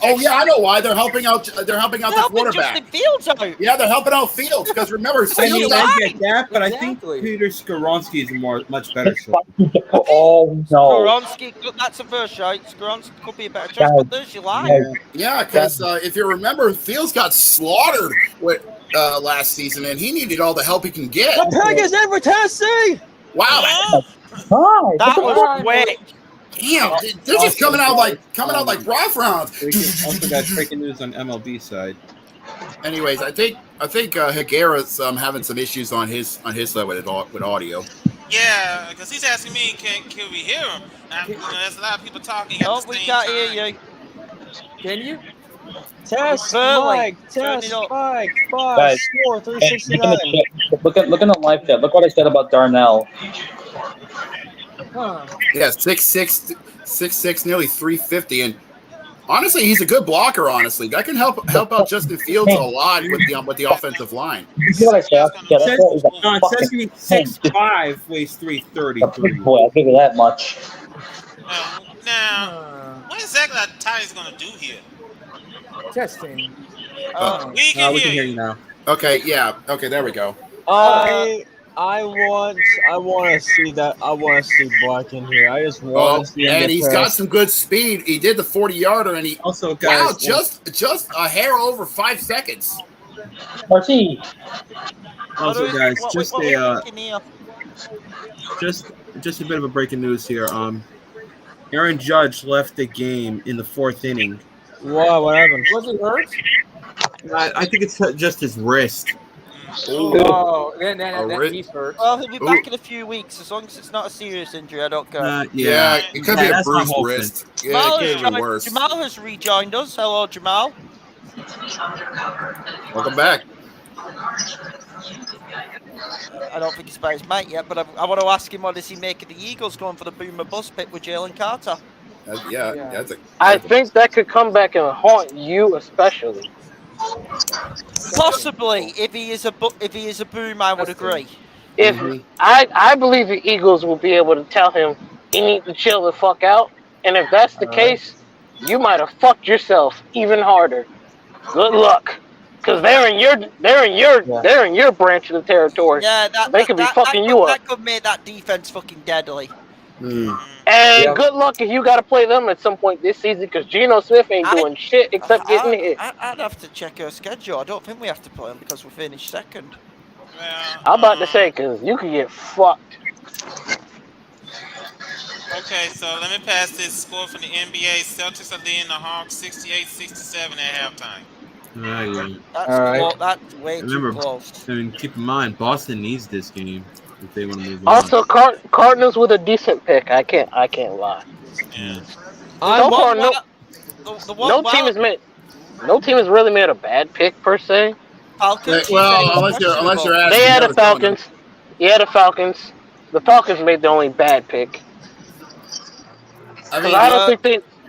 Oh yeah, I know why. They're helping out. They're helping out the quarterback. Justin Fields out. Yeah, they're helping out Fields because remember, I get that, but I think Peter Skoronski is much better. Oh no! Skoronski, that's a first shot. Skoronski could be a better choice, but there's your line. Yeah, because if you remember, Fields got slaughtered with last season, and he needed all the help he can get. The pick is in for Tennessee. Wow. Hi. That was quick. Damn, they're just coming out like rough rounds. Also got breaking news on MLB side. Anyways, I think Higuera's having some issues on his side with audio. Yeah, because he's asking me, can we hear him? There's a lot of people talking. No, we can't hear you. Can you? Test mic. 5, 4, 369. Look in the live chat. Look what I said about Darnell. Huh. Yeah, 6'6", nearly 350, and honestly, he's a good blocker. Honestly, that can help out Justin Fields a lot with the offensive line. You see what I said? It says he's 6'5", weighs 330. Boy, I'll give you that much. Now, what is exactly are the Titans gonna do here? Testing. We can we hear can hear you. you now. Okay, yeah. Okay, there we go. I want to see that. I want to see Black in here. I just want Oh, to see him and get he's got past. some good speed. He did the 40-yarder, and he Also, wow, guys, just a hair over 5 seconds. Marty. Also, guys, just what a we thinking here? just a bit of a breaking news here. Aaron Judge left the game in the 4th inning. Wow, what happened? Was he hurt? I think it's just his wrist. Oh, then he's hurt. Well, he'll be back in a few weeks. As long as it's not a serious injury, I don't care. Yeah, it could be a that's my bruised whole wrist. thing. Yeah, it could have been worse. Jamal has rejoined us. Hello, Jamal. Welcome back. I don't think he's by his mate yet, but I want to ask him what does he make of the Eagles going for the Boomer Bus pick with Jalen Carter. I think that could come back and haunt you, especially. Possibly, if he is a boom, I would agree. If I believe the Eagles will be able to tell him he needs to chill the fuck out, and if that's the case, you might have fucked yourself even harder. Good luck, because they're in your branch of the territory. Yeah, they could be fucking you up. That could make that defense fucking deadly. And good luck if you got to play them at some point this season, because Geno Smith ain't doing shit except getting hit. I'd have to check our schedule. I don't think we have to play them because we finished second. I'm about to say, because you could get fucked. Okay, so let me pass this score from the NBA. Celtics are leading the Hawks 68-67 at halftime. That's way too close. I mean, keep in mind, Boston needs this game if they want to move on. Also, Cardinals with a decent pick. I can't lie. Yeah. So far, no team has really made a bad pick per se. Falcons. Well, unless you're asking. They had the Falcons. Yeah, the Falcons. The Falcons made the only bad pick. I don't think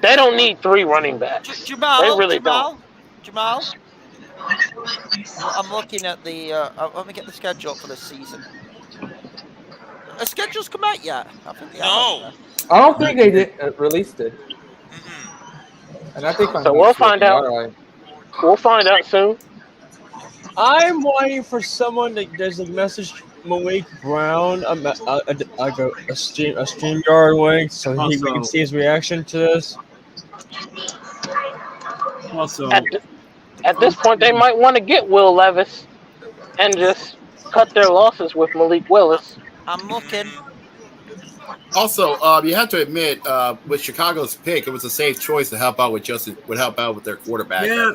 they don't need 3 running backs. Jamal, they really don't. Jamal. I'm looking at the. Let me get the schedule for this season. The schedule's come out yet? I think No. I don't think they did released it. And I think so. We'll find out. Right. We'll find out soon. I'm waiting for someone to. There's a message. Malik Brown, a StreamYard link, so we can see his reaction to this. Also, at this point, they might want to get Will Levis and just cut their losses with Malik Willis. I'm looking. Also, you have to admit, with Chicago's pick, it was a safe choice to help out with their quarterback. Yeah,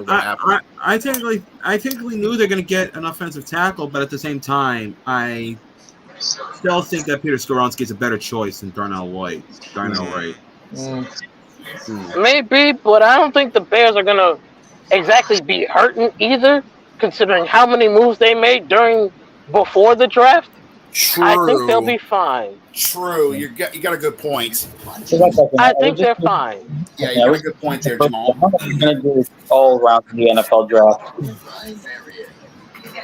I technically knew they're going to get an offensive tackle, but at the same time, I still think that Peter Skoronski is a better choice than Darnell Wright. Maybe, but I don't think the Bears are going to exactly be hurting either, considering how many moves they made before the draft. True. I think they'll be fine. True. You got a good point. I think they're fine. Yeah, you got a good point there, Jamal. I'm going to do all around the NFL draft.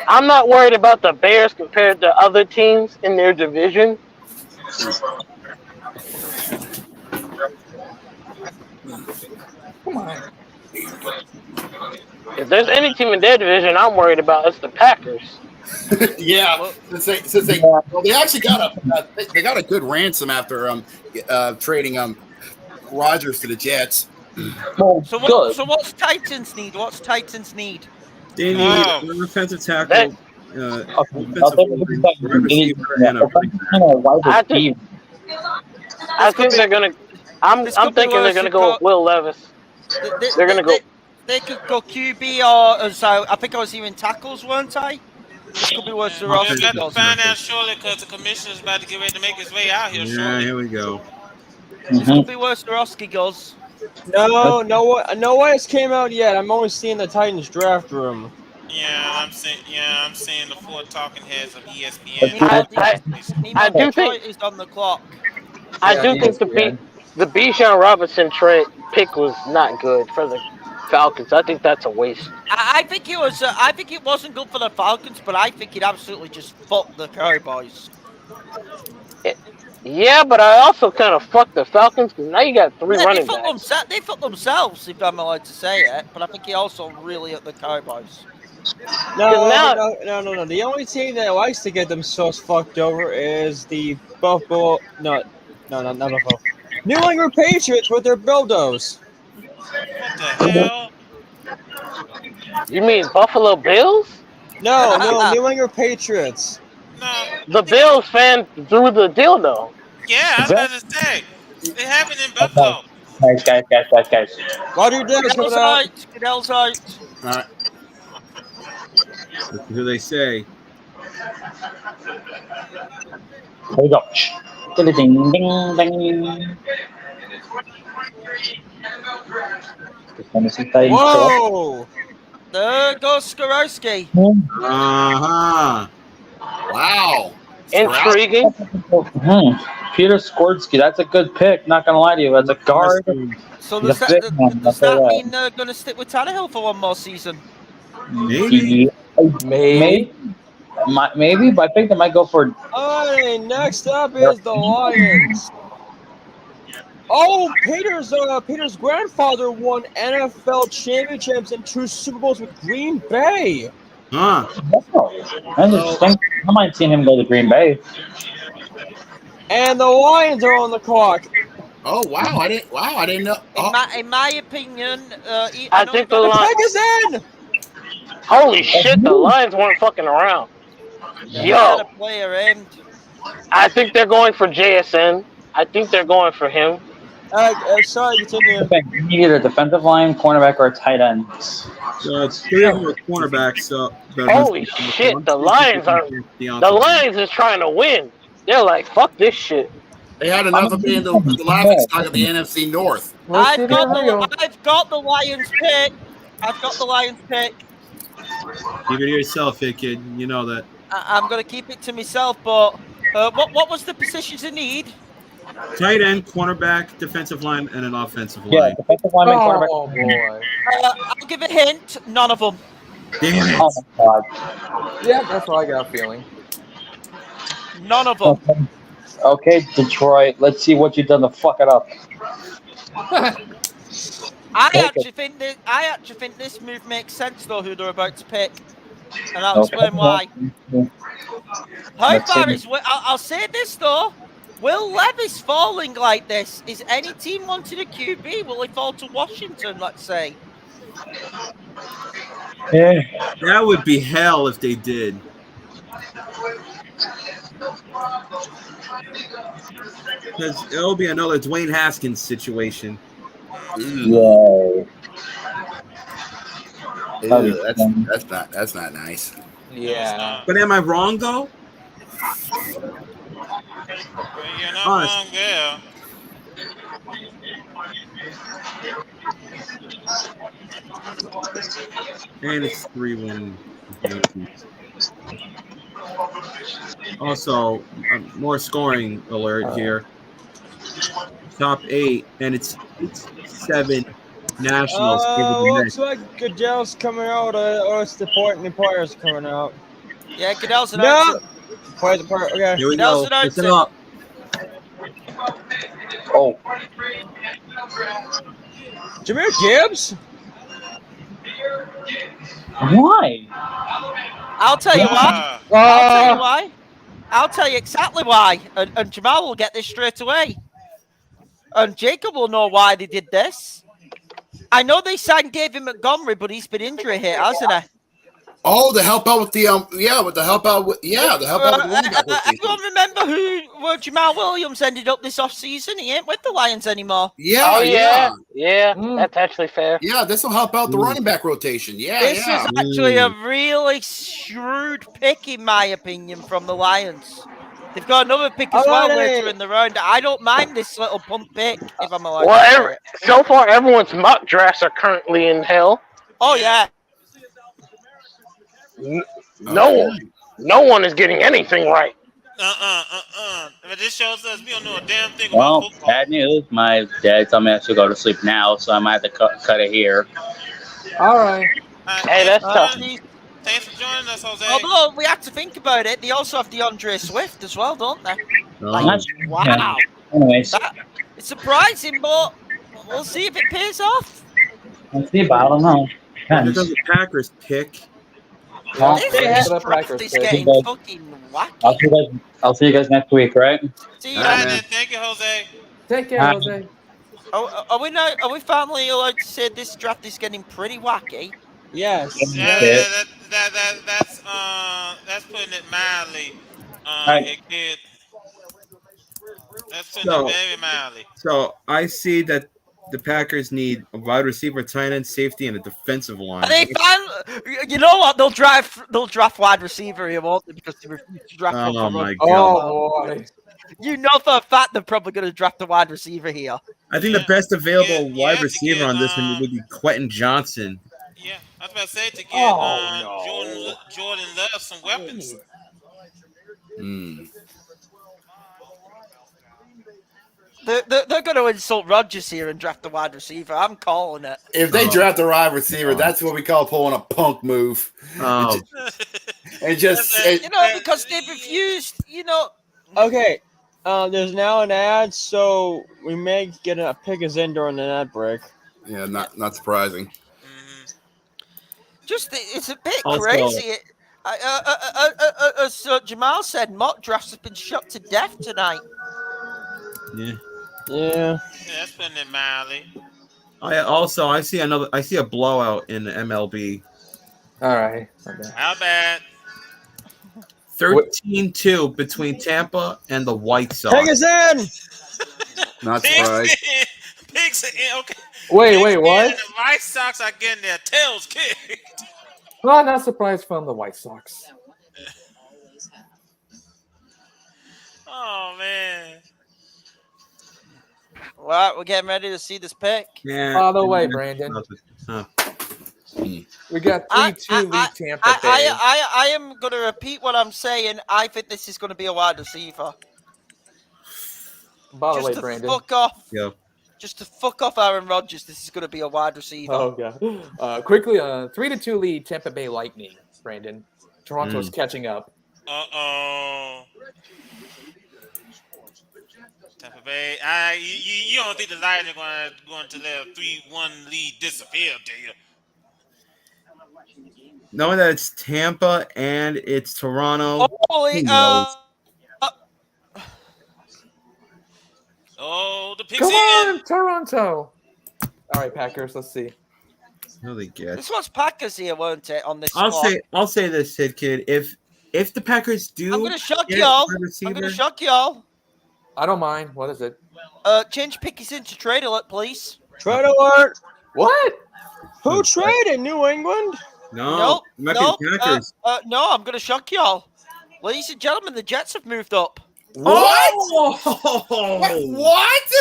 I'm not worried about the Bears compared to other teams in their division. Come on. If there's any team in their division I'm worried about, it's the Packers. Yeah, since they actually got a good ransom after trading Rodgers to the Jets. So what's Titans need? They need an offensive tackle. I think they're gonna. I'm thinking they're gonna go with Will Levis. They're gonna go. They could go QB or so. I think I was hearing tackles, weren't I? This could be worse than We're about to find out shortly because the commissioner's about to get ready to make his way out here shortly. Yeah, here we go. This could be worse than Oski goes. No way came out yet. I'm only seeing the Titans draft room. Yeah, I'm seeing the 4 talking heads of ESPN. I do think is on the clock. I do think the Bijan Robinson trade pick was not good for the Falcons. I think that's a waste. I think it was. I think it wasn't good for the Falcons, but I think it absolutely just fucked the Cowboys. Yeah, but I also kind of fucked the Falcons because now you got three running backs. They fucked themselves, if I'm allowed to say it. But I think he also really at the Cowboys. No. The only team that likes to get themselves fucked over is the Buffalo. No, not Buffalo. New England Patriots with their Bildos. What the hell? You mean Buffalo Bills? No, New England Patriots. No. The Bills fan threw the dildo. Yeah, I was about to say. It happened in Okay. Buffalo. Guys. Roger Dibs coming out. Goodell's out. All right. Let's see who they say. Here we go. Ding, ding, ding. Whoa! There goes Skorowski. Uh-huh. Wow. Intriguing. Peter Skorsky, that's a good pick. Not gonna lie to you, that's a guard. So does that mean they're going to stick with Tannehill for one more season? Maybe. Maybe, but I think they might go for. Alright, next up is the Lions. Oh, Peter's grandfather won NFL championships and 2 Super Bowls with Green Bay. Huh. That's interesting. I might see him go to Green Bay. And the Lions are on the clock. Oh wow! I didn't know. In my opinion, I think the Lions. pick is in. Holy shit! The Lions weren't fucking around. Yo, a player aimed. I think they're going for JSN. I think they're going for him. Sorry, continue. You need either a defensive line, cornerback, or a tight end. So it's 3 of them are cornerbacks. So Holy shit! The Lions is trying to win. They're like, fuck this shit. They had enough of being the laughing stock of the NFC North. I've got the Lions pick. I've got the Lions pick. Keep it to yourself, kid. You know that. I'm going to keep it to myself, but what was the positions in need? Tight end, cornerback, defensive line, and an offensive line. Yeah, defensive line, cornerback. Oh boy. I'll give a hint. None of them. Damn it. Oh my god. Yeah, that's what I got a feeling. None of them. Okay, Detroit. Let's see what you've done to fuck it up. I actually think this move makes sense though. Who they're about to pick, and I'll explain why. How far is? I'll say this though. Will Levis falling like this? Is any team wanting a QB? Will he fall to Washington? Let's say. Yeah. That would be hell if they did. Because it'll be another Dwayne Haskins situation. Yay. Ew, that's not nice. Yeah. But am I wrong though? You're not wrong there. And it's 3-1. Also, more scoring alert here. Top 8, and it's 7 Nationals. Looks like Goodell's coming out, or it's the players coming out. Yeah, Goodell's announcing. No! Okay. Here we go. Listen up. Oh. Jahmyr Gibbs? Why? I'll tell you why. I'll tell you why. I'll tell you exactly why. And Jamal will get this straight away. And Jacob will know why they did this. I know they signed David Montgomery, but he's been injury hit, hasn't he? Oh, to help out with the running back rotation. Everyone remember where Jamal Williams ended up this offseason? He ain't with the Lions anymore. Yeah, Oh yeah. That's actually fair. Yeah, this will help out the running back rotation. Yeah, This is actually a really shrewd pick, in my opinion, from the Lions. They've got another pick as well later in the round. I don't mind this little punt pick, if I'm allowed to say it. So far, everyone's mock drafts are currently in hell. Oh, yeah. No one is getting anything right. But this shows us we don't know a damn thing about football. Bad news. My dad told me I should go to sleep now, so I might have to cut it here. All right. Hey, that's tough. Thanks for joining us, Jose. Although we have to think about it, they also have DeAndre Swift as well, don't they? Like, That's- wow. Anyways, It's surprising, but we'll see if it pays off. let's see, but I don't know. Here Depends. comes the Packers pick. Well, This Thanks for the draft Packers is pick. getting I'll fucking see wacky. you guys. I'll see you guys next week, right? See All ya. right, then. Thank you, Jose. Take care, Jose. Are we now? Are we finally allowed to say this draft is getting pretty wacky? Yes. That's putting it mildly. Right. It kid. That's putting it very mildly. So I see that the Packers need a wide receiver, tight end, safety, and a defensive line. They you know what? They'll draft wide receiver here, won't they? Because they refuse to draft one Oh for my rookie. God. Oh boy. You know for a fact they're probably going to draft a wide receiver here. I think the best available wide receiver on this one would be Quentin Johnson. Yeah, I was about to say to get Jordan Love some weapons. They're going to insult Rodgers here and draft a wide receiver. I'm calling it. If they draft a wide receiver, that's what we call pulling a punk move. Oh. And just because they've refused, Okay. There's now an ad, so we may get a pick us in during the ad break. Yeah, not surprising. Just it's a bit Also- crazy. As Jamal said, mock drafts have been shot to death tonight. Yeah. Yeah. That's putting it mildly. I see a blowout in the MLB. All right. How bad? 13-2 between Tampa and the White Sox. Take us in. Not surprised. Pigs in. Okay. Wait, what? The White Sox are getting their tails kicked. Well, not surprised from the White Sox. Oh man. Well, we're getting ready to see this pick. Yeah. By the way, Brandon, we got 3-2 lead Tampa Bay. I am going to repeat what I'm saying. I think this is going to be a wide receiver. By the Just way, to Brandon. fuck off. Yeah. Just to fuck off Aaron Rodgers, this is going to be a wide receiver. Oh god. Quickly, 3-2 lead Tampa Bay Lightning. Brandon, Toronto's catching up. Uh-oh. Tampa Bay. You don't think the Lightning are going to let a 3-1 lead disappear, do you? Knowing that it's Tampa and it's Toronto. Holy, who knows? Oh, the Pigs Come in. on, Toronto. All right, Packers. Let's see. No, they get. This was Packers here, won't it? On this I'll squad. say this, Sid Kid. If the Packers do, I'm going to shock get y'all. a receiver, I'm going to shock y'all. I don't mind. What is it? Change Pickens into trade alert, please. Trade alert. What? Who traded? New England? No, Nope. Packers. No, I'm going to shock y'all. Ladies and gentlemen, the Jets have moved up. What? Oh! What?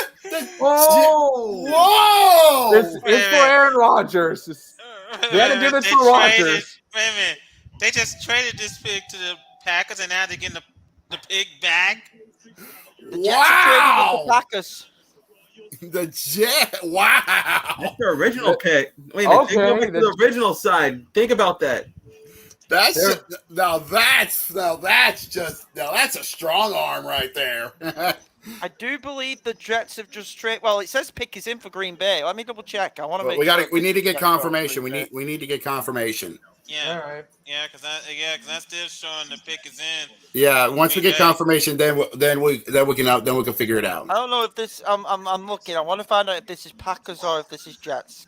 Oh! Whoa! It's for Aaron Rodgers. They had to do this for Rodgers. Wait a minute. They just traded this pick to the Packers, and now they're getting the pick back. The Jets are trading with the Wow! Packers. The Jet. Wow! That's the original pick. Wait a minute. Okay, Go back to the original side. Think about that. That's that's a strong arm right there. I do believe the Jets have just traded. Well, it says pick is in for Green Bay. Let me double check. I want to But make. we need to get confirmation. We need to get confirmation. Yeah. All right. Yeah, because that's still showing the pick is in. Yeah, once we get confirmation, then we can figure it out. I don't know if this. I'm looking. I want to find out if this is Packers or if this is Jets.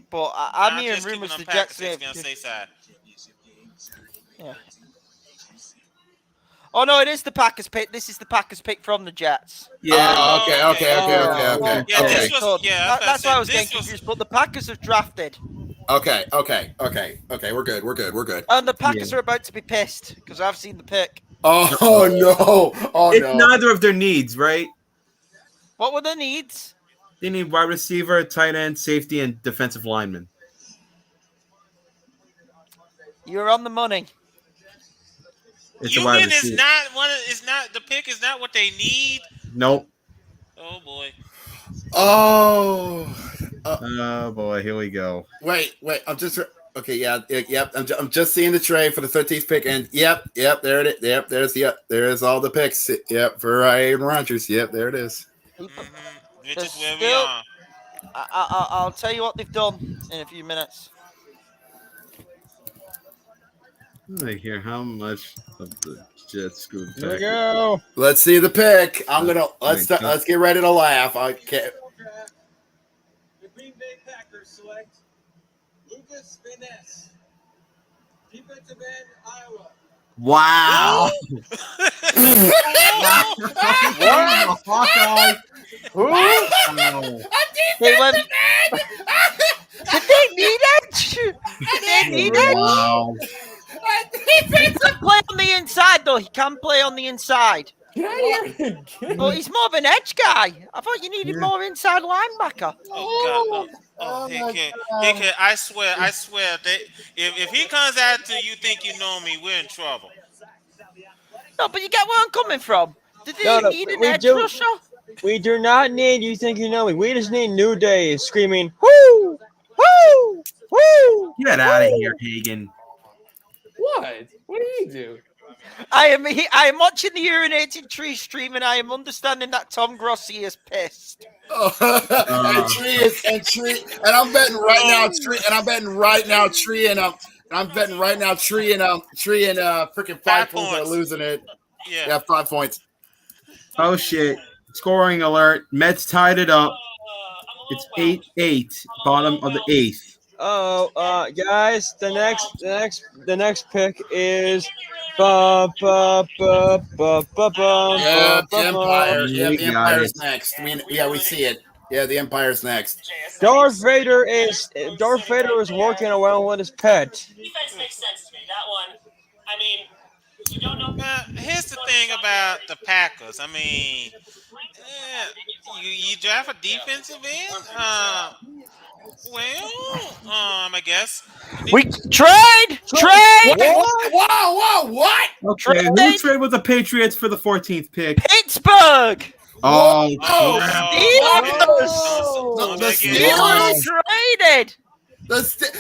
But I'm hearing just keep rumors it on the Packers, Jets may it's have. gonna say side. Yeah. Oh no, it is the Packers pick. This is the Packers pick from the Jets. Yeah. Okay. Yeah, this was. Yeah, That's why I was this getting confused. But the Packers have drafted, Okay. We're good. and the Packers are about to be pissed because I've seen the pick. Oh no! Oh It's no! neither of their needs, right? What were their needs? They need wide receiver, tight end, safety, and defensive lineman. You're on the money. It's a wide Human is receiver. not one. Is not the pick. Is not what they need. Nope. Oh boy. Oh. Oh boy, here we go. Wait. I'm just. Okay, yeah, yep. I'm just seeing the trade for the 13th pick, and yep, there it is. Yep, there's all the picks. Yep, for Aaron Rodgers. Yep, there it is. Which is where we Still, are. I'll tell you what they've done in a few minutes. I hear how much of the Jets screwed Here we back. go. Let's see the pick. Let's get ready to laugh. I can't. The Green Bay Packers select Lucas Van Ness, defensive end, Iowa. Wow. What? Hawkeye. Who? They went. Did they need edge? Did they need edge? Wow. He can play on the inside, though. He can play on the inside. But he's more of an edge guy. I thought you needed more inside linebacker. Oh, God. Oh, hey, kid, I swear, if he comes after you think you know me, we're in trouble. No, but you get where I'm coming from. Did they No, need an we edge do. rusher? We do not need You Think You Know Me. We just need New Day screaming, whoo, whoo, whoo. Get out of here, Hagen. What? What do you do? I am watching the urinating tree stream, and I am understanding that Tom Grossi is pissed. And I'm betting right now, Tree and freaking 5 points are losing it. Yeah, 5 points. Oh shit! Scoring alert! Mets tied it up. It's 8-8, bottom of the 8th. Guys, the next pick is Yeah, the Empire. Yeah, the Empire's next. We see it. Yeah, the Empire's next. Darth Vader is working around with his pet. Defense makes sense to me. That one, I mean, you don't know. Here's the thing about the Packers. I mean, you draft a defensive end. I guess we trade. Whoa! What? Okay, who trade with the Patriots for the 14th pick? Pittsburgh. Oh, The Steelers traded.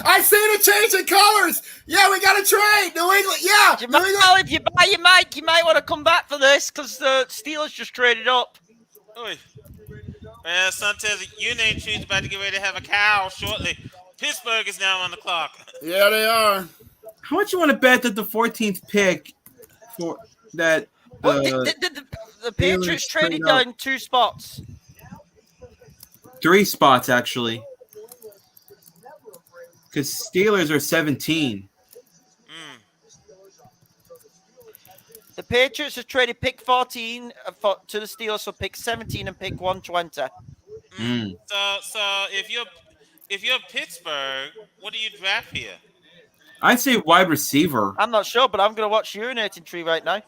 I see the change in colors. Yeah, we got to trade. New England. Yeah. Jamal, if you buy your mic, you might want to come back for this because the Steelers just traded up. Well, son tells Unity Tree's about to get ready to have a cow shortly. Pittsburgh is now on the clock. Yeah, they are. How much you want to bet that the 14th pick for that? The Patriots traded down 2 spots. 3 spots actually, because Steelers are 17. The Patriots have traded pick 14 to the Steelers for pick 17 and pick 120. So if you're Pittsburgh, what do you draft here? I'd say wide receiver. I'm not sure, but I'm going to watch urinating tree right now.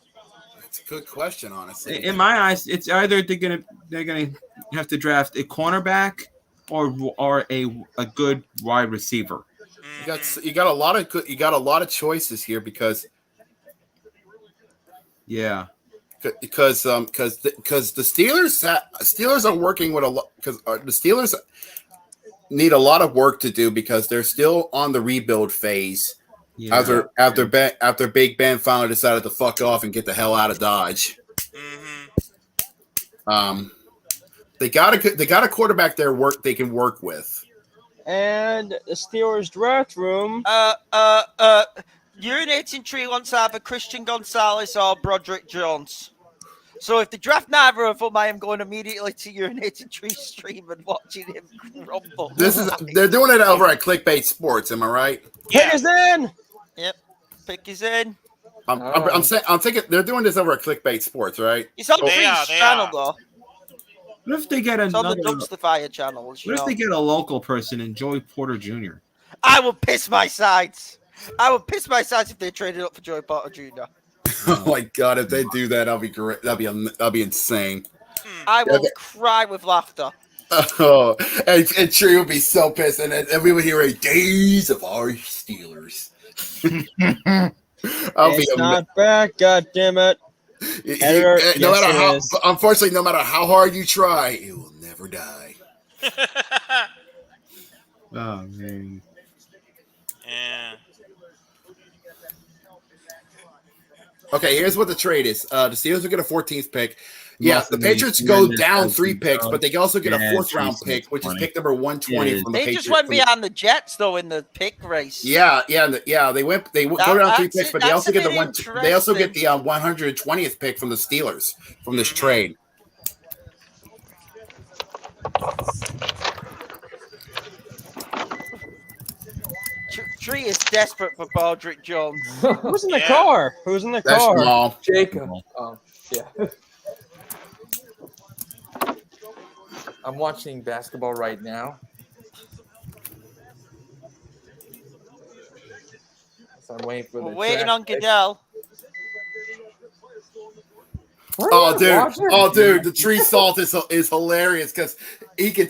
It's a good question, honestly. In my eyes, it's either they're gonna have to draft a cornerback or a good wide receiver. You got a lot of choices here because the Steelers are working with a lot because the Steelers need a lot of work to do because they're still on the rebuild phase. Yeah. After Big Ben finally decided to fuck off and get the hell out of Dodge. They got a quarterback they can work with. And the Steelers draft room. Urinating tree wants to have a Christian Gonzalez or Broderick Jones. So if they draft neither of them, I am going immediately to Urinating Tree stream and watching him rumble. They're doing it over at Clickbait Sports. Am I right? Pick is in. Yep, pick is in. I'm thinking they're doing this over at Clickbait Sports, right? It's on Tree's channel though. What if they get it's on the Dumpster Fire channel? What if they get a local person and Joey Porter Jr.? I will piss my sides. If they traded up for Joey Porter Jr. Oh my god! If they do that, that'll be great. That'll be insane. I will cry with laughter. Oh, and Tree would be so pissed, and we would hear a days of our Steelers. It's not back, God damn it! Unfortunately, no matter how hard you try, it will never die. Oh man. Yeah. Okay, here's what the trade is. The Steelers will get a 14th pick. Yeah, Lawson the Patriots Mason, go Ernest down has 3 been picks, but they can also get a yeah, 4th round Treese pick, which is funny. pick number 120 Yeah. from the They Patriots. just went behind the Jets though in the pick race. Yeah. They go down 3 picks, but they also get they also get the 120th pick from the Steelers from this trade. Tree is desperate for Baldrick Jones. Who's in the car? Who's in the That's car? Jamal. Jacob. Yeah. I'm watching basketball right now. So I'm waiting for We're the waiting trash on pick. Goodell. Oh, dude, the Tree Salt is hilarious because he can.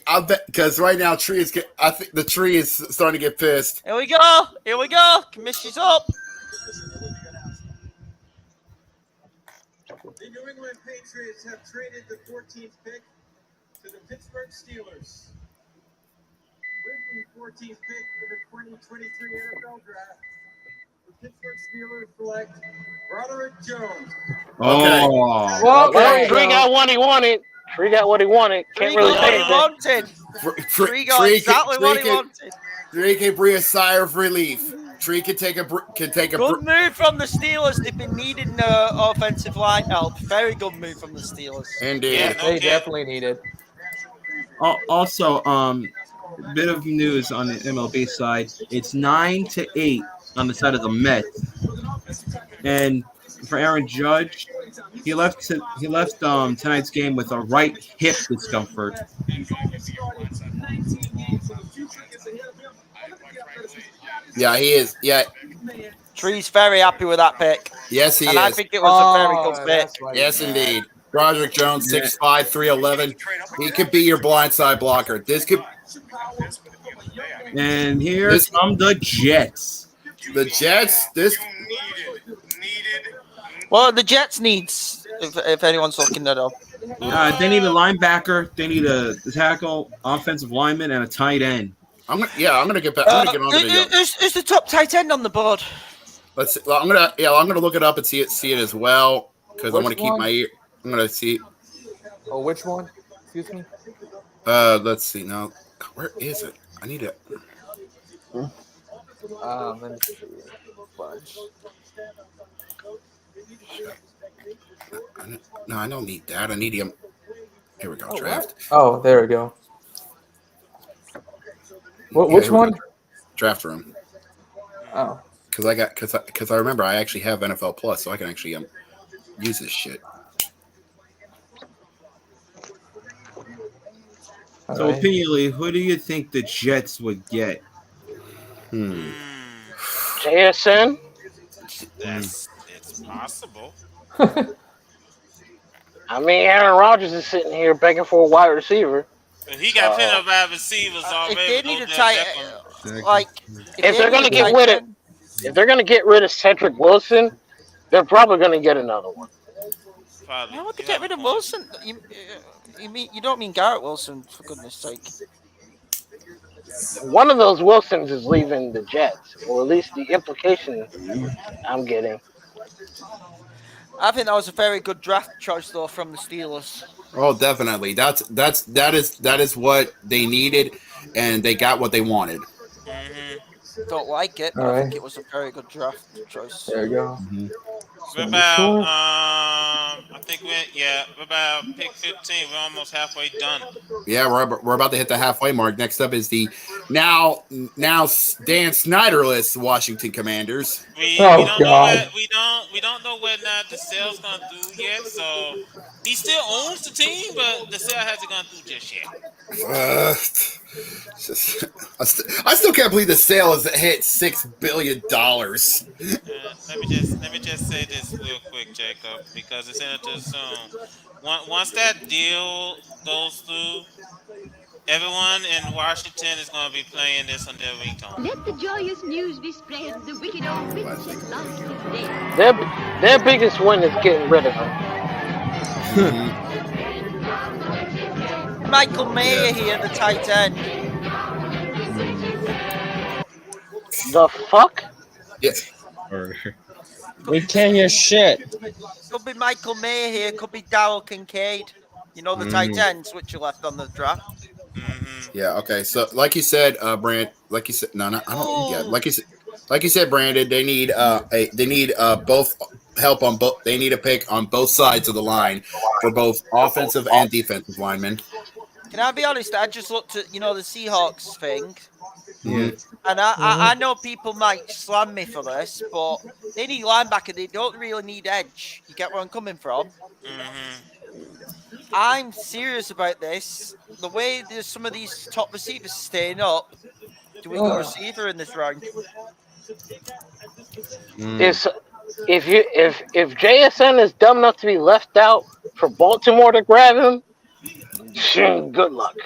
I bet because right now I think the Tree is starting to get pissed. Here we go. Commission's up. The New England Patriots have traded the 14th pick to the Pittsburgh Steelers. With the 14th pick in the 2023 NFL Draft, the Pittsburgh Steelers select Broderick Jones. Okay. Well, Tree got what he wanted. Can't really say anything. Tree got exactly what he wanted. Tree can breathe a sigh of relief. Tree can take a Good move from the Steelers. They've been needing offensive line help. Very good move from the Steelers. Indeed. Yeah, they definitely need it. Also, bit of news on the MLB side. It's 9-8 on the side of the Mets, and for Aaron Judge, he left tonight's game with a right hip discomfort. Yeah, he is. Yeah. Tree's very happy with that pick. Yes, he and is. I think it was a very good pick. Yes, indeed. Broderick Jones, 6'5", 311. He could be your blindside blocker. This could. And here come the Jets. The Jets. Well, the Jets needs, if anyone's looking that up. They need a linebacker. They need a tackle, offensive lineman, and a tight end. I'm gonna get back. I'm gonna get on the Who's the top tight end on the board? Let's see. Well, I'm gonna look it up and see it as well because I want to keep my ear. I'm gonna see. Oh, which one? Excuse me. Let's see now. Where is it? I need it. Let me see. Bunch. No, I don't need that. I need him. Here we go. Draft. Oh, there we go. Which one? Draft room. Oh. Because I remember I actually have NFL Plus, so I can actually use this shit. So, opinionally, who do you think the Jets would get? JSN? It's possible. I mean, Aaron Rodgers is sitting here begging for a wide receiver. He got pinned up by receivers already. If they need a tight if they're gonna get rid of Cedric Wilson, they're probably gonna get another one. Why would they get rid of Wilson? You don't mean Garrett Wilson, for goodness sake. One of those Wilsons is leaving the Jets, or at least the implication I'm getting. I think that was a very good draft choice, though, from the Steelers. Oh, definitely. That is what they needed, and they got what they wanted. Don't like it, but I think it was a very good draft choice. There you go. We're about I think we're about pick 15. We're almost halfway done. Yeah, we're about to hit the halfway mark. Next up is the now Dan Snyderless Washington Commanders. We don't know what the sale's gonna do yet. So he still owns the team, but the sale hasn't gone through just yet. I still can't believe the sale has hit $6 billion. Let me just say this real quick, Jacob, because it's in too soon. Once that deal goes through, everyone in Washington is going to be playing this on their ringtone. Let the joyous news be spread. The wicked old witch has lost his day. Their biggest win is getting rid of him. Michael Mayer here, the tight end. The fuck? Yes. We can't hear shit. Could be Michael Mayhew, could be Darryl Kincaid. You know the tight ends which are left on the draft. Yeah. Okay. So, like you said, Brand. Like you said, no, no, I don't. Yeah. Like you said, Brandon. They need both help on both. They need a pick on both sides of the line for both offensive and defensive linemen. Can I be honest? I just looked at the Seahawks thing, Yeah. and I know people might slam me for this, but they need linebacker. They don't really need edge. You get where I'm coming from? I'm serious about this. The way there's some of these top receivers staying up, do we go receiver in this round? It's if JSN is dumb enough to be left out for Baltimore to grab him, good luck.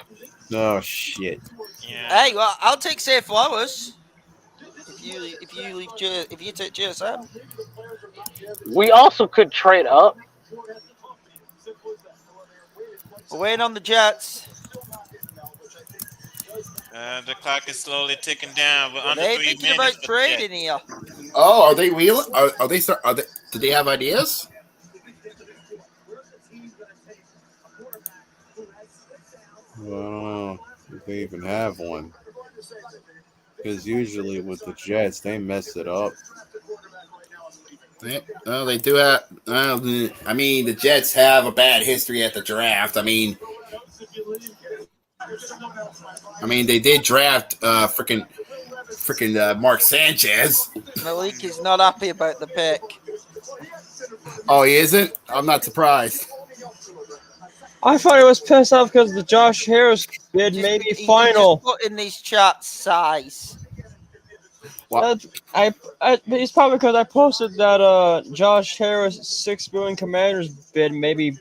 Oh shit. Hey, well, I'll take Say Flowers. If you take JSN, We also could trade up. we're waiting on the Jets. The clock is slowly ticking down. We're under They 3 thinking minutes. about trading here. Oh, are they wheeling? Are they? Do they have ideas? Well, I don't know if they even have one. Because usually with the Jets, they mess it up. They do have. I mean, the Jets have a bad history at the draft. I mean, they did draft freaking Mark Sanchez. Malik is not happy about the pick. Oh, he isn't? I'm not surprised. I thought he was pissed off because the Josh Harris bid maybe final. He just put in these chats size. It's probably because I posted that Josh Harris $6 billion Commanders bid maybe.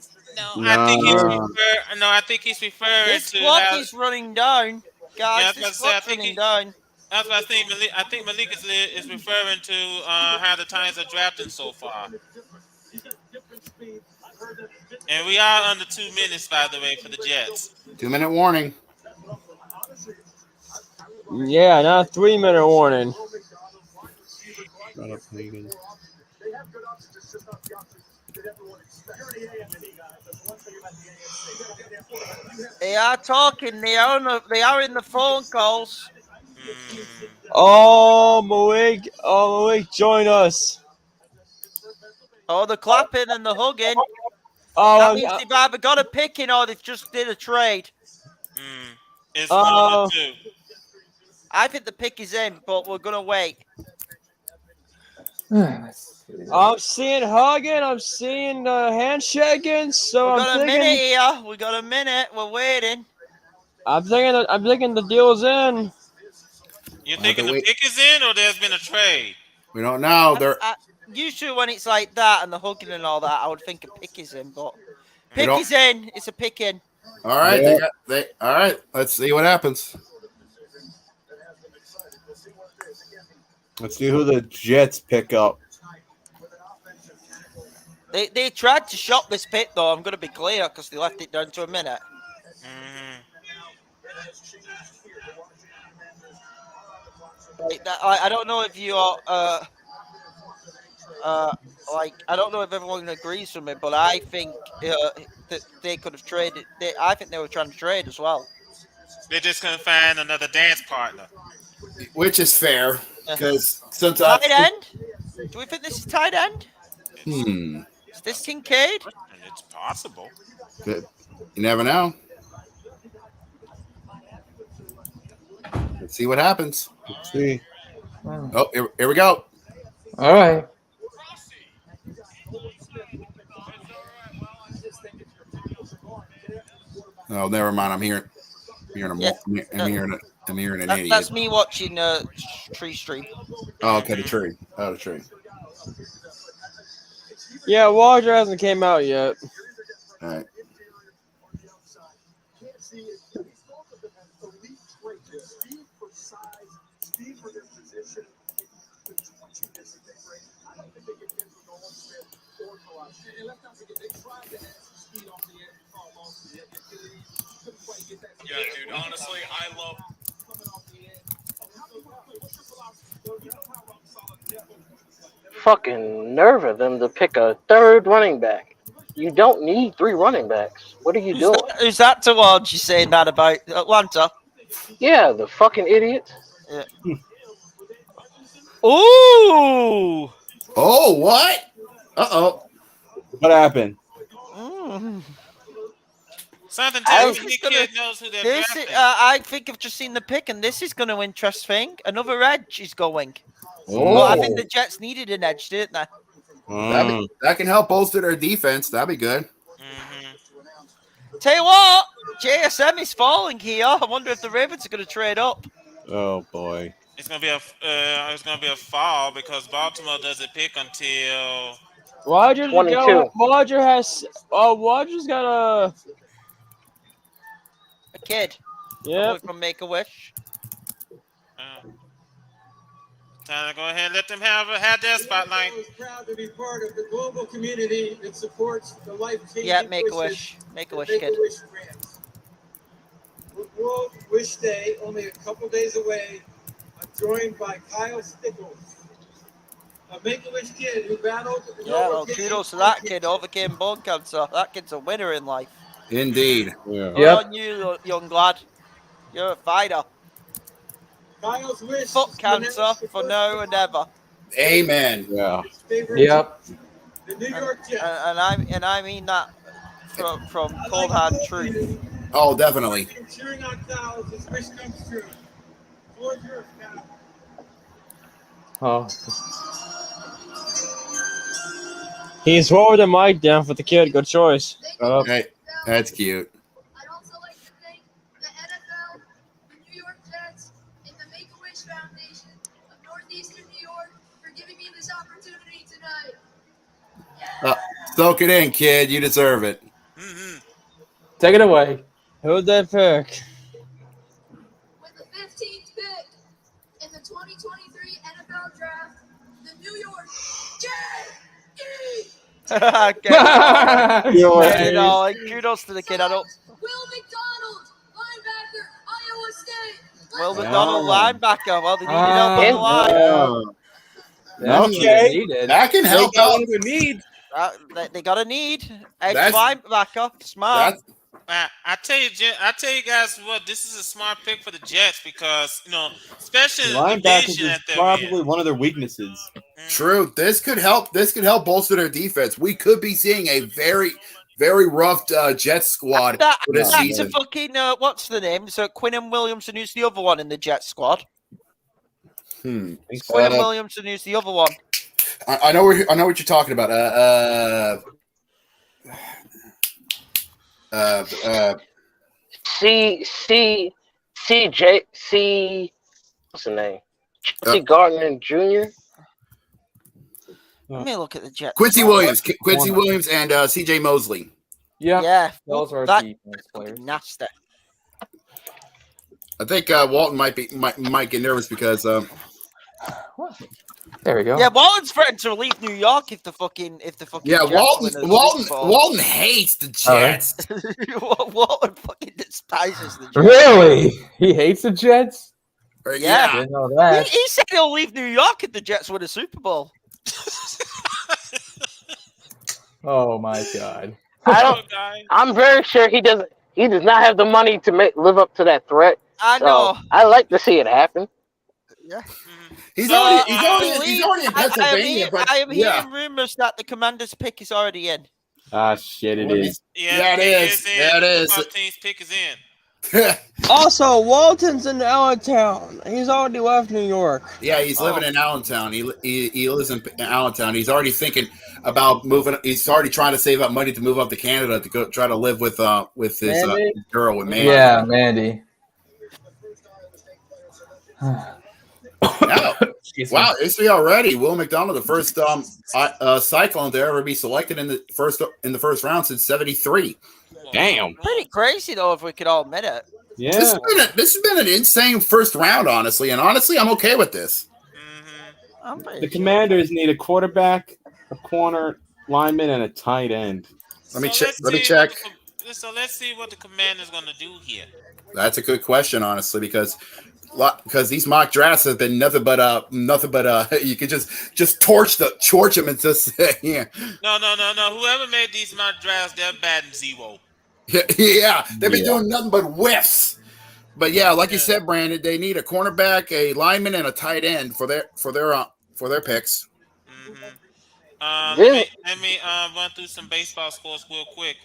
I think he's referring This to clock how, is running down, guys. This clock's running down. That's what I think Malik is referring to how the Titans are drafting so far. And we are under 2 minutes, by the way, for the Jets. 2-minute warning. Yeah, not 3-minute warning. Shut up, Hagen. They are talking. They are in the phone calls. Oh, Malik, join us. Oh, the clapping and the hugging. Oh, that means they've either got a pick in or they've just did a trade. It's one of the two. I think the pick is in, but we're gonna wait. I'm seeing hugging. I'm seeing handshaking. So we got a minute here. We got a minute. We're waiting. I'm thinking the deal's in. You thinking the pick is in, or there's been a trade? We don't know. Usually when it's like that and the hugging and all that, I would think a pick is in, but pick is in. It's a pick in. All right, all right. Let's see what happens. Let's see who the Jets pick up. They tried to shop this pick though. I'm going to be clear because they left it down to a minute. I don't know if you are. I don't know if everyone agrees with me, but I think that they could have traded. I think they were trying to trade as well. They just couldn't find another dance partner, which is fair because sometimes tight end. Do we think this is tight end? Is this Kincaid? And it's possible. You never know. Let's see what happens. Let's see. Oh, here we go. All right. Oh, never mind. I'm hearing an idiot. That's me watching tree stream. Oh, okay, the tree. Oh, the tree. Yeah, Walter hasn't came out yet. All right. Yeah, dude. Honestly, I love. fucking nerve of them to pick a third running back. You don't need 3 running backs. What are you doing? Who's that towards you saying that about Atlanta? Yeah, the fucking idiots. Yeah. Ooh! Oh, what? Uh-oh. What happened? Something I tells think me it's gonna- kid knows who they're This drafting. I think I've just seen the pick, and this is going to interest thing. Another edge is going. Oh. Well, I think the Jets needed an edge, didn't they? That can help bolster their defense. That'd be good. Tell you what, JSM is falling here. I wonder if the Ravens are going to trade up. Oh boy. It's gonna be a fall because Baltimore doesn't pick until Roger 22. Roger's got A kid. Yep. From Make-A-Wish. time to go ahead and let them have their spotlight. I was proud to be part of the global community that supports the life-changing Yeah, Make-A-Wish. Make-A-Wish kid. Make-A-Wish grants. With World Wish Day only a couple days away, I'm joined by Kyle Stickles, a Make-A-Wish kid who battled and Yeah, well, overcame kudos to that kid. Overcame bone cancer. That kid's a winner in life. Indeed. Yeah. Good on you, young lad. You're a fighter. Kyle's wish Fuck cancer for now and ever. Amen. Yeah. Yep. The New York Jets. And I mean that from cold hard truth. Oh, definitely. Cheering on Kyle's his wish comes true. Floor's yours, Kyle. Oh. He's lowered the mic down for the kid. Good choice. Oh, hey, that's cute. I'd also like to thank the NFL, the New York Jets, and the Make-A-Wish Foundation of Northeastern New York for giving me this opportunity tonight. Soak it in, kid. You deserve it. Take it away. Who'd they pick? With the 15th pick in the 2023 NFL Draft, the New York Jets. Kudos to the kid. I don't. Will McDonald, linebacker, Iowa State. Will McDonald, linebacker. Well, they needed help on the line. Okay, that can help out. They got a need. Edge That's- linebacker. Smart. I tell you guys what, this is a smart pick for the Jets because especially the Linebackers division is that they're probably in. one of their weaknesses. True. This could help. This could help bolster their defense. We could be seeing a very, very rough Jets squad for this That's season. a fucking what's the name? So Quinnen Williamson, who's the other one in the Jets squad? Quinnen Williamson, who's the other one? I know what you're talking about. CJ, what's the name? Chelsea Gardner Jr. Let me look at the Jets. Quincy Williams, and CJ Mosley. Yeah, those are that defense players. Nasty. I think Walton might get nervous because there we go. Yeah, Walton's threatened to leave New York if the fucking Jets win the Super Bowl. Walton hates the Jets. Walton fucking despises the Jets. Really? He hates the Jets? Yeah. Didn't know that. He said he'll leave New York if the Jets win a Super Bowl. Oh my god. I'm very sure he does not have the money to live up to that threat. I So, know. I like to see it happen. Yeah. He's already in Pennsylvania. I am hearing rumors that the Commanders' pick is already in. Ah, shit, it is. Yeah, it is. Yeah, it is. 15th pick is in. Also, Walton's in Allentown. He's already left New York. Yeah, he's living in Allentown. He lives in Allentown. He's already thinking about moving. He's already trying to save up money to move up to Canada to go try to live with his girl with Mandy. Yeah, Mandy. Wow, history already. Will McDonald, the first Cyclone to ever be selected in the first round since '73. Damn. Pretty crazy though, if we could all admit it. Yeah. This has been an insane first round, honestly, and honestly, I'm okay with this. The Commanders need a quarterback, a corner, lineman, and a tight end. Let me check. So let's see what the Commander's going to do here. That's a good question, honestly, because because these mock drafts have been nothing but you could just torch them and just yeah. No. Whoever made these mock drafts, they're batting zero. Yeah, they've been doing nothing but whiffs. But yeah, like you said, Brandon, they need a cornerback, a lineman, and a tight end for their picks. Let me run through some baseball scores real quick.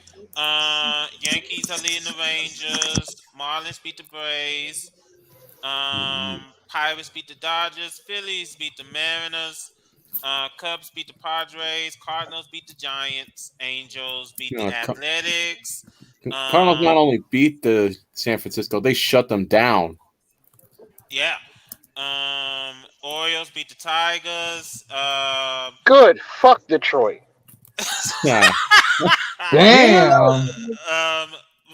Yankees are leading the Rangers. Marlins beat the Braves. Pirates beat the Dodgers. Phillies beat the Mariners. Cubs beat the Padres. Cardinals beat the Giants. Angels beat the Athletics. Cardinals not only beat the San Francisco, they shut them down. Yeah. Orioles beat the Tigers. Good. Fuck Detroit. Yeah. Damn.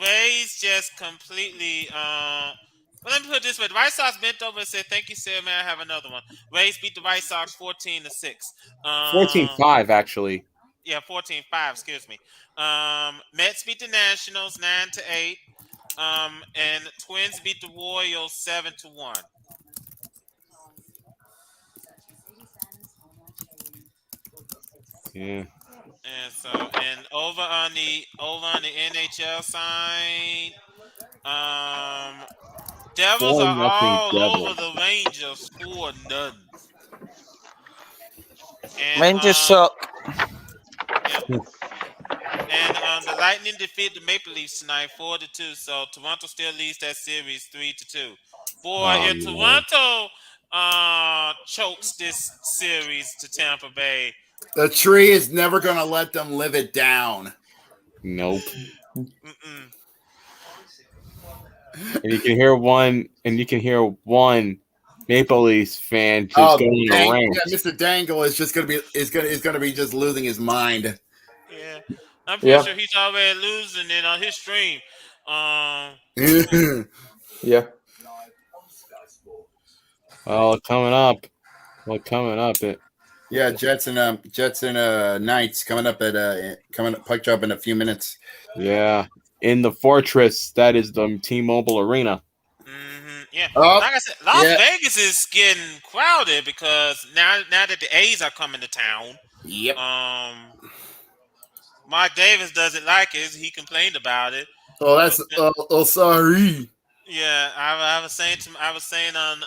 Rays just completely. Well, let me put it this way: the White Sox bent over and said, "Thank you, sir. May I have another one?" Rays beat the White Sox 14-6. 14-5, actually. Yeah, 14-5. Excuse me. Mets beat the Nationals 9-8. And Twins beat the Royals 7-1. Yeah. And so, over on the NHL side, Devils are 4-0 all Devils. over the Rangers 4-0. And Rangers suck. Yeah. And the Lightning defeat the Maple Leafs tonight 4-2. So Toronto still leads that series 3-2. Boy, if Toronto chokes this series to Tampa Bay, the tree is never going to let them live it down. Nope. And you can hear one Maple Leafs fan just going around. Yeah, Mr. Dangle is just going to be just losing his mind. Yeah, I'm pretty sure he's already losing it on his stream. Yeah. Well, coming up. Yeah, Jets and Knights coming up puck drop in a few minutes. Yeah, in the Fortress, that is the T-Mobile Arena. Yeah, like I said, Las Vegas is getting crowded because now that the A's are coming to town. Yep. Mark Davis doesn't like it. He complained about it. Oh, sorry. Yeah, I was saying on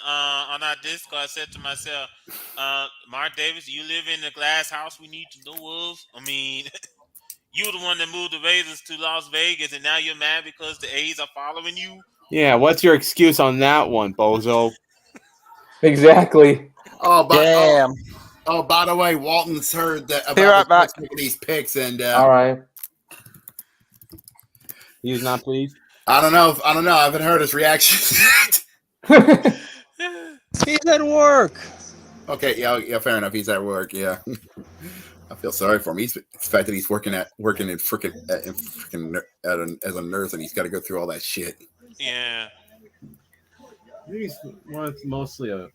our Discord, I said to myself, Mark Davis, you live in the glass house we need to know of. I mean, you're the one that moved the Raiders to Las Vegas, and now you're mad because the A's are following you. Yeah, what's your excuse on that one, bozo? Exactly. Damn. By the way, Walton's heard that Be right back. These picks, and all right. He's not pleased. I don't know. I haven't heard his reaction. He's at work. Okay, yeah, fair enough. He's at work. Yeah, I feel sorry for him. He's the fact that he's working as a nurse, and he's got to go through all that shit. Yeah. He's mostly a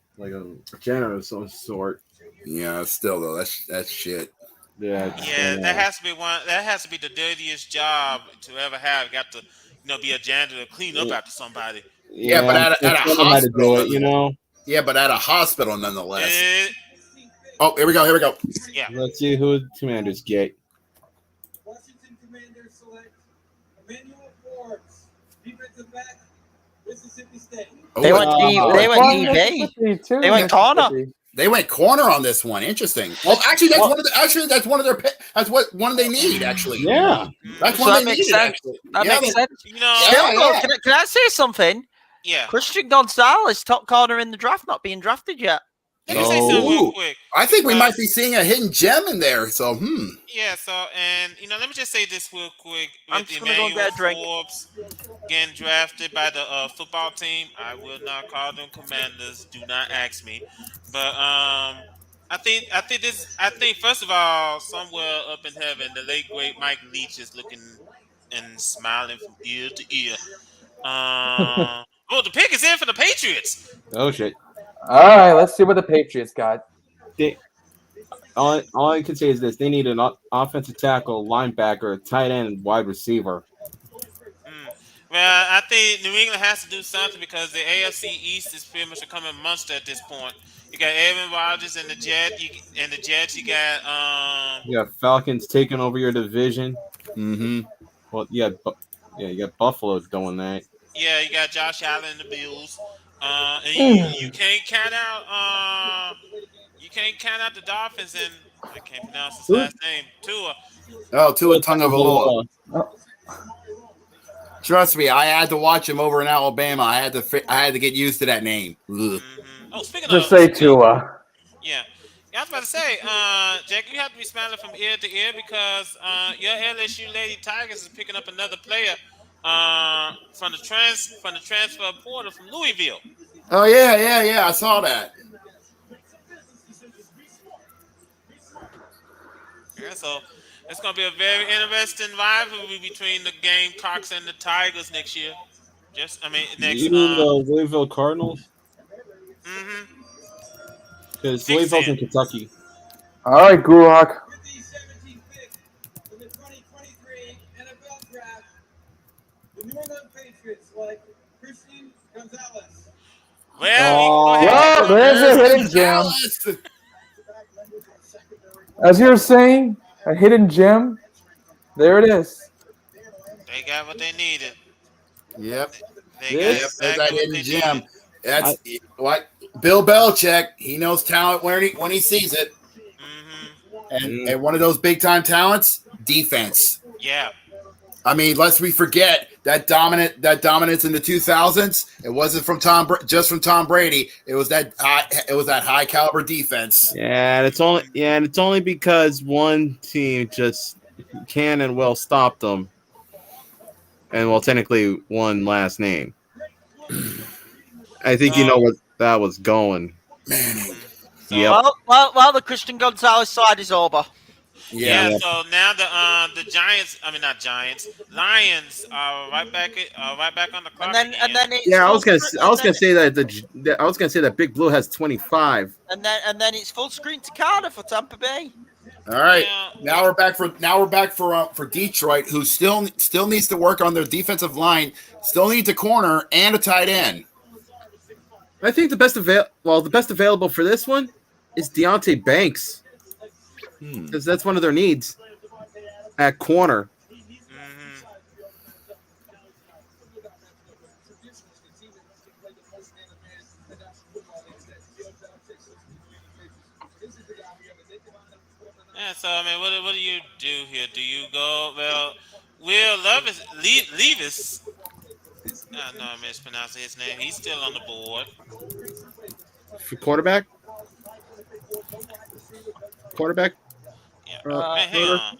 janitor of some sort. Yeah, still though, that's shit. Yeah, that has to be one. That has to be the dirtiest job to ever have. Got to, be a janitor to clean up after somebody. Yeah, but at a hospital, Yeah, but at a hospital nonetheless. Here we go. Yeah. Let's see who the Commanders get. Washington Commanders select Emmanuel Forbes, defensive back, Mississippi State. They went DB. They went corner. They went corner on this one. Interesting. Well, actually, that's one of their. That's what one they need. Actually, yeah, that's one they need. That makes sense. Can I say something? Yeah. Christian Gonzalez, top corner in the draft, not being drafted yet. Let me say something real quick. I think we might be seeing a hidden gem in there. So, Yeah. So, and let me just say this real quick. I'm just gonna go get a drink. Forbes getting drafted by the football team. I will not call them Commanders. Do not ask me. But I think first of all, somewhere up in heaven, the late great Mike Leach is looking and smiling from ear to ear. The pick is in for the Patriots. Oh shit! All right, let's see what the Patriots got. All I can say is this: they need an offensive tackle, linebacker, tight end, and wide receiver. Well, I think New England has to do something because the AFC East is pretty much a coming monster at this point. You got Aaron Rodgers and the Jets. You got You got Falcons taking over your division. Mm-hmm. Well, you got Buffalo doing that. yeah, you got Josh Allen and the Bills. And you can't count out the Dolphins and I can't pronounce his last name. Tua. Oh, Tua Tagovailoa. Trust me, I had to watch him over in Alabama. I had to get used to that name. Ugh. Oh, speaking Just of say Tua. yeah. I was about to say, Jack, you have to be smiling from ear to ear because your LSU Lady Tigers is picking up another player from the transfer portal from Louisville. Oh yeah. I saw that. Yeah, so it's going to be a very interesting rivalry between the Gamecocks and the Tigers next year. Next. You mean the Louisville Cardinals? Mm-hmm. Because Louisville's in Kentucky. All right, Gulak. In the 2023 NFL Draft, the New England Patriots select Christian Gonzalez. Well, there's a hidden gem. As you were saying, a hidden gem. There it is. They got what they needed. Yep. They got exactly that what hidden they gem. needed. That's what Bill Belichick. He knows talent when he sees it. Mm-hmm. And one of those big time talents, defense. Yeah. I mean, lest we forget that dominance in the 2000s. It wasn't from just from Tom Brady. It was that high caliber defense. Yeah, and it's only because one team just can and will stop them, and well, technically one last name. I think you know where that was going. Yep. Well, the Christian Gonzalez side is over. Yeah. So now the Giants, not Giants, Lions are right back on the clock. And then it's I was gonna say that Big Blue has 25. And then it's full screen to Carter for Tampa Bay. All right, now we're back for Detroit, who still needs to work on their defensive line. Still needs a corner and a tight end. I think the best available for this one is Deontay Banks, because that's one of their needs at corner. Yeah, so what do you do here? Do you go Will Levis? No, I'm mispronouncing his name. He's still on the board. For quarterback? Yeah. Hang on.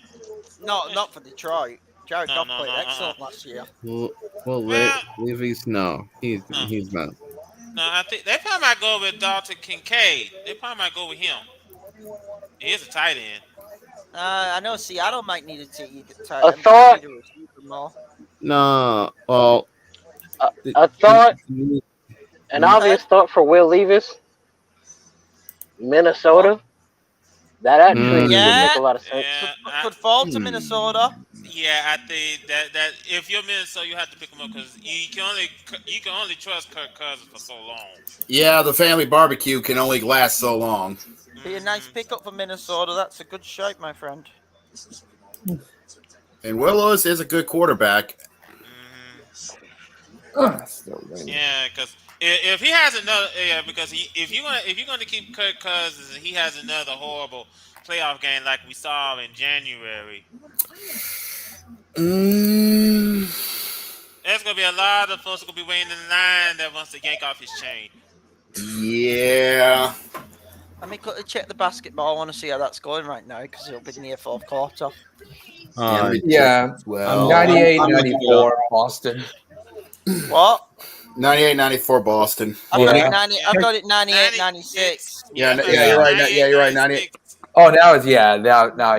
No, not for Detroit. Jared Goff played excellent last year. Levis, no, he's not. No, I think they probably might go with Dalton Kincaid. They probably might go with him. He is a tight end. I know Seattle might need a tight I end. thought. No, well, I thought an obvious thought for Will Levis, Minnesota. That actually would make a lot of sense. Could fall to Minnesota. Yeah, I think that if you're Minnesota, you have to pick him up because you can only trust Kirk Cousins for so long. Yeah, the family barbecue can only last so long. Be a nice pickup for Minnesota. That's a good shape, my friend. And Will Lewis is a good quarterback. Yeah, because if he has another, if you're gonna keep Kirk Cousins and he has another horrible playoff game like we saw in January, there's gonna be a lot of folks gonna be waiting in line that wants to yank off his chain. Yeah. Let me quickly check the basketball. I want to see how that's going right now because it'll be near fourth quarter. Yeah. Well, 98-94 Boston. What? 98-94 Boston. I've got it 98-96. Yeah, you're right. Yeah, you're right. 98. Oh, now I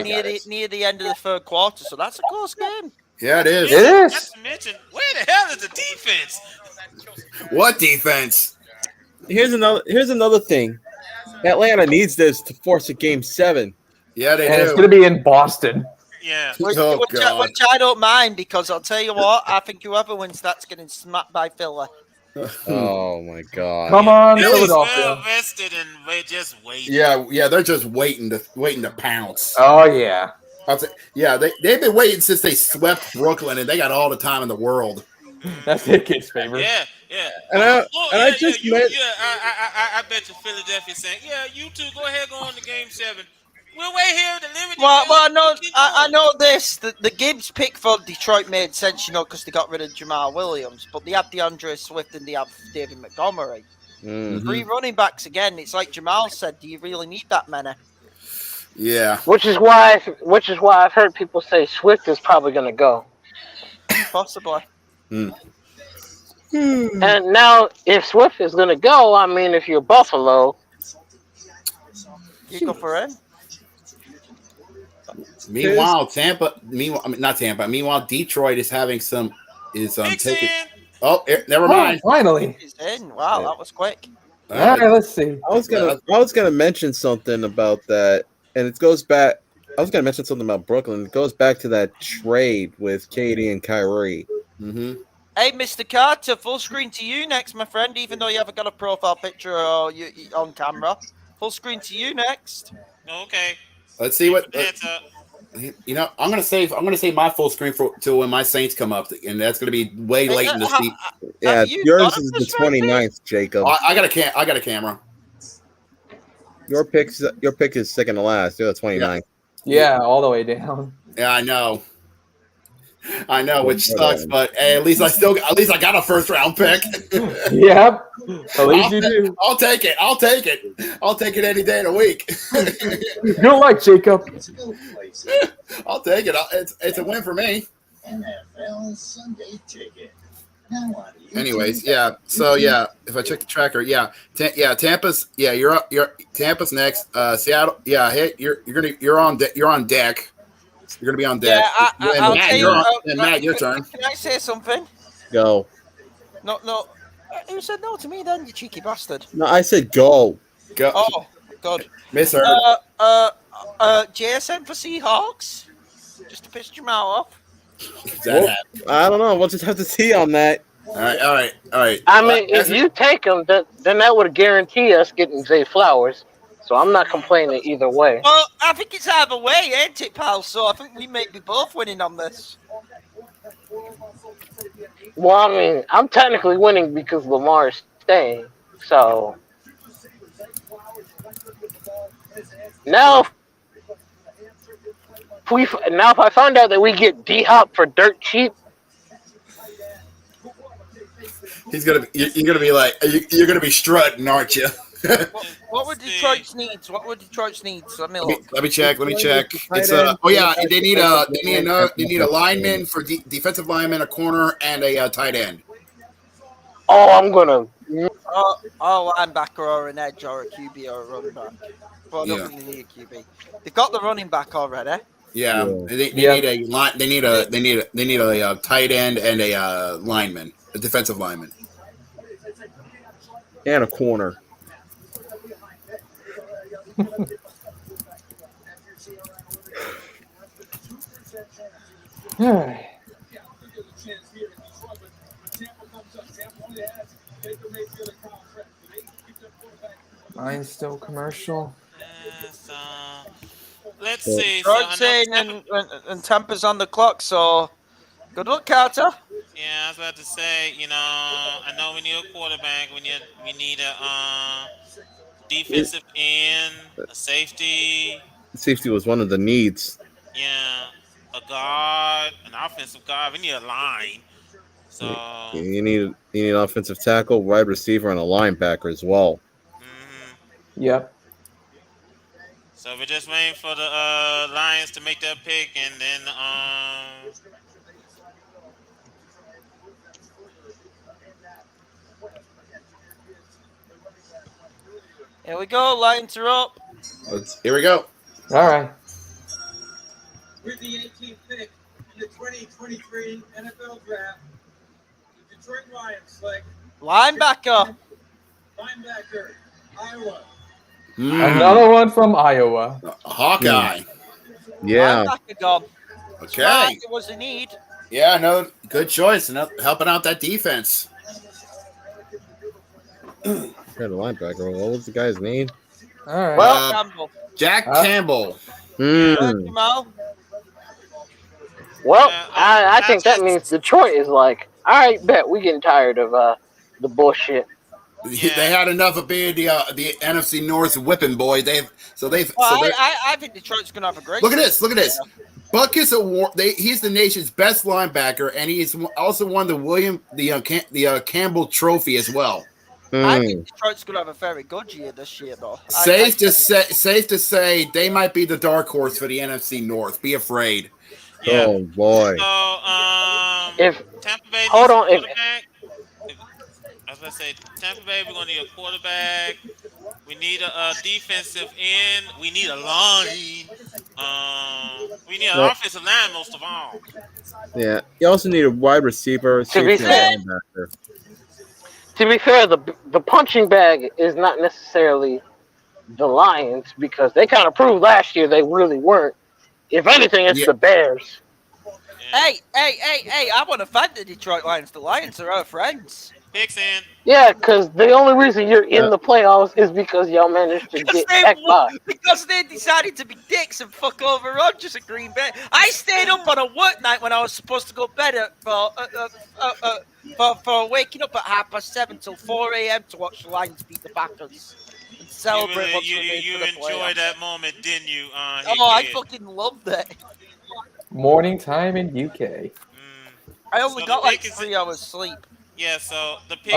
got it. Near the end of the third quarter, so that's a close game. Yeah, it is. It is. Not to mention, where the hell is the defense? What defense? Here's another thing. Atlanta needs this to force a game 7. Yeah, they and do. It's going to be in Boston. Yeah. Which, Oh, which, I, God. which I don't mind because I'll tell you what, I think whoever wins that's getting smacked by Philly. Oh my god. Come on, Philly's Philadelphia. well vested and we're just waiting. Yeah, they're just waiting to pounce. Oh yeah. They've been waiting since they swept Brooklyn, and they got all the time in the world. That's their kid's favorite. Yeah. And I bet you Philadelphia saying, yeah, you two go ahead, go on to Game 7. We'll wait here to limit. Well, I know this. The Gibbs pick for Detroit made sense, because they got rid of Jamal Williams, but they have DeAndre Swift and they have David Montgomery. Mm-hmm. 3 running backs again. It's like Jamal said. Do you really need that many? Yeah. Which is why I've heard people say Swift is probably going to go. Possibly. Mm. And now, if Swift is going to go, I mean, if you're Buffalo, you go for him. Meanwhile, Meanwhile, Detroit is having some taking. Oh, never mind. Finally, he's in. Wow, that was quick. All right, let's see. I was gonna mention something about that, and it goes back. I was gonna mention something about Brooklyn. It goes back to that trade with Katie and Kyrie. Mm-hmm. Hey, Mr. Carter, full screen to you next, my friend. Even though you haven't got a profile picture or you on camera, full screen to you next. Okay. Let's see what. I'm gonna save my full screen till when my Saints come up, and that's gonna be way late in the season. Yeah, yours is the 29th, Jacob. I got a camera. Your pick is second to last. You're the 29th. Yeah, all the way down. Yeah, I know, which sucks, but hey, at least I got a first round pick. Yep, at least you do. I'll take it. I'll take it any day of the week. Good luck, Jacob. I'll take it. It's a win for me. NFL Sunday Ticket. Anyways, yeah. So yeah, if I check the tracker, Tampa's. Yeah, you're up. Tampa's next. Seattle. Yeah, hey, you're on deck. You're gonna be on deck. Yeah, Matt, your turn. Can I say something? Go. No. Who said no to me then, you cheeky bastard? No, I said go. Go. Oh, God. Miss her. JSN for Seahawks? Just to piss Jamal off? I don't know. We'll just have to see on that. All right. I mean, if you take him, then that would guarantee us getting Zay Flowers. So I'm not complaining either way. Well, I think it's either way, ain't it, pal? So I think we may be both winning on this. Well, I mean, I'm technically winning because Lamar is staying. So now, if I find out that we get D-Hop for dirt cheap, you're gonna be like, you're gonna be strutting, aren't you? What would Detroit's needs? Let me check. It's they need a lineman for defensive lineman, a corner, and a tight end. Oh, I'm gonna. Linebacker or an edge or a QB or a running back. Well, I don't think they need a QB. They've got the running back already. Yeah, they need a tight end and a lineman, a defensive lineman, and a corner. Mine's still commercial. Let's see. And Tampa's on the clock, so good luck, Carter. Yeah, I was about to say, I know we need a quarterback. We need a defensive end, a safety. Safety was one of the needs. Yeah, a guard, an offensive guard. We need a line. So you need an offensive tackle, wide receiver, and a linebacker as well. Mm-hmm. Yep. So we're just waiting for the Lions to make that pick, and then here we go. Lions are up. Here we go. All right. With the 18th pick in the 2023 NFL Draft, the Detroit Lions select linebacker, Iowa. Another one from Iowa. Hawkeye. Yeah. Linebacker gone. Okay. It was a need. Yeah, no, good choice. And helping out that defense. The linebacker. What was the guy's name? All right. Well, Campbell. Jack Campbell. Jamal. Well, I think that means Detroit is like, all right, bet we getting tired of the bullshit. They had enough of being the NFC North whipping boy. They've. Well, I think Detroit's going to have a great. Look at this. Look at this. Buckets award. He's the nation's best linebacker, and he's also won the Campbell Trophy as well. I think Detroit's going to have a very good year this year, though. Safe to say, they might be the dark horse for the NFC North. Be afraid. Yeah. Oh boy. So, if Tampa Bay hold on, quarterback. I was gonna say Tampa Bay. We're gonna need a quarterback. We need a defensive end. We need a line. We need an offensive line most of all. Yeah. You also need a wide receiver, safety, and linebacker. To be fair, the punching bag is not necessarily the Lions because they kind of proved last year they really weren't. If anything, it's the Bears. Hey! I want to thank the Detroit Lions. The Lions are our friends. Vixen. Yeah, because the only reason you're in the playoffs is because y'all managed to get heck by. Because they decided to be dicks and fuck over Rodgers at Green Bay. I stayed up on a work night when I was supposed to go to bed for waking up at 7:30 till 4 a.m. to watch the Lions beat the Packers and celebrate what's remaining for the playoffs. You enjoyed that moment, didn't you? I fucking loved it. Morning time in UK. I only got like 3 hours sleep. Yeah, so the pick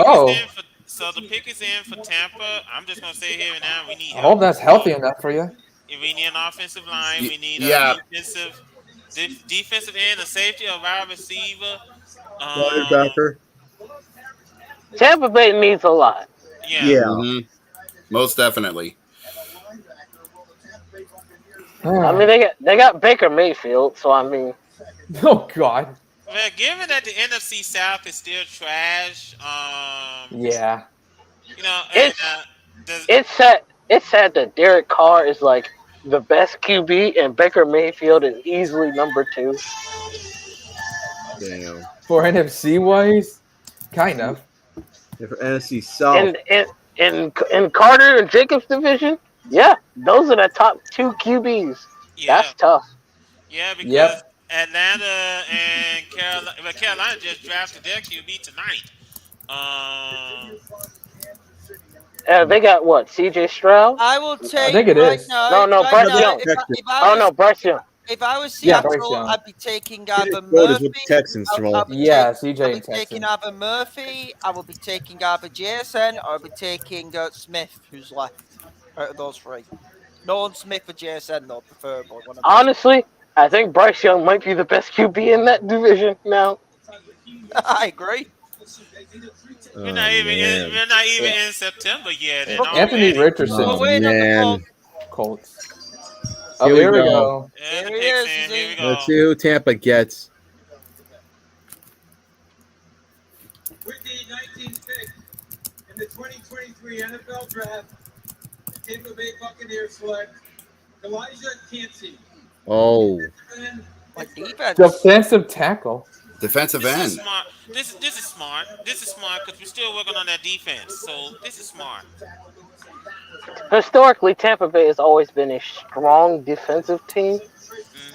is in for Tampa. I'm just gonna say here and now we need. I hope that's healthy enough for you. We need an offensive line. We need a defensive end, a safety, a wide receiver. Linebacker. Tampa Bay needs a lot. Yeah. Mm-hmm. Most definitely. I mean, they got Baker Mayfield, so I mean. Oh God. Well, given that the NFC South is still trash, yeah. You know, it's sad that Derek Carr is like the best QB and Baker Mayfield is easily number 2. Damn. For NFC wise, kind of. Yeah, for NFC South. In Carter and Jacobs division, yeah, those are the top 2 QBs. Yeah. That's tough. Yeah, because Atlanta and Carolina just drafted their QB tonight. They got what? CJ Stroud? I will take. I think it is. No, Bryce Young. Bryce Young. If I was Seattle, I'd be taking either Murphy. Texans I'll be taking either Murphy. I will be taking either Jason, or I'll be taking Smith, who's left out of those 3. Nolan Smith or JSN, though, preferable. Honestly, I think Bryce Young might be the best QB in that division now. I agree. We're not even in September yet. And Anthony Richardson. Colts. Oh, here we go. Here he is. Here we go. Let's see who Tampa gets. With the 19th pick in the 2023 NFL Draft, the Tampa Bay Buccaneers select Elijah Cansey. Oh. Defensive tackle. Defensive end. This is smart. This is smart because we're still working on that defense. So this is smart. Historically, Tampa Bay has always been a strong defensive team,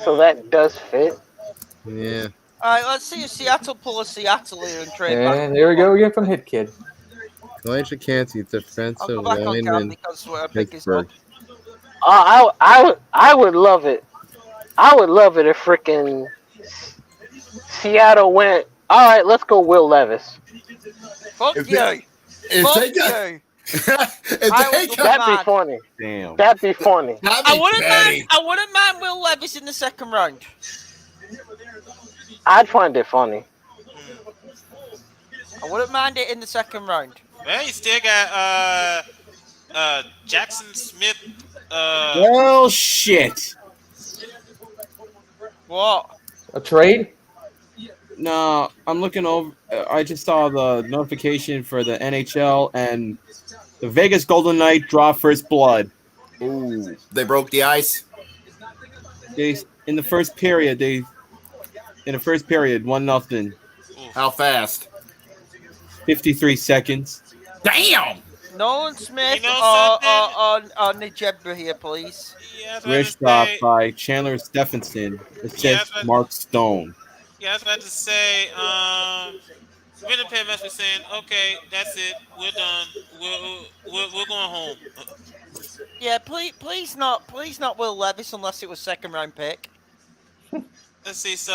so that does fit. Yeah. All right, let's see if Seattle pull a Seattle here and trade back. And there we go again from Hit Kid. Elijah Cansey, defensive lineman. Pittsburgh. I would love it. I would love it if freaking Seattle went, all right, let's go Will Levis. Fuck you. That'd be funny. Damn. That'd be funny. I wouldn't mind Will Levis in the second round. I'd find it funny. I wouldn't mind it in the second round. Well, you still got Jackson Smith. Well, shit. What? A trade? No, I'm looking over. I just saw the notification for the NHL and the Vegas Golden Knight draw first blood. Ooh, they broke the ice. In the first period, they in the first period, 1-0. How fast? 53 seconds. Damn. Nolan Smith You know on the Jebba here, please. Yeah, I was about Wrist to stop say. by Chandler Stephenson. Yeah, Assist Mark Stone. Yeah, I was about to say. Winnipeg must be saying, "Okay, that's it. We're done. We're going home." Yeah, please not Will Levis unless it was second round pick. Let's see. So,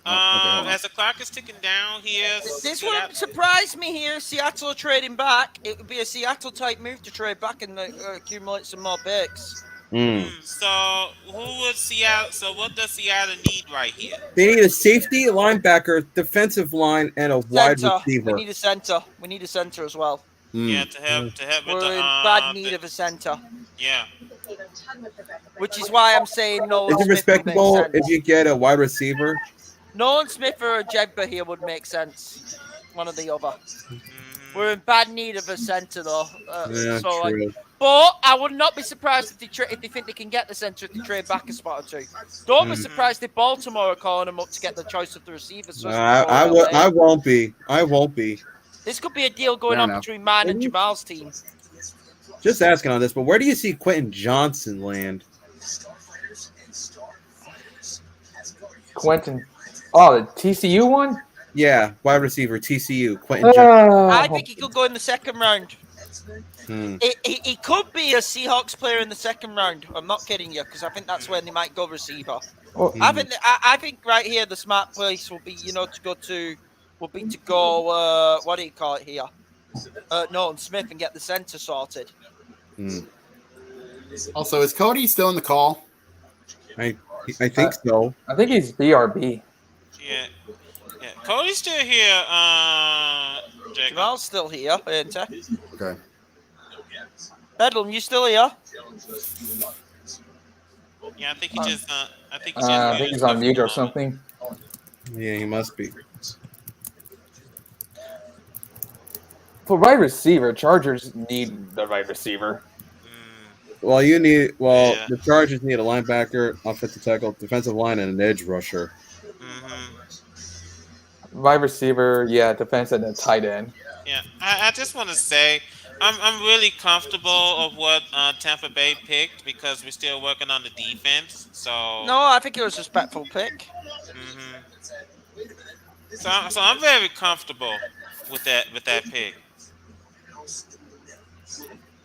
okay, as the clock is ticking down here, This wouldn't surprise me here. Seattle are trading back. It would be a Seattle type move to trade back and accumulate some more picks. So who would Seattle? So what does Seattle need right here? They need a safety, linebacker, defensive line, and a wide Center. receiver. We need a center. We need a center as well. Yeah, to help with We're the in bad need of a center. Yeah. Which is why I'm saying Nolan Is it Smith would make respectable sense. if you get a wide receiver? Nolan Smith or a Jebba here would make sense. One or the other. We're in bad need of a center though. Yeah, true. But I would not be surprised if they think they can get the center if they trade back a spot or two. Don't be surprised if Baltimore are calling them up to get the choice of the receivers. So I won't be. I won't be. This could be a deal going on between mine and Jamal's team. Just asking on this, but where do you see Quentin Johnson land? Quentin. Oh, the TCU one? Yeah, wide receiver, TCU, Quentin Johnson. I think he could go in the second round. He could be a Seahawks player in the second round. I'm not kidding you, because I think that's when they might go receiver. I think right here the smart place will be, to go what do you call it here? Nolan Smith and get the center sorted. Also, is Cody still in the call? I think so. I think he's BRB. Yeah. Cody's still here. Jacob. Jamal's still here, isn't he? Okay. Bedlam, you still here? Yeah, I think he just. I think he's on mute or something. Yeah, he must be. For wide receiver, Chargers need the wide receiver. Well, the Chargers need a linebacker, offensive tackle, defensive line, and an edge rusher. Wide receiver, yeah, defense and a tight end. Yeah, I just want to say I'm really comfortable of what Tampa Bay picked because we're still working on the defense. So no, I think it was a respectful pick. So I'm very comfortable with that pick.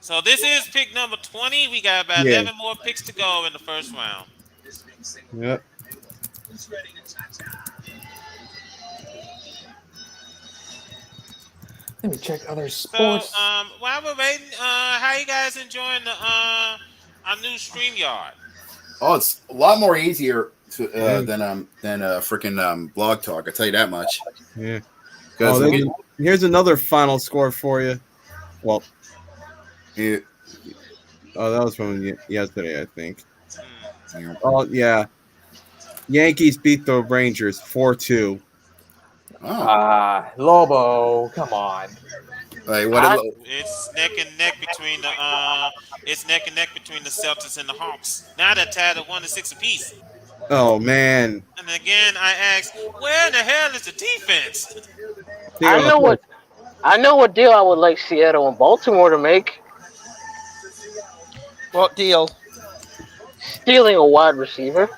So this is pick number 20. We got about 11 more picks to go in the first round. Yep. Let me check other sports. So while we're waiting, how you guys enjoying our new StreamYard? Oh, it's a lot more easier than freaking Blog Talk. I tell you that much. Yeah. Here's another final score for you. Well, that was from yesterday, I think. Oh yeah, Yankees beat the Rangers 4-2. Lobo, come on. Like, it's neck and neck between the Celtics and the Hawks. Now they're tied at 1-6 apiece. Oh man! And again, I ask, where the hell is the defense? I know what deal I would like Seattle and Baltimore to make. What deal? Stealing a wide receiver.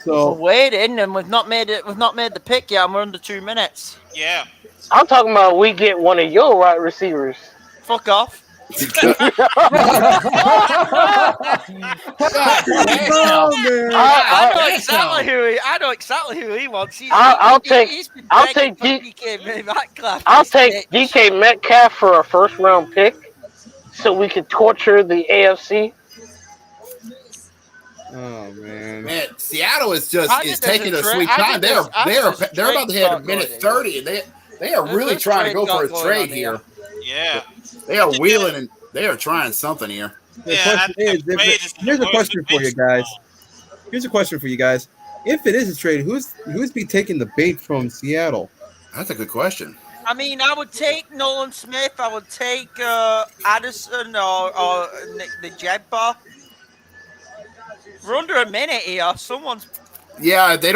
So we're waiting, and we've not made it. We've not made the pick yet, and we're under 2 minutes. Yeah. I'm talking about we get one of your wide receivers. Fuck off. Oh, man. I know exactly who he wants. I'll take DK Metcalf for a first round pick, so we could torture the AFC. Oh man! Seattle is taking a sweet time. They're about to hit a minute 30, and they are really trying to go for a trade here. Yeah, they are wheeling and they are trying something here. Here's a question for you guys. Here's a question for you guys. If it is a trade, who's be taking the bait from Seattle? That's a good question. I mean, I would take Nolan Smith. I would take Addison or the Jebba. We're under a minute here. Someone's Yeah, if they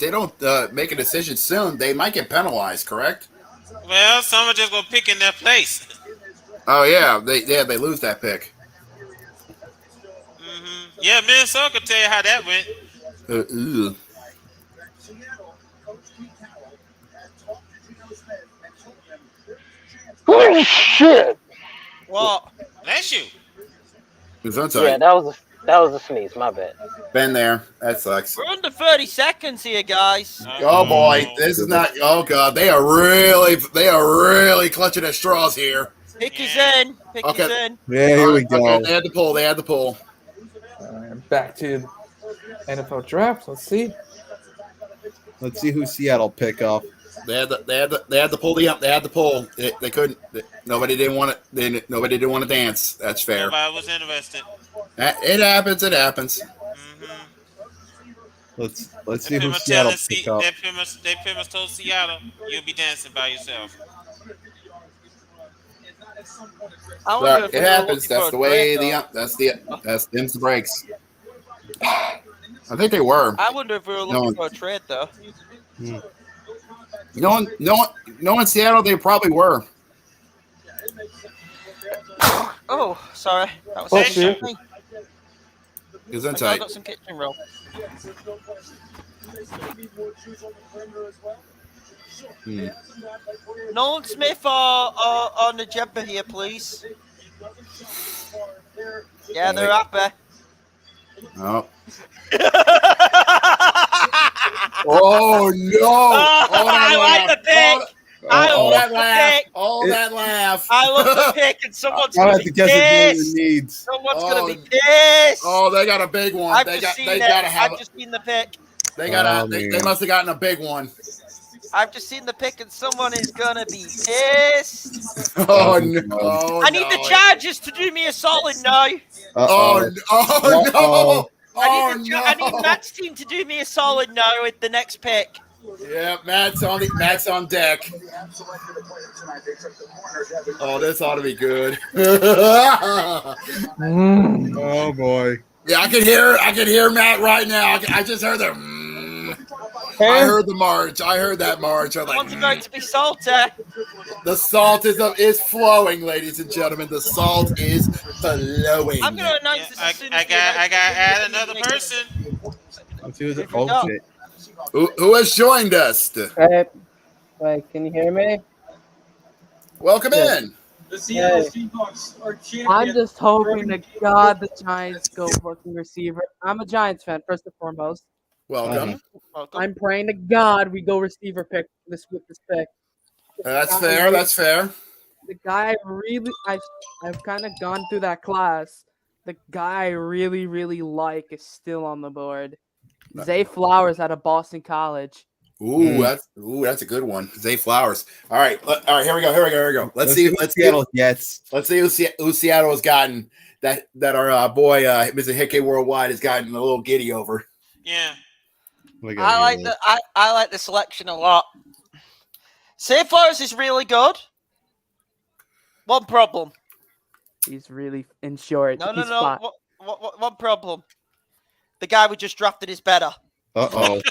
don't make a decision soon, they might get penalized. Correct? Well, some are just gonna pick in their place. Oh yeah, they lose that pick. Yeah, Minnesota could tell you how that went. Ew. Oh shit! What? Bless you. Yeah, that was a sneeze. My bad. Been there. That sucks. We're under 30 seconds here, guys. Oh boy, this is not. Oh god, they are really clutching at straws here. Pick is in. Pick is Okay. in. Yeah, here we go. Okay, they had to pull. Back to NFL draft. Let's see. Let's see who Seattle pick up. They had to pull the pull. They couldn't. Nobody didn't want it. Nobody didn't want to dance. That's fair. Nobody was interested. It happens. It happens. Let's see who Seattle pick up. They pretty much told Seattle, you'll be dancing by yourself. It happens. That's the way that's them's the breaks. I think they were. I wonder if we were looking for a trade though. No one in Seattle. They probably were. Oh, sorry. That was me. It's I inside. got some kitchen roll. Nolan Smith or Najeba here, please. Yeah, they're happy. Oh. Oh no! I like the pick. I love the pick. That laugh. I love the pick, and someone's I'll gonna have be to guess it's pissed. needs. Someone's gonna be pissed. Oh, they got a big one. I've They just seen gotta it. have. I've just seen the pick. They must have gotten a big one. I've just seen the pick, and someone is gonna be pissed. Oh no! I need the Chargers to do me a solid now. Oh no! I need Matt's team to do me a solid now with the next pick. Yeah, Matt's on deck. Oh, this ought to be good. Oh boy. Yeah, I can hear Matt right now. I just heard the. I heard the march. I heard that march. I was Someone's like, about to be salty. the salt is flowing, ladies and gentlemen. The salt is flowing. I'm gonna announce this as soon as I got to add another person. Let's see who's it. Oh shit. Who has joined us? Hey, wait, can you hear me? Welcome in. The Seattle Seahawks are champions. I'm just hoping to God the Giants go fucking receiver. I'm a Giants fan, first and foremost. Welcome. I'm praying to God we go receiver pick with this pick. That's fair. That's fair. The guy I've kind of gone through that class. The guy I really like is still on the board. Zay Flowers out of Boston College. Ooh, that's a good one. Zay Flowers. All right, here we go. Let's see Seattle Jets. Let's see who Seattle has gotten that our boy Mr. Hickey Worldwide has gotten a little giddy over. Yeah. I like the selection a lot. Zay Flowers is really good. One problem. He's really in short. No. One problem. The guy we just drafted is better. Uh-oh.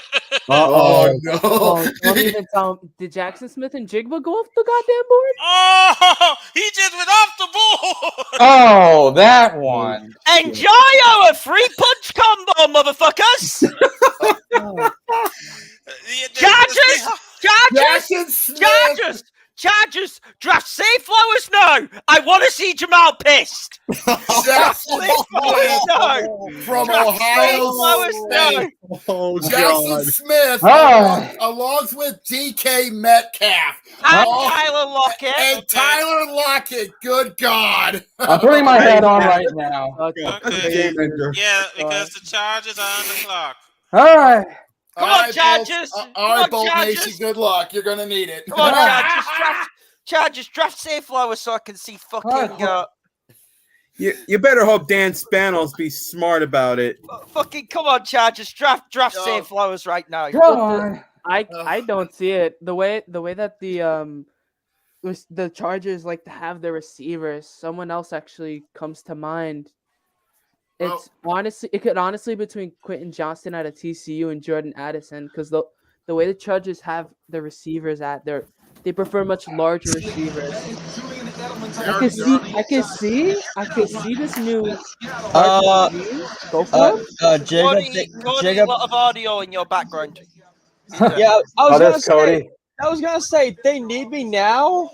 Oh no! Oh, don't even tell him. Did Jackson Smith and Jigba go off the goddamn board? Oh, he just went off the board. Oh, that one. Enjoy our free punch combo, motherfuckers! Chargers, draft Zay Flowers now. I want to see Jamal pissed. Draft Zay Flowers now. From Draft Zay Ohio Flowers now. Oh, Jackson God. Smith, Oh. along with DK Metcalf And Tyler Lockett. and Tyler Lockett. Good God! I'm putting my head on right now. Okay. Yeah, because the Chargers are on the clock. All right. Come on, Chargers. All right, Bolt Nation. Good luck. You're gonna need it. Come on, Chargers. Draft Zay Flowers so I can see fucking. You better hope Dan Spanos be smart about it. Fucking come on, Chargers. Draft Zay Flowers right now. I don't see it. The way that the Chargers like to have their receivers. Someone else actually comes to mind. It's honestly, it could honestly between Quentin Johnston out of TCU and Jordan Addison, because the way the Chargers have the receivers they prefer much larger receivers. I could see this new Chargers regime. Go for it. Jacob, Cody, a lot of audio in your background. Yeah, I was Oh, gonna there's say. Cody. I was gonna say they need me now.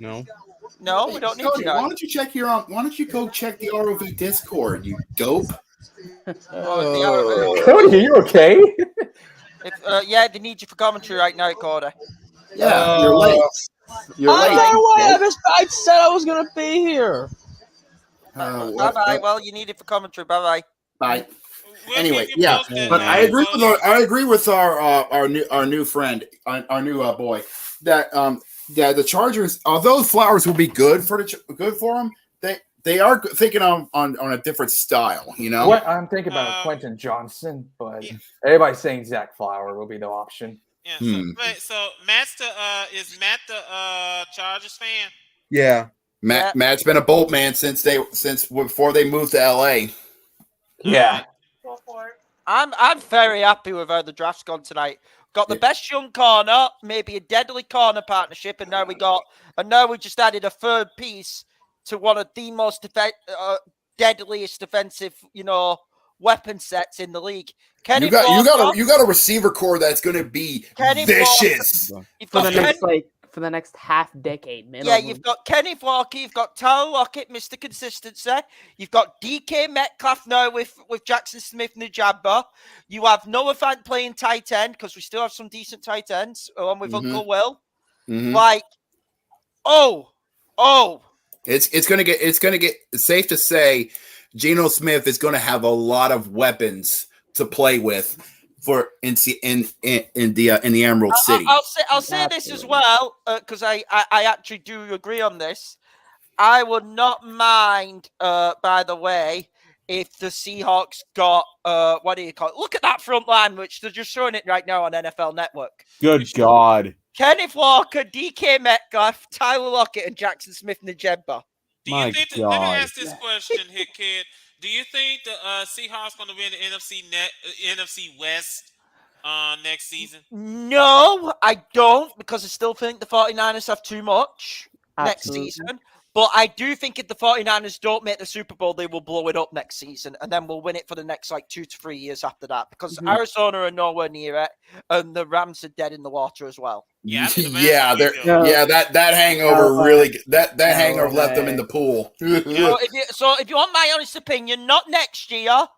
No. No, we don't need Cody, to know. why don't you go check the ROV Discord, you dope? Cody, are you okay? Yeah, they need you for commentary right now, Cody. Yeah, you're late. You're I'm late. not aware. I said I was gonna be here. Bye bye. Well, you need it for commentary. Bye bye. Bye. Anyway, yeah, but I agree with our new friend, our new boy, that the Chargers, although Flowers will be good for them, they are thinking on a different style, you know. What I'm thinking about Quentin Johnston, but everybody's saying Zach Flower will be the option. Yeah. So Matt's is Matt the Chargers fan? Yeah. Matt's been a Bolt man since before they moved to LA. Yeah. I'm very happy with how the draft's gone tonight. Got the best young corner, maybe a deadly corner partnership, and now we just added a third piece to one of the most deadliest defensive, weapon sets in the league. You got a receiver core that's going to be vicious For the next half decade, man. Yeah, you've got Kenny Walker, you've got Tyler Lockett, Mr. Consistency. You've got DK Metcalf now with Jackson Smith and the Jabba. You have Noah Fant playing tight end because we still have some decent tight ends along with Uncle Will. Like, it's gonna get safe to say Geno Smith is gonna have a lot of weapons to play with for in the Emerald City. I'll say this as well because I actually do agree on this. I would not mind, by the way, if the Seahawks got what do you call it? Look at that front line, which they're just showing it right now on NFL Network. Good God. Kenneth Walker, DK Metcalf, Tyler Lockett, and Jackson Smith Njigba. My Let me ask this question here, kid. Do you think the Seahawks going to win the NFC West next season? No, I don't, because I still think the 49ers have too much next season. But I do think if the 49ers don't make the Super Bowl, they will blow it up next season, and then we'll win it for the next 2 to 3 years after that, because Arizona are nowhere near it, and the Rams are dead in the water as well. That hangover that hangover left them in the pool. So if you want my honest opinion, not next year,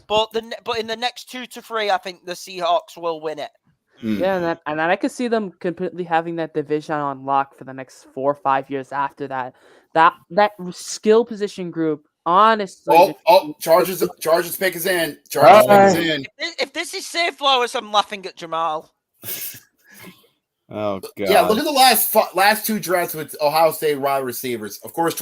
but in the next 2 to 3, I think the Seahawks will win it. Yeah, and then I could see them completely having that division on lock for the next 4 or 5 years after that. That skill position group, honestly. Chargers pick is in. If this is safe Flowers, I'm laughing at Jamal. Oh God! Yeah, look at the last 2 drafts with Ohio State wide receivers. Of course,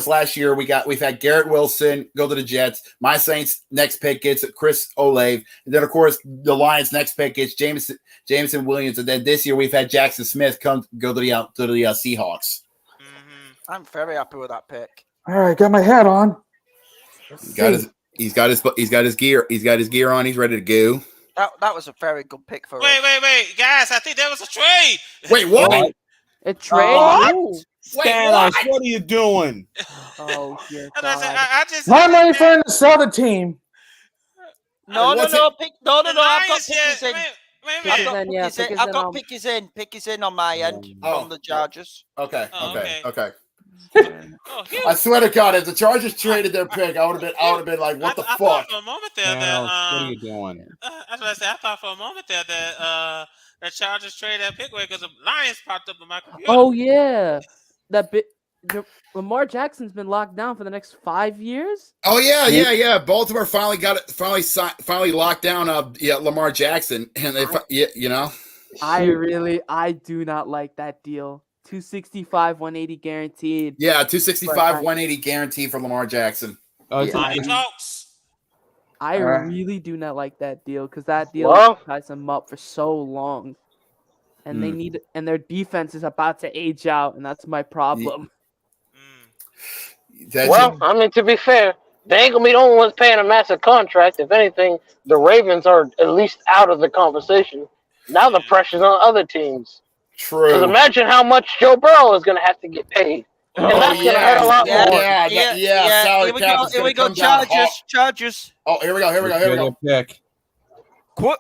last year we've had Garrett Wilson go to the Jets. My Saints next pick gets Chris Olave, and then of course the Lions next pick gets Jameson Williams, and then this year we've had Jackson Smith go to the Seahawks. I'm very happy with that pick. All right, got my hat on. He's got his gear on. He's ready to go. That was a very good pick for us. Wait, guys! I think that was a trade. Wait, what? A trade? What? Stanis, what are you doing? Oh dear God! I just my money for this other team. No. I've got pickers in. I've got Wait. pickers in. Pickers in on my end from the Chargers. Okay. I swear to God, if the Chargers traded their pick, I would have been like, "What the fuck?" I thought for a moment there what are you doing? I thought for a moment there that the Chargers traded that pick away because the Lions popped up in my computer. Oh yeah, Lamar Jackson's been locked down for the next 5 years. Oh yeah. Baltimore finally locked down Lamar Jackson, and I do not like that deal. 265, 180 guaranteed. Yeah, 265, 180 guaranteed for Lamar Jackson. I really do not like that deal because that deal ties them up for so long, and and their defense is about to age out, and that's my problem. I mean, to be fair, They ain't gonna be the only ones paying a massive contract. If anything, the Ravens are at least out of the conversation. Now the pressure's on other teams. Because True. imagine how much Joe Burrow is gonna have to get paid, and Oh that's gonna hurt a lot more. Salary Here we cap go. is Here going we to go. come down hard. Chargers. Oh, here we go. Here we go. Here we go. Pick. Quentin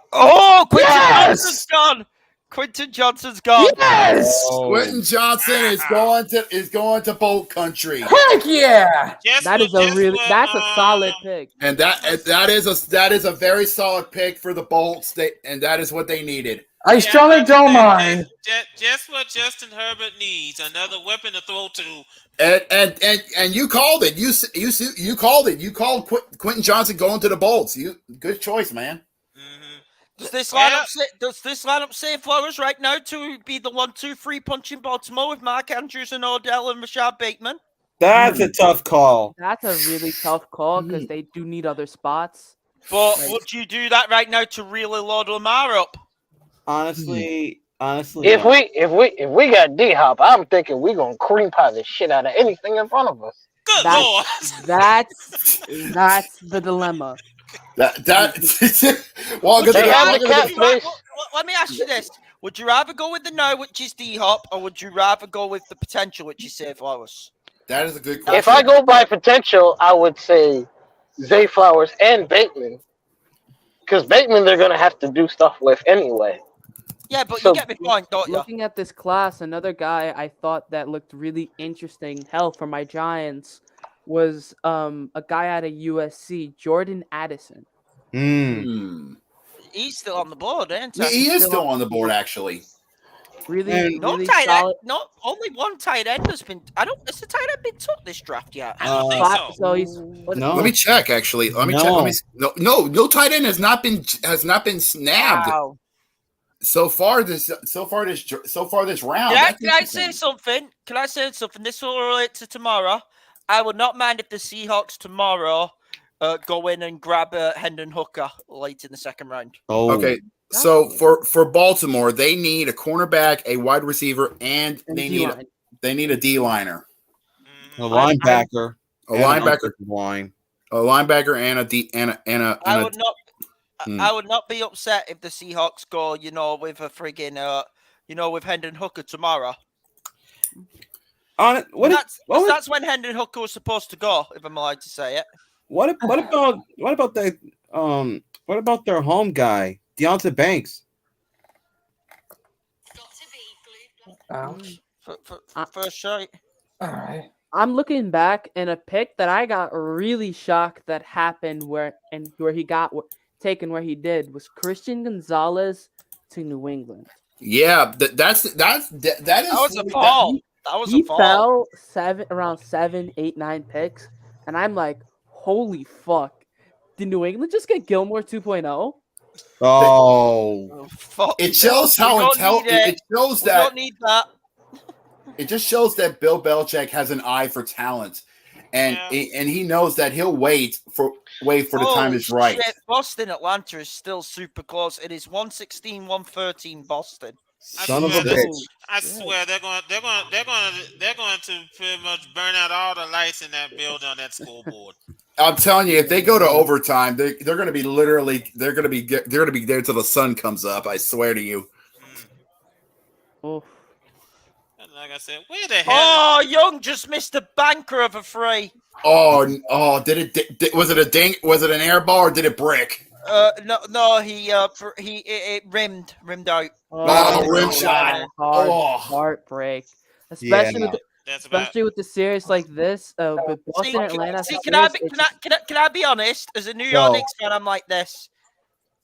Yes! Johnson's gone. Quentin Johnson's gone. Yes, Oh. Quentin Johnson is going to Bolt Country. Heck yeah! That's a solid pick. And that is a very solid pick for the Bolts. And that is what they needed. I strongly don't mind. Just what Justin Herbert needs, another weapon to throw to. And you called it. You called it. You called Quentin Johnson going to the Bolts. Good choice, man. Does this lineup say Flowers right now to be the 1-2-3 punching Baltimore with Mark Andrews and Odell and Rashad Bateman? That's a tough call. That's a really tough call because they do need other spots. But would you do that right now to really load Lamar up? Honestly, If we got D Hop, I'm thinking we're gonna cream pie the shit out of anything in front of us. Good Lord. That's the dilemma. Let me ask you this: would you rather go with the no, which is D Hop, or would you rather go with the potential, which is Zay Flowers? That is a good question. If I go by potential, I would say Zay Flowers and Bateman, because Bateman they're gonna have to do stuff with anyway. Yeah, but you get me point, don't you? Looking at this class, another guy I thought that looked really interesting, hell, for my Giants, was a guy out of USC, Jordan Addison. He's still on the board, ain't he? Yeah, he is still on the board, actually. Really tight solid. end. Not only one tight end has been. Has the tight end been took this draft yet? I don't think so. So he's Let me check. Actually, let me check. No tight end has not been snabbed. Wow. So far this round. Can I say something? This will relate to tomorrow. I would not mind if the Seahawks tomorrow go in and grab Hendon Hooker late in the second round. Oh. Okay. So for Baltimore, they need a cornerback, a wide receiver, and they need a D-liner. A linebacker. A linebacker and a D and a I would not be upset if the Seahawks go, with a friggin' with Hendon Hooker tomorrow. That's when Hendon Hooker was supposed to go, if I'm allowed to say it. What about their home guy, Deonta Banks? Ouch. First shot. All right. I'm looking back and a pick that I got really shocked that happened where he got taken where he did was Christian Gonzalez to New England. Yeah, that was a fall. He fell around 7, 8, 9 picks, and I'm like, holy fuck! Did New England just get Gilmore 2.0? Oh, fuck! It shows how intelligent. It shows that. Don't need that. It just shows that Bill Belichick has an eye for talent, and he knows that he'll wait for the time is right. Shit. Boston Atlanta is still super close. It is 116-113 Boston. Son of a bitch! I swear they're going to pretty much burn out all the lights in that building on that scoreboard. I'm telling you, if they go to overtime, they're going to be they're going to be there till the sun comes up. I swear to you. Oh. Like I said, where the hell? Oh, Young just missed a banker of a free. Oh! Was it a dink? Was it an air ball or did it brick? No. It rimmed out. Rim shot. Heartbreak, especially with the series like this. With Boston, Atlanta. Can I be honest? As a New York Knicks fan, I'm like this.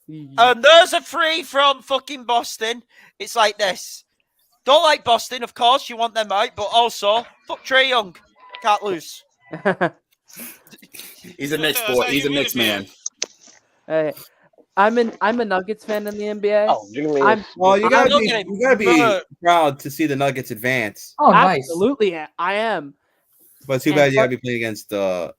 And there's a free from fucking Boston. It's like this. Don't like Boston, of course. You want them out, but also fuck Trae Young. Can't lose. He's a Knicks boy. He's a Knicks man. Hey, I'm a Nuggets fan in the NBA. You gotta be proud to see the Nuggets advance. Oh, nice. Absolutely, I am. But too bad you gotta be playing against the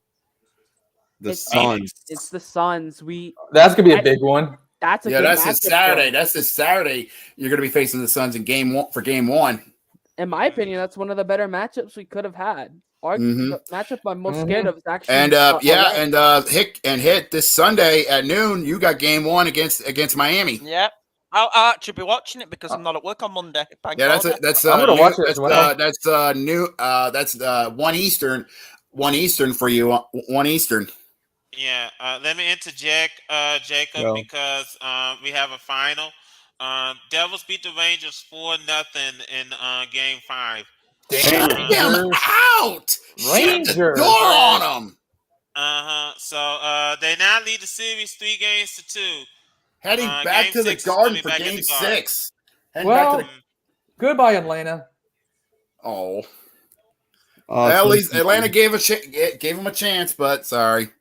Suns. It's the Suns. That's gonna be a big one. That's this Saturday. That's this Saturday. You're gonna be facing the Suns in game one. In my opinion, that's one of the better matchups we could have had. Mhm. The matchup I'm most scared of is actually And Atlanta. hit this Sunday at noon. You got game 1 against Miami. Yep. I'll actually be watching it because I'm not at work on Monday. Yeah, that's I'm gonna new, watch it as well. that's new. That's 1 Eastern for you. 1 Eastern. Yeah, let me interject, Jacob, Go. because we have a final. Devils beat the Rangers 4-0 in Game 5. Damn out! Shut the door on them. So they now lead the series 3-2. Heading back Game to the 6 is gonna Garden be for back at Game the Garden. 6. Heading back to Well, goodbye, Atlanta. Oh. Oh, At so least Atlanta gave him a chance, but sorry.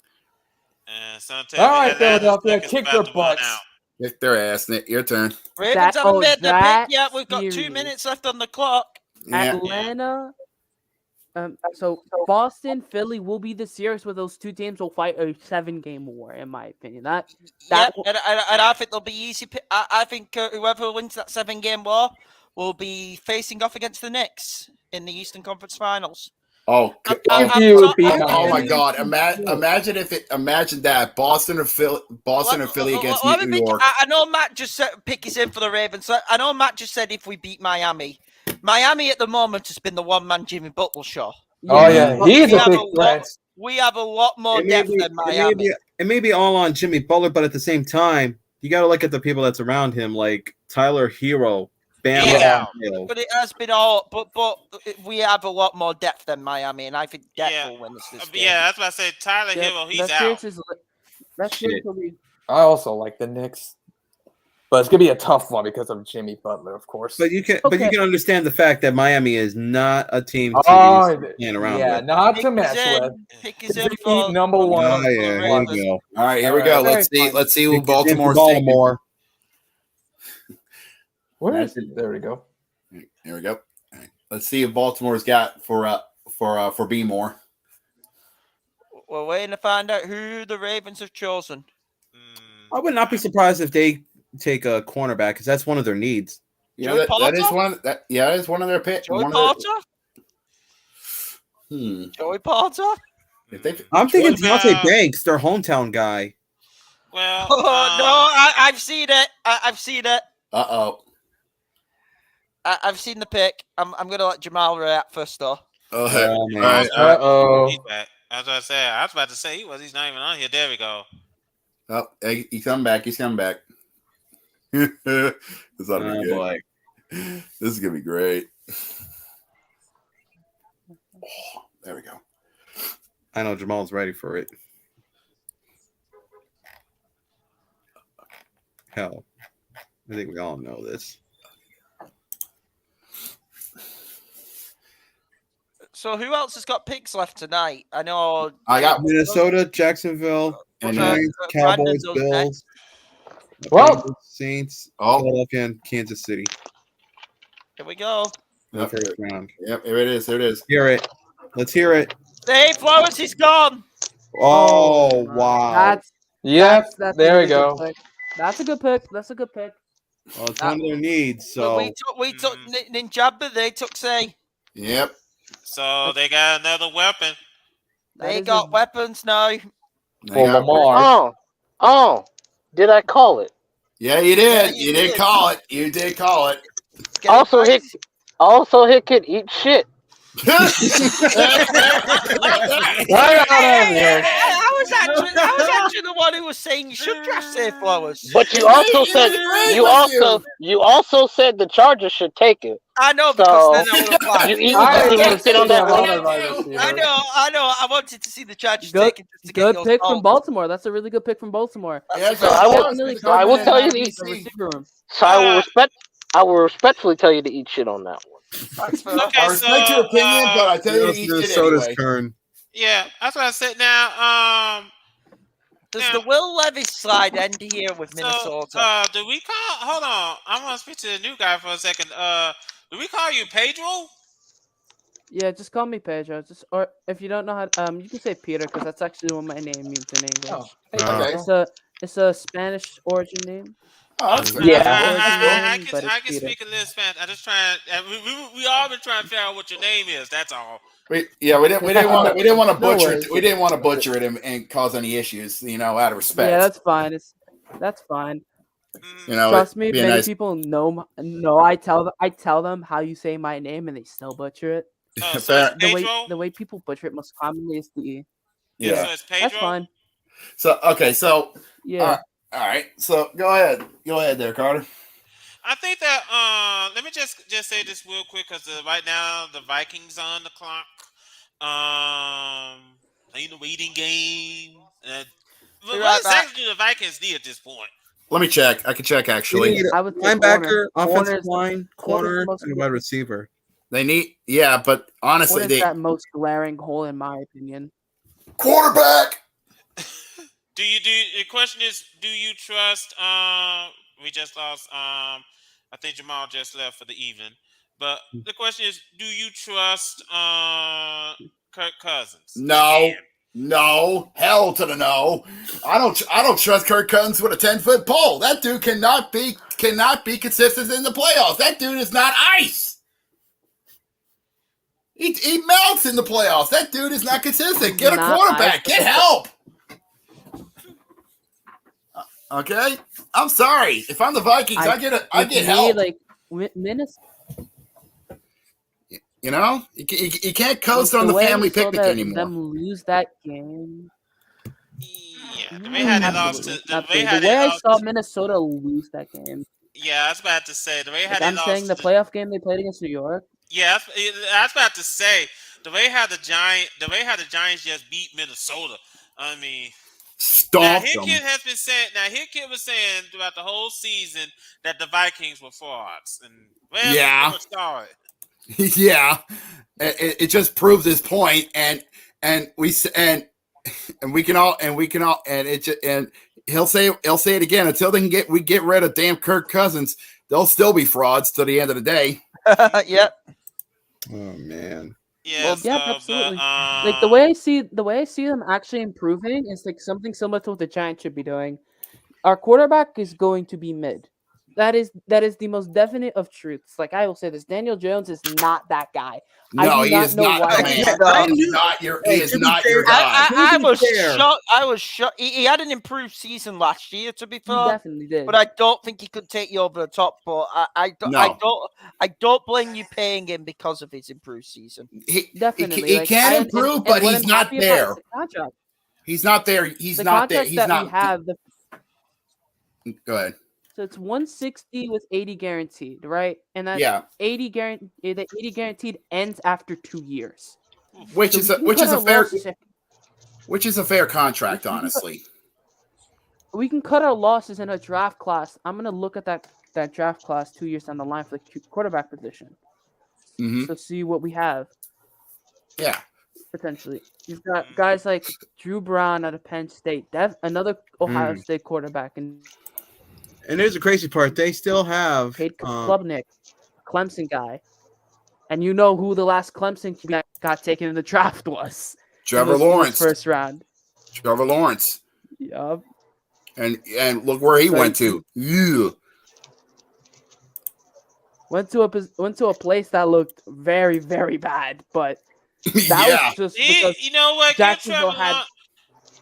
Sometimes All right, Atlanta's Philadelphia, luck is kick about their to run butts. out. Kick their ass, Nick. Your turn. Ravens haven't made the pick that yet. We've got 2 series. minutes left on the clock. Yeah. Atlanta. So Boston, Philly will be the series where those two teams will fight a 7-game war, in my opinion. Yep, and I think they'll be easy. I think whoever wins that 7-game war will be facing off against the Knicks in the Eastern Conference Finals. Oh, oh my God! Imagine that Boston or Philly against Let me New pick, York. I know Matt just said pick his in for the Ravens. So I know Matt just said if we beat Miami. Miami at the moment has been the one-man Jimmy Butler show. Oh yeah, he's a big threat. We have a lot more depth than Miami. It may be all on Jimmy Butler, but at the same time, you got to look at the people that's around him, like Tyler Hero, Bam. Yeah, but it has been all. But we have a lot more depth than Miami, and I think depth will win us this game. Yeah, that's what I said. Tyler Hero, he's out. I also like the Knicks, but it's gonna be a tough one because of Jimmy Butler, of course. But you can understand the fact that Miami is not a team to playing around with. Not to mess with. Pick his Defeat number one. Oh yeah, here we go. All right, here we go. Let's see who Baltimore's Baltimore. Where is it? There we go. Here we go. All right. Let's see if Baltimore's got for B more. We're waiting to find out who the Ravens have chosen. I would not be surprised if they take a cornerback because that's one of their needs. Yeah, that is one. That is one of their picks. Joey Porter. Joey Porter. I'm thinking Deontay Banks, their hometown guy. Well, no, I've seen it. I've seen it. I've seen the pick. I'm gonna let Jamal react first though. All right. He's back. That's what I said. I was about to say he's not even on here. There we go. Oh, he's coming back. He's coming back. This ought to be good. Boy. This is gonna be great. Oh, there we go. I know Jamal's ready for it. Hell, I think we all know this. So who else has got picks left tonight? I know I got Minnesota, Jacksonville, Giants, Cowboys, Bills, Saints, Philadelphia, and Kansas City. Here we go. First round. Yep, here it is. Here it is. Hear it. Let's hear it. Dave Flowers, he's gone. Oh wow. That's there a we go. good pick. That's a good pick. That's a good pick. Well, it's one of their needs. So we took Ninjaba. They took Say. Yep. So they got another weapon. They got weapons now. For Lamar. Oh, did I call it? Yeah, you did. You did call it. You did call it. Also, Hick could eat shit. I was actually the one who was saying you should draft Say Flowers. But you also said the Chargers should take it. I know because then I would apply. I know. I wanted to see the Chargers take it. Good pick from Baltimore. That's a really good pick from Baltimore. I will tell you to eat. So I will respectfully tell you to eat shit on that one. Okay, I respect your opinion, but I tell you to eat shit Minnesota's anyway. turn. Yeah, that's what I said. Now, does the Will Levis slide end here with Minnesota? Do we call? Hold on, I want to speak to the new guy for a second. Do we call you Pedro? Yeah, just call me Pedro. Or if you don't know how, you can say Peter because that's actually what my name means in English. Okay. It's a Spanish origin name. Oh, that's fair. Yeah, I can speak a little Spanish. I just trying. We all been trying to figure out what your name is. That's all. We didn't want to No butcher worries. it. We didn't want to butcher it and cause any issues. Out of respect. Yeah, that's fine. That's fine. Trust me, be a many nice- people know. I tell them how you say my name, and they still butcher it. So it's The way people butcher it most commonly is the Yeah. So it's Pedro. That's fine. So okay, so Yeah. all right. So go ahead there, Carter. I think that let me just say this real quick because right now the Vikings are on the clock. Playing the waiting game. What exactly do the Vikings need at this point? Let me check. I can check They actually. need I would say linebacker, offensive corner's line, corner, and wide receiver. They need but honestly, corner's that most glaring hole in my opinion. Quarterback. The question is, do you trust we just lost I think Jamal just left for the evening. But the question is, do you trust Kirk Cousins? No. No, hell to the no. I don't trust Kirk Cousins with a 10-foot pole. That dude cannot be consistent in the playoffs. That dude is not ice. He melts in the playoffs. That dude is not consistent. Get a quarterback. Get help. Okay, I'm sorry. If I'm the Vikings, I get help. Like Minnesota. You can't coast on the family picnic anymore. Them lose that game. Yeah, the way how they lost to the way I saw Minnesota lose that game. Yeah, I was about to say the way how they I'm lost. saying the playoff game they played against New York. Yeah, I was about to say the way how the Giants just beat Minnesota. I mean, stomped them. Hickett was saying throughout the whole season that the Vikings were frauds, and yeah, saw it. Yeah, it just proves his point, and we can all and he'll say it again until we get rid of damn Kirk Cousins. They'll still be frauds till the end of the day. Yep. Oh man. Yeah, absolutely. Like the way I see them actually improving is like something similar to what the Giants should be doing. Our quarterback is going to be mid. That is the most definite of truths. Like I will say this, Daniel Jones is not that guy. No, he is not the man. He is not your guy. I was shocked. I was shocked. He had an improved season last year, to be fair. He definitely did. But I don't think he could take you over the top. But I don't blame you paying him because of his improved season. Definitely, he can improve, but he's not there. He's not there. He's not there. He's not. Go ahead. So it's 160 with 80 guaranteed, right? And that 80 guaranteed ends after 2 years. Which is a fair contract, honestly. We can cut our losses in a draft class. I'm gonna look at that draft class 2 years down the line for the quarterback position. Mm-hmm. So see what we have. Yeah. Potentially. You've got guys like Drew Brown out of Penn State. Another Ohio State quarterback. And here's the crazy part. They still have Cade Klubnik, Clemson guy. And you know who the last Clemson got taken in the draft was. Trevor Lawrence. First round. Trevor Lawrence. Yup. And look where he went to. Yeah. Went to a place that looked very, very bad, but that was just because you know what? Jacksonville had.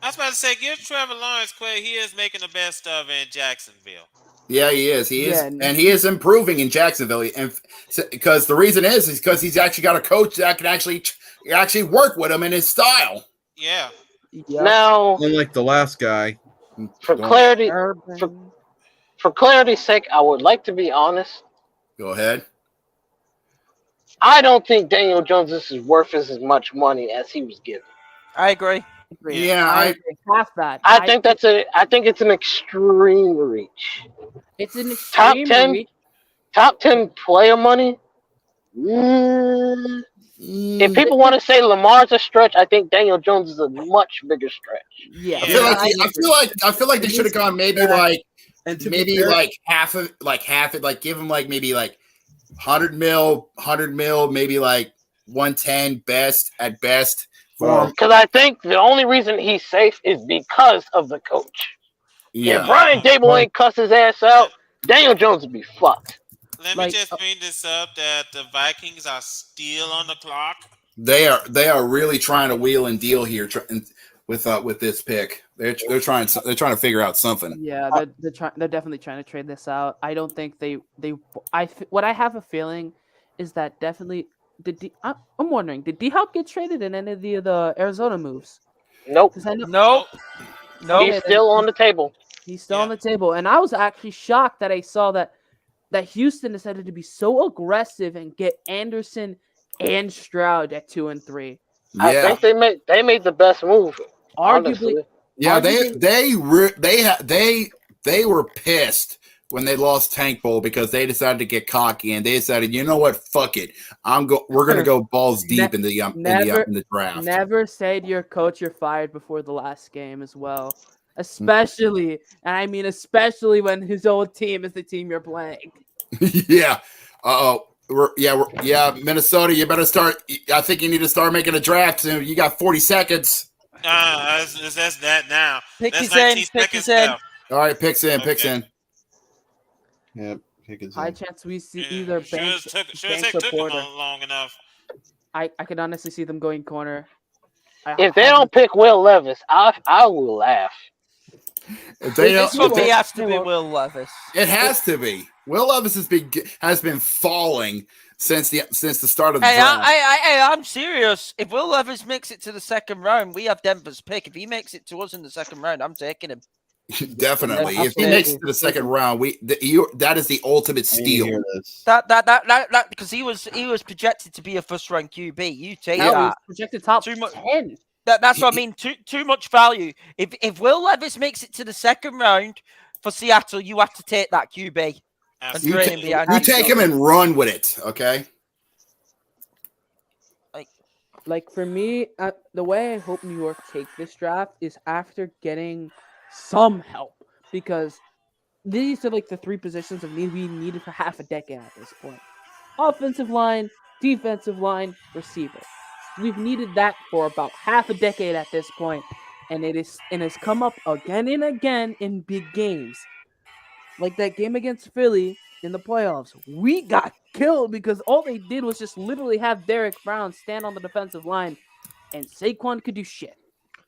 I was about to say, give Trevor Lawrence credit. He is making the best of it in Jacksonville. Yeah, he is. He is, and he is improving in Jacksonville. And because the reason is because he's actually got a coach that can actually work with him in his style. Yeah. Now, unlike the last guy. For clarity's sake, I would like to be honest. Go ahead. I don't think Daniel Jones is worth as much money as he was given. I agree. Yeah, I half that. I think it's an extreme reach. It's an extreme reach. Top 10 player money. If people want to say Lamar's a stretch, I think Daniel Jones is a much bigger stretch. Yeah, I feel like they should have gone maybe half of it, give him like maybe like 100 mil, maybe like 110 at best. Because I think the only reason he's safe is because of the coach. Yeah. If Brian Dable ain't cuss his ass out, Daniel Jones would be fucked. Let me just bring this up that the Vikings are still on the clock. They are really trying to wheel and deal here with this pick. They're trying to figure out something. Yeah, they're definitely trying to trade this out. I don't think what I have a feeling is that definitely I'm wondering, did D-Hop get traded in any of the Arizona moves? Nope. Nope. He's still on the table. He's still on the table, and I was actually shocked that I saw that Houston decided to be so aggressive and get Anderson and Stroud at 2 and 3. I think they made the best move. Arguably, honestly. Yeah, they were pissed when they lost Tank Bowl because they decided to get cocky and they decided, you know what, fuck it, we're gonna go balls deep in the draft. Never say to your coach you're fired before the last game as well, especially, and I mean especially when his old team is the team you're playing. Yeah. Minnesota, you better start. I think you need to start making a draft soon. You got 40 seconds. That's that now. Pick That's his in. 19 Pick seconds his in. left. All right, picks in. Yep, pick his High in. chance we see either Banks, took Banks or them Porter. long enough. I could honestly see them going corner. If they don't pick Will Levis, I will laugh. This one has to be Will Levis. It has to be. Will Levis has been falling since the start of the draft. I'm serious. If Will Levis makes it to the second round, we have Denver's pick. If he makes it to us in the second round, I'm taking him. Definitely. If he makes it to the second round, that is the ultimate steal. That because he was projected to be a first round QB. You take that. Projected top 10. That's what I mean. Too much value. If Will Levis makes it to the second round for Seattle, you have to take that QB. You take him and run with it, okay? Like for me, the way I hope New York take this draft is after getting some help, because these are like the three positions of need we needed for half a decade at this point: offensive line, defensive line, receiver. We've needed that for about half a decade at this point, and has come up again and again in big games, like that game against Philly in the playoffs. We got killed because all they did was just literally have Derek Brown stand on the defensive line, and Saquon could do shit.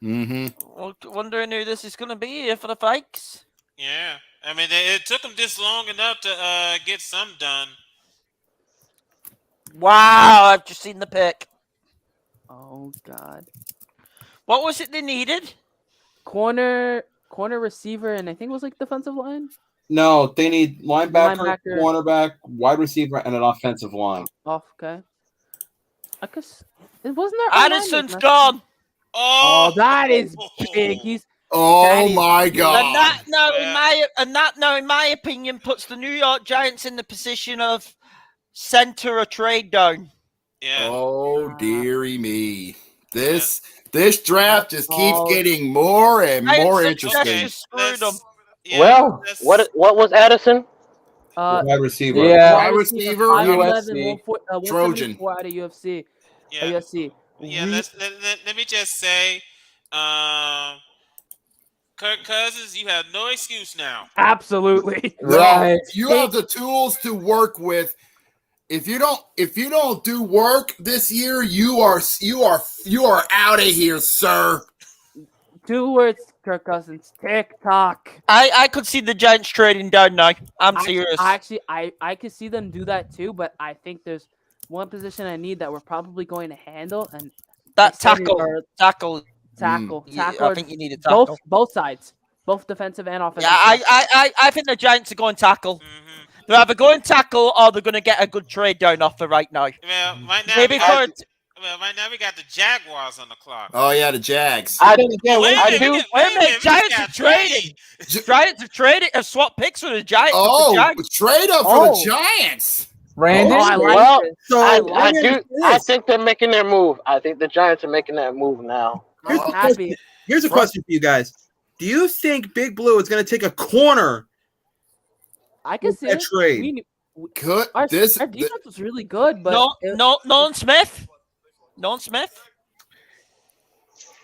Well, wondering who this is going to be here for the Vikes. Yeah, I mean, it took them this long enough to get some done. Wow, I've just seen the pick. Oh God, what was it they needed? Corner, receiver, and I think it was like defensive line. No, they need linebacker, cornerback, wide receiver, and an offensive line. Okay. I guess it wasn't there. Addison's gone. Oh, that is big. My God. In my opinion, puts the New York Giants in the position of center a trade down. Yeah. Oh, dearie me. This draft just keeps getting more and more interesting. Well, what was Addison? Wide receiver. Yeah, wide receiver. UFC. Trojan. Out of UFC. Yeah. UFC. Yeah. Let me just say, Kirk Cousins, you have no excuse now. Absolutely. Right. You have the tools to work with. If you don't do work this year, you are out of here, sir. 2 words, Kirk Cousins. TikTok. I could see the Giants trading down now. I'm serious. I could see them do that too, but I think there's one position I need that we're probably going to handle, and that tackle. Yeah, I think you need a tackle. Both sides, both defensive and offensive. Yeah, I think the Giants are going tackle. Mm-hmm. They're either going tackle or they're going to get a good trade down offer right now. Well, right now we got the Jaguars on the clock. Oh yeah, the Jags. Wait a minute, Giants have traded. Giants have traded. Have swapped picks with the Giants. Trade up for the Giants. Brandon, I think they're making their move. I think the Giants are making that move now. Here's a question for you guys. Do you think Big Blue is going to take a corner? I can see that trade. Our defense was really good, but Nolan Smith. Nolan Smith.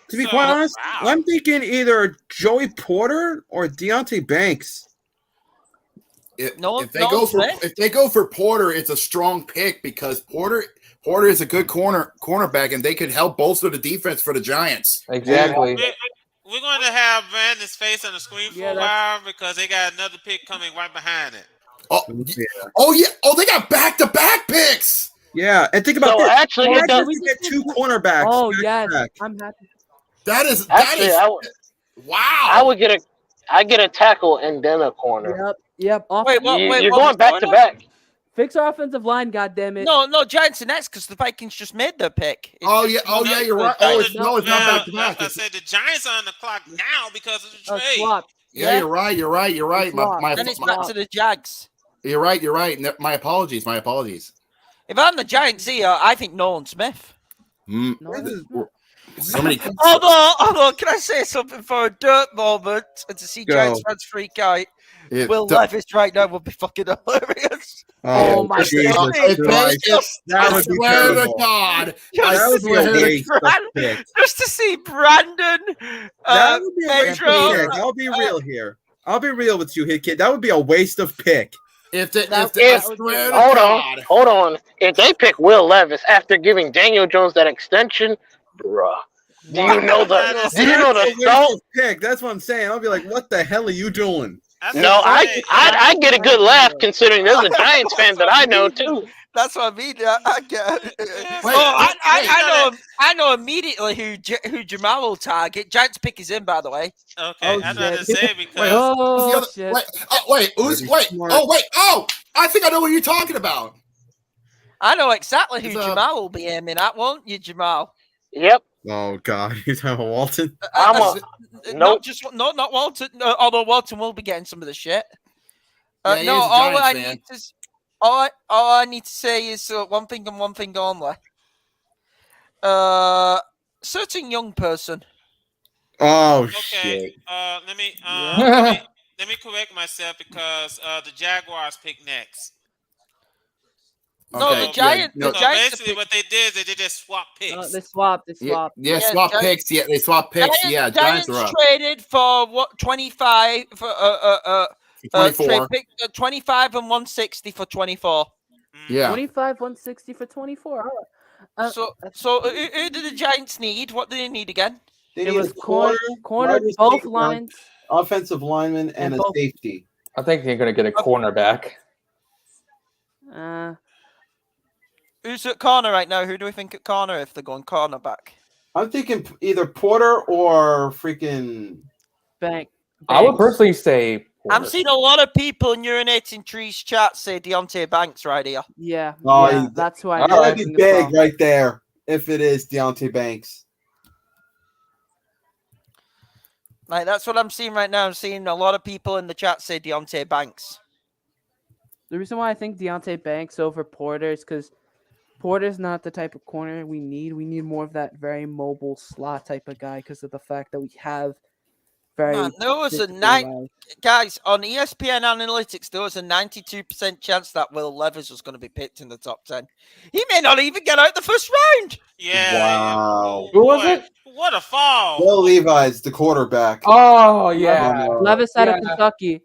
To be quite honest, I'm thinking either Joey Porter or Deontay Banks. if they go for Porter, it's a strong pick because Porter is a good cornerback, and they could help bolster the defense for the Giants. Exactly. We're going to have Brandon's face on the screen for a while because they got another pick coming right behind it. Oh yeah! Oh, they got back-to-back picks. Yeah, and think about So this. actually, it does. We get 2 cornerbacks. Oh back yes, to back. I'm happy. Actually, wow. I would get a tackle and then a corner. Yep. Wait, You're going back to back. Fix our offensive line, goddammit. No, Giants and Nets because the Vikings just made their pick. Yeah, you're right. Oh, it's not back to back. I said the Giants are on the clock now because of the trade. Swap. Yeah, you're right. Then it's back to the Jags. You're right. My apologies. If I'm the Giants here, I think Nolan Smith. So many. Although, can I say something for a dirt moment and to see Giants fans freak out? Will Levis right now would be fucking hilarious. Oh my God! That would be terrible. God, that would be a waste of pick. Just to see Brandon. That would be a waste Pedro. of pick. I'll be real here. I'll be real with you, Hit Kid. That would be a waste of pick. Hold on. If they pick Will Levis after giving Daniel Jones that extension, bruh. Do you know the salt? Pick. That's what I'm saying. I'll be like, what the hell are you doing? No, I get a good laugh considering there's a Giants fan that I know too. That's what I mean. I get. I know immediately who Jamal will target. Giants pick is in, by the way. Okay, I was about to say because. Shit. I think I know what you're talking about. I know exactly who Jamal will be aiming at, won't you, Jamal? Yep. Oh God, you're talking about Walton? Not Walton. Although Walton will be getting some of the shit. All I need to say is one thing and one thing only. Certain young person. Oh okay. shit. Let me correct myself because the Jaguars pick next. No, the Giants. So basically, what they did is they just swapped picks. They swapped. Yeah, swap picks. Yeah, they swap picks. Giants are up. Traded for what? 25 for 24. 25 and 160 for 24. Yeah. 25, 160 for 24. So who do the Giants need? What do they need again? It was corner, both lines, offensive lineman, and a safety. I think they're going to get a cornerback. Who's at corner right now? Who do we think at corner if they're going cornerback? I'm thinking either Porter or freaking Bank. I would personally say Porter. I'm seeing a lot of people in Urinating Trees chat say Deontay Banks right here. Yeah, Oh, that's who I that'd be big right there if it is Deontay Banks. Like that's what I'm seeing right now. I'm seeing a lot of people in the chat say Deontay Banks. The reason why I think Deontay Banks over Porter is because Porter's not the type of corner we need. We need more of that very mobile slot type of guy because of the fact that we have very. Man, there was a guys on ESPN Analytics. There was a 92% chance that Will Levis was going to be picked in the top 10. He may not even get out the first round. Yeah. Wow. Who was it? What a fall. Will Levi's the quarterback. Oh yeah. Levis out of Kentucky.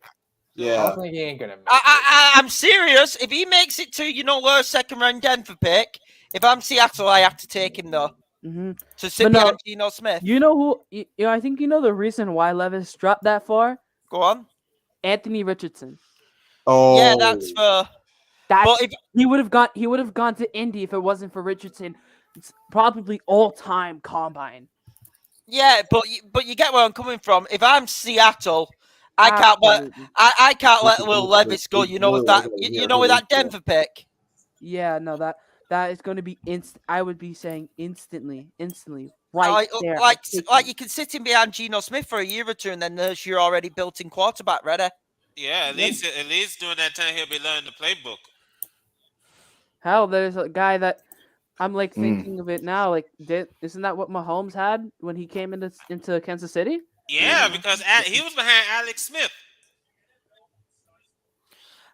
Yeah. I think he ain't gonna make I'm serious. If he makes it to, where second round Denver pick, if I'm Seattle, I have to take him though. Mm-hmm. So sit behind Geno Smith. You know who? I think you know the reason why Levis dropped that far. Go on. Anthony Richardson. Oh. Yeah, that's for. He would have gone to Indy if it wasn't for Richardson. It's probably all-time combine. Yeah, but you get where I'm coming from. If I'm Seattle, I can't let Will Levis go. With that Denver pick. Yeah, no, that is going to be I would be saying instantly, right there. Like you can sit in behind Geno Smith for a year or two, and then there's your already built-in quarterback ready. Yeah, at least during that time he'll be learning the playbook. Hell, there's a guy that I'm like thinking of it now. Like, isn't that what Mahomes had when he came into Kansas City? Yeah, because he was behind Alex Smith.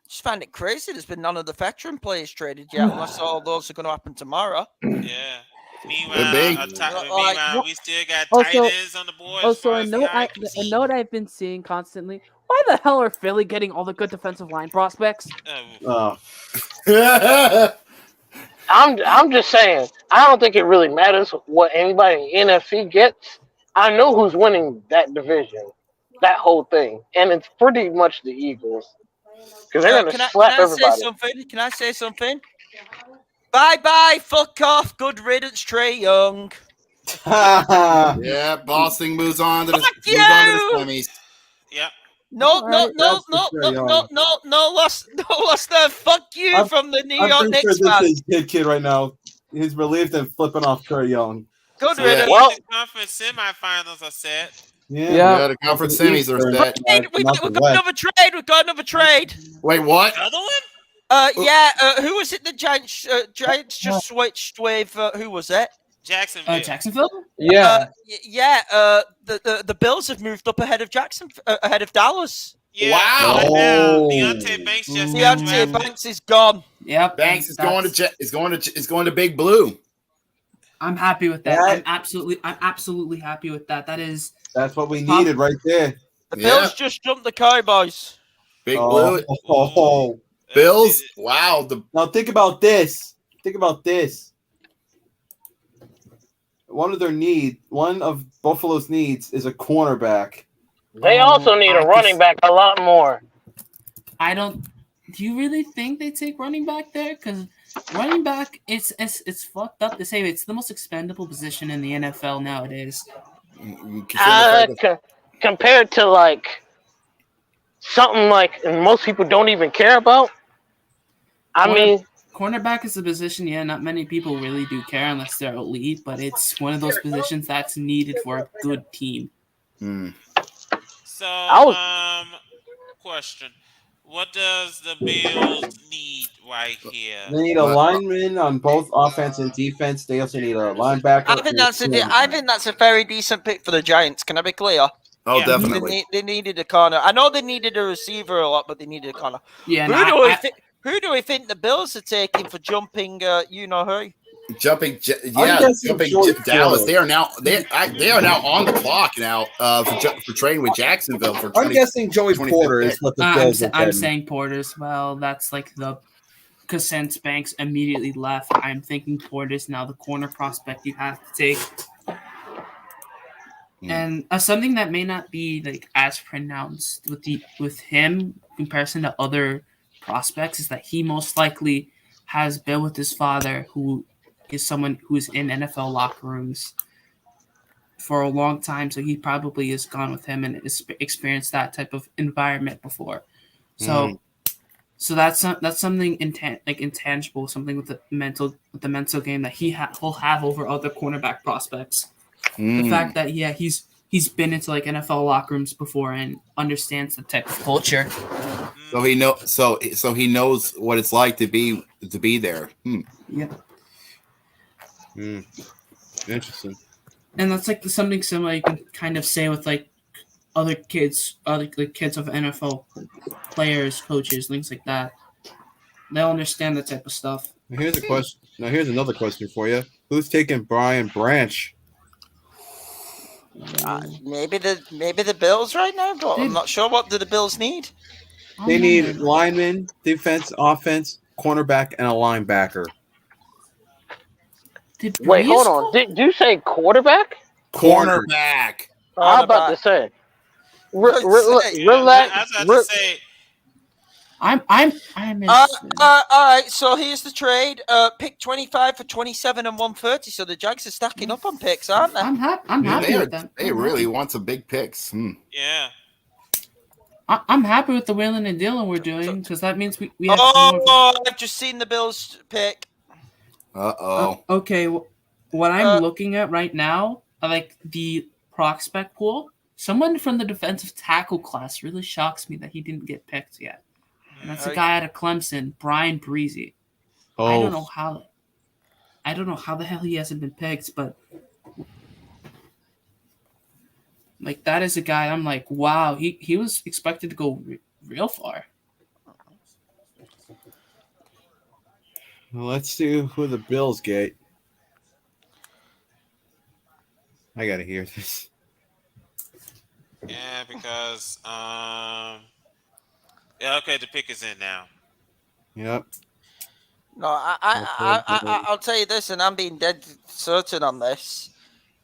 Just find it crazy. There's been none of the veteran players traded yet, unless all those are going to happen tomorrow. Yeah. Meanwhile, we still got tight ends on the board. Also, a note I've been seeing constantly: Why the hell are Philly getting all the good defensive line prospects? I'm just saying. I don't think it really matters what anybody in NFC gets. I know who's winning that division, that whole thing, and it's pretty much the Eagles because they're gonna Can I slap say everybody. something? Can I say something? Bye, fuck off, good riddance, Trey Young. Yeah, Boston moves on to the semis. Yep. No, That's for sure, young. no lost there. Fuck you from the New I'm York pretty sure Knicks, this man. is his kid right now. He's relieved and flipping off Curry Young. Good So riddance. the conference semifinals are set. Yeah, the conference semis are set. We got another trade. We got another trade. Wait, what? Another one? Who was it? The Giants. Giants just switched with. Who was it? Jacksonville. Jacksonville? The Bills have moved up ahead of ahead of Dallas. Yeah. Wow. Deontay Banks just got Deontay drafted. Banks is gone. Yep. Banks is going to Big Blue. I'm happy with that. I'm absolutely happy with that. That's what we needed right there. The Bills just jumped the Cowboys. Big Blue. Bills. Wow. Now think about this. Think about this. One of Buffalo's needs is a cornerback. They also need a running back a lot more. Do you really think they take running back there? Because running back, it's fucked up to say it's the most expendable position in the NFL nowadays. Compared to like something like most people don't even care about. I mean, cornerback is a position, not many people really do care unless they're elite, but it's one of those positions that's needed for a good team. So, question. What does the Bills need right here? They need a lineman on both offense and defense. They also need a linebacker. I think that's a very decent pick for the Giants. Can I be clear? Oh, definitely. They needed a corner. I know they needed a receiver a lot, but they needed a corner. Yeah. Who do we think the Bills are taking for jumping? You know who? Jumping Dallas. They are now on the clock now for trading with Jacksonville for. I'm guessing Joey Porter is what the Bills are I'm saying Porter's. Well, that's like because since Banks immediately left, I'm thinking Porter's now the corner prospect you have to take. And something that may not be like as pronounced with him in comparison to other prospects is that he most likely has been with his father, who is someone who is in NFL locker rooms for a long time, so he probably has gone with him and experienced that type of environment before. So that's something intangible, something with the mental game that he'll have over other cornerback prospects. The fact that he's been into like NFL locker rooms before and understands the type of culture. So he knows what it's like to be there. Yep. Interesting. And that's like something similar you can kind of say with like other kids of NFL players, coaches, things like that. They'll understand that type of stuff. Here's a question. Now here's another question for you. Who's taking Brian Branch? Maybe the Bills right now, but I'm not sure. What do the Bills need? They need lineman, defense, offense, cornerback, and a linebacker. Wait, hold on. Did you say quarterback? Cornerback. I'm about to say. Relax. I'm all right, so here's the trade. Pick 25 for 27 and 130. So the Jags are stacking up on picks, aren't they? I'm happy with that. They really want some big picks. Yeah. I'm happy with the wheeling and dealing we're doing because that means we have. I've just seen the Bills pick. Okay, what I'm looking at right now, I like the prospect pool. Someone from the defensive tackle class really shocks me that he didn't get picked yet. And that's a guy out of Clemson, Brian Breezy. I don't know how the hell he hasn't been picked, but like that is a guy I'm like, wow, he was expected to go real far. Well, let's see who the Bills get. I gotta hear this. Yeah, because yeah, okay, the pick is in now. Yep. No, I'll tell you this, and I'm being dead certain on this.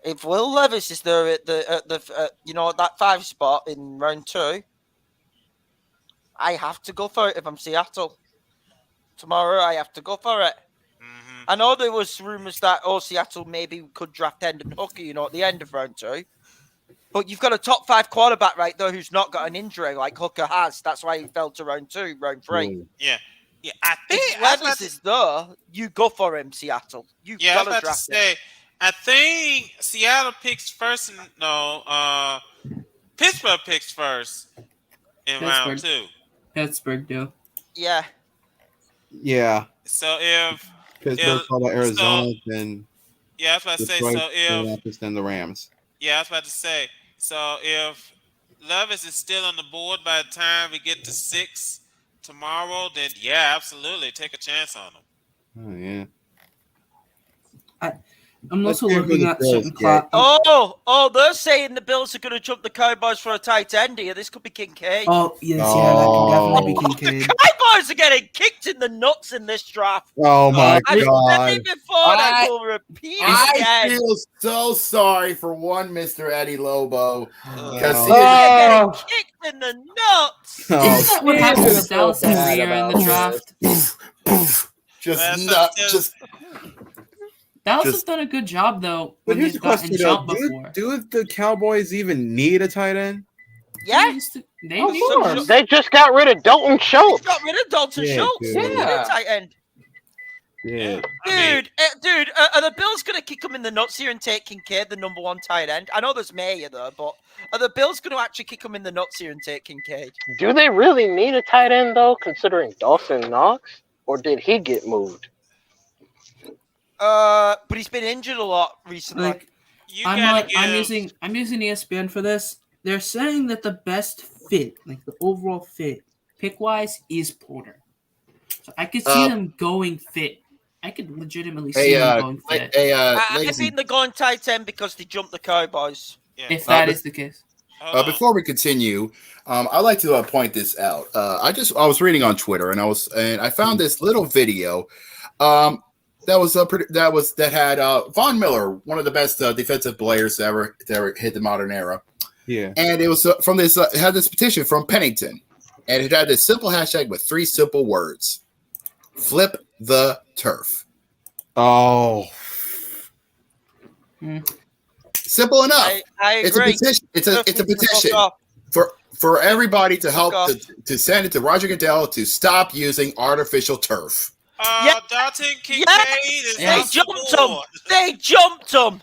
If Will Levis is there at the that 5 spot in round 2, I have to go for it. If I'm Seattle tomorrow, I have to go for it. I know there was rumors that Seattle maybe could draft Hendon Hooker, at the end of round 2. But you've got a top 5 quarterback right there who's not got an injury like Hooker has. That's why he fell to round 2, round 3. Yeah. Yeah, I think If Levis is there, you go for him, Seattle. You I was gotta about to draft him. say, I think Seattle picks first. Pittsburgh picks first in round 2. Pittsburgh do. Yeah. Yeah. So if Pittsburgh followed Arizona, then yeah, I was about to say. Detroit, So if Indianapolis, then the Rams. yeah, I was about to say. So if Levis is still on the board by the time we get to 6 tomorrow, then yeah, absolutely take a chance on him. Oh yeah. I'm Let's also see who looking the at Bills certain get. They're saying the Bills are going to jump the Cowboys for a tight end here. This could be Kincaid. Oh, yes, yeah, that can definitely be Kincaid. The Cowboys are getting kicked in the nuts in this draft. Oh my I've God. said it before, and I will repeat it I again. feel so sorry for one Mr. Eddie Lobo because They're getting kicked in the nuts. Isn't that what happened with Dallas and Rhea in the draft? Dallas has done a good job though. But When here's the they've gotten question: though, jumped before. do the Cowboys even need a tight end? Yeah. They just got rid of Dalton Schultz. Got rid of Dalton Yeah, Schultz. dude. They need a tight end. Yeah. Dude, are the Bills going to kick them in the nuts here and take Kincaid, the number 1 tight end? I know there's Mayer there, but are the Bills going to actually kick them in the nuts here and take Kincaid? Do they really need a tight end though, considering Dawson Knox, or did he get moved? But he's been injured a lot recently. Like, I'm using ESPN for this. They're saying that the best fit, like the overall fit, pick wise, is Porter. So I could see them going fit. I could legitimately see them going fit. I think they're going tight end because they jumped the Cowboys. If that is the case. Before we continue, I'd like to point this out. I was reading on Twitter and I found this little video that had Von Miller, one of the best defensive players to ever hit the modern era. Yeah, and it was from this. It had this petition from Pennington, and it had this simple hashtag with 3 simple words: "Flip the turf." Oh. Simple enough. I agree. It's a petition for everybody to help to send it to Roger Goodell to stop using artificial turf. Dalton Kincaid They jumped him.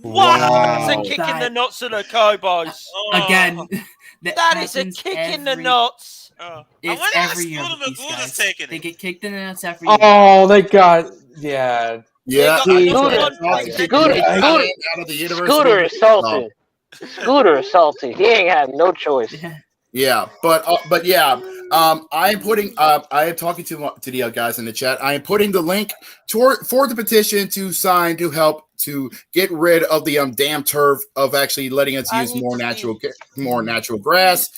What? It's a kick in the nuts of the Cowboys. Again, that is a kick in the nuts. It's every year with these guys. They get kicked in the nuts every year. Oh, they got yeah. Yeah, Scooter is salty. Scooter is salty. He ain't had no choice. Yeah, but I am putting. I am talking to the guys in the chat. I am putting the link for the petition to sign to help to get rid of the damn turf of actually letting us use more natural grass.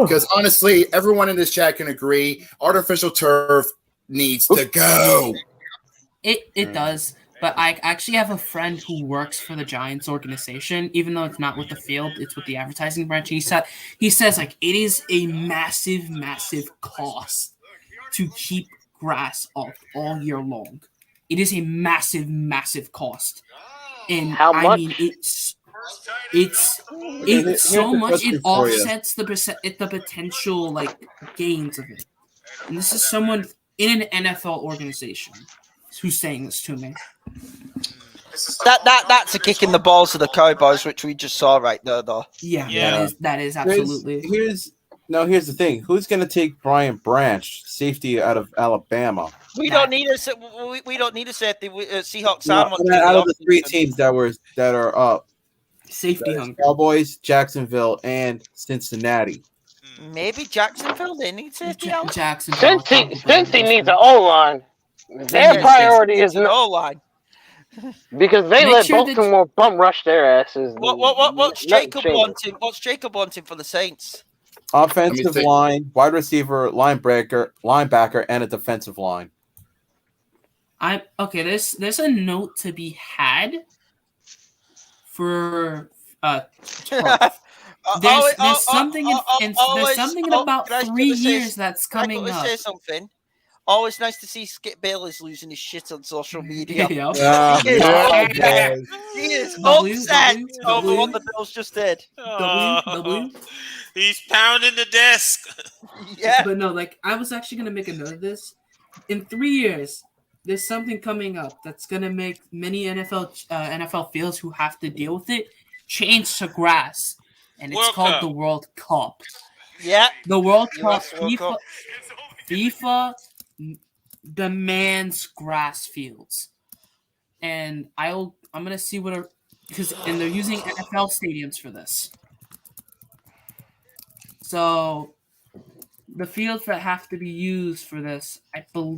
Because honestly, everyone in this chat can agree, artificial turf needs to go. It does, but I actually have a friend who works for the Giants organization, even though it's not with the field, it's with the advertising branch. He says like it is a massive cost to keep grass off all year long. It is a massive cost, and how much? I mean it's so much it offsets the potential like gains of it. And this is someone in an NFL organization who's saying this to me. That's a kick in the balls of the Cowboys, which we just saw right there, though. Yeah. That is absolutely. Here's the thing. Who's going to take Brian Branch, safety out of Alabama? We don't need a safety. Seahawks. Out of the 3 teams that are up, safety hungry. Cowboys, Jacksonville, and Cincinnati. Maybe Jacksonville. They need safety out. Jacksonville. Cincy needs an O line. Their priority is O line. Because they Make let sure that Baltimore bum rush their asses. What's Nothing Jacob changes. wanting? What's Jacob wanting for the Saints? Offensive see. line, wide receiver, linebacker, and a defensive line. Okay. There's a note to be had for turf. There's something in about can I 3 years say, that's can I coming quickly up. say something? Always nice to see Skip Bayless losing his shit on social media. Yep. He is W, upset W, over W. what the Bills just did. W. He's pounding the desk. Yeah. But no, like I was actually gonna make a note of this. In 3 years, there's something coming up that's gonna make many NFL fields who have to deal with it change to grass, and it's World called Cup. the World Cup. Yeah. The World Cup. US World Cup. FIFA demands grass fields, and I'm gonna see and they're using NFL stadiums for this. So the fields that have to be used for this, I know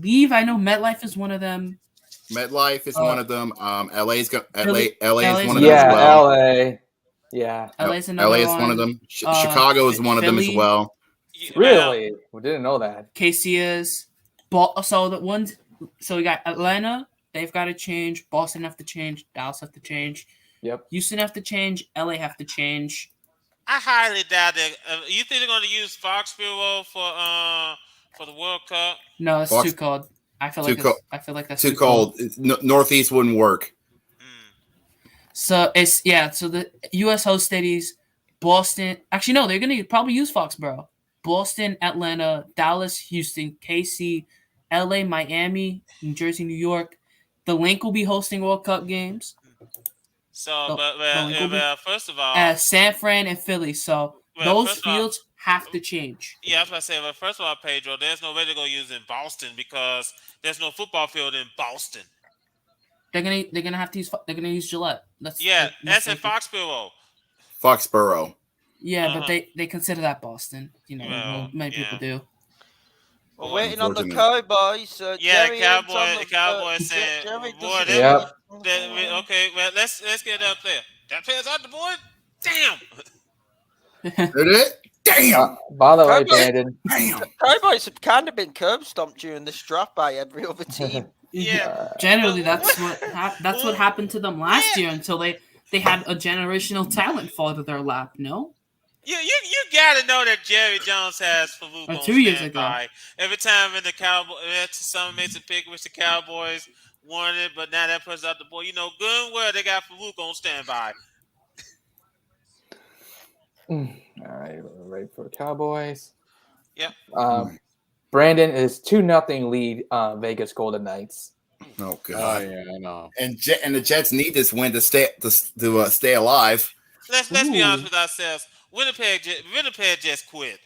MetLife is one of them. MetLife is one of them. LA is one of LA's them as well. LA. Yeah. LA's another LA is one. one of them. Chicago is one of them as Philly. well. Really? We didn't know that. KC is. So we got Atlanta. They've got to change. Boston have to change. Dallas have to change. Yep. Houston have to change. LA have to change. I highly doubt it. You think they're going to use Foxborough for the World Cup? No, it's too cold. I feel like that's too cold. Northeast wouldn't work. So so the U.S. host cities, Boston. Actually, no, they're gonna probably use Foxborough. Boston, Atlanta, Dallas, Houston, KC, LA, Miami, New Jersey, New York. The Link will be hosting World Cup games. So, first of all, San Fran and Philly. So those fields have to change. Yeah, I was about to say. But first of all, Pedro, there's no way to go use in Boston because there's no football field in Boston. They're gonna have to use. They're gonna use Gillette. That's in Foxborough. Foxborough. Yeah, but they consider that Boston. Many people do. We're waiting on the Cowboys. Jerry Cowboys saying, "Boy, okay, well, let's get it up there. That player's on the board. Damn." Damn. By the way, Brandon. Cowboys have kind of been curb stomped during this draft by every other team. Yeah. Generally, that's what happened to them last year until they had a generational talent fall to their lap. No. You gotta know that Jerry Jones has Farouk on 2 years standby. ago. Every time in the Cowboys, someone makes a pick which the Cowboys wanted, but now that person's out the board. Good and well they got Farouk on standby. All right, we're ready for Cowboys. Yep. Brandon is 2-0 lead. Vegas Golden Knights. Oh God! Yeah, I know. And the Jets need this win to stay alive. Let's be honest with ourselves. Winnipeg just quit.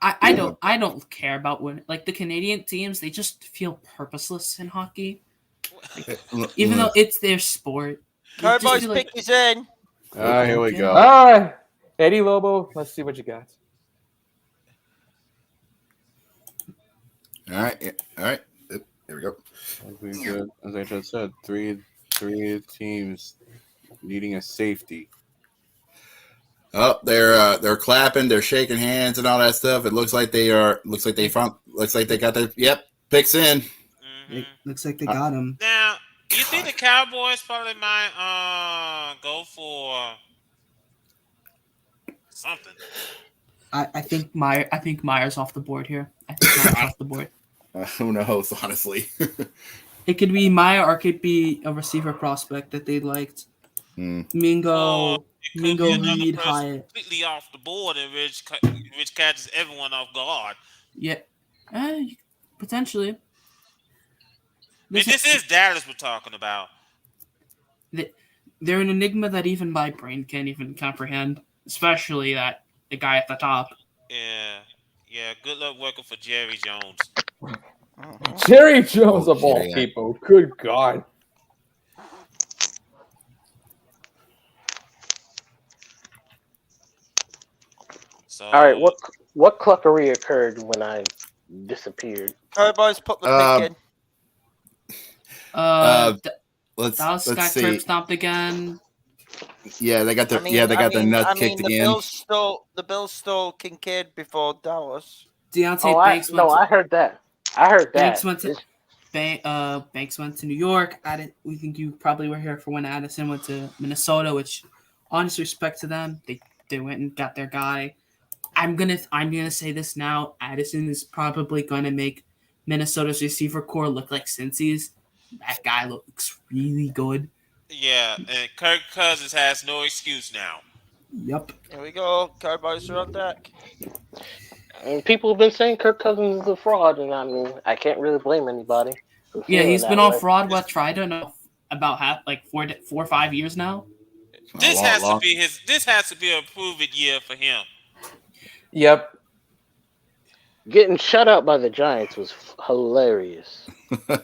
I don't care about when the Canadian teams. They just feel purposeless in hockey, even though it's their sport. Cowboys pick is in. Here we go. All right, Eddie Lobo. Let's see what you got. All right. There we go. As I just said, three teams needing a safety. Oh, they're clapping, they're shaking hands and all that stuff. It looks like they got their picks in. It looks like they got him. Now, you think the Cowboys probably might go for something? I think Meyer's off the board here. I think Meyer's off the board. Who knows, honestly. It could be Meyer or it could be a receiver prospect that they liked. Mingo Reed Hyatt. Completely off the board and which catches everyone off guard. Yeah. Potentially. This is Dallas we're talking about. They're an enigma that even my brain can't even comprehend, especially that the guy at the top. Yeah. Good luck working for Jerry Jones. Jerry Jones of all people. Good God. So, all right, what cluckery occurred when I disappeared? Cowboys put the pick in. let's got see. curb stomped again. Yeah, they got their their nuts kicked again. The Bills stole Kincaid before Dallas. Deontay Banks went. I heard that. I heard Banks that. went to. Banks went to New York. We think you probably were here for when Addison went to Minnesota, which, honest respect to them, they went and got their guy. I'm gonna say this now. Addison is probably gonna make Minnesota's receiver core look like Cincy's. That guy looks really good. Yeah, and Kirk Cousins has no excuse now. Yep. Here we go. Cowboys are on deck. And people have been saying Kirk Cousins is a fraud, and I mean, I can't really blame anybody for Yeah, feeling he's that been on way. fraud. I don't know, about four or 5 years now. This has to be a prove it year for him. Yep. Getting shut out by the Giants was hilarious.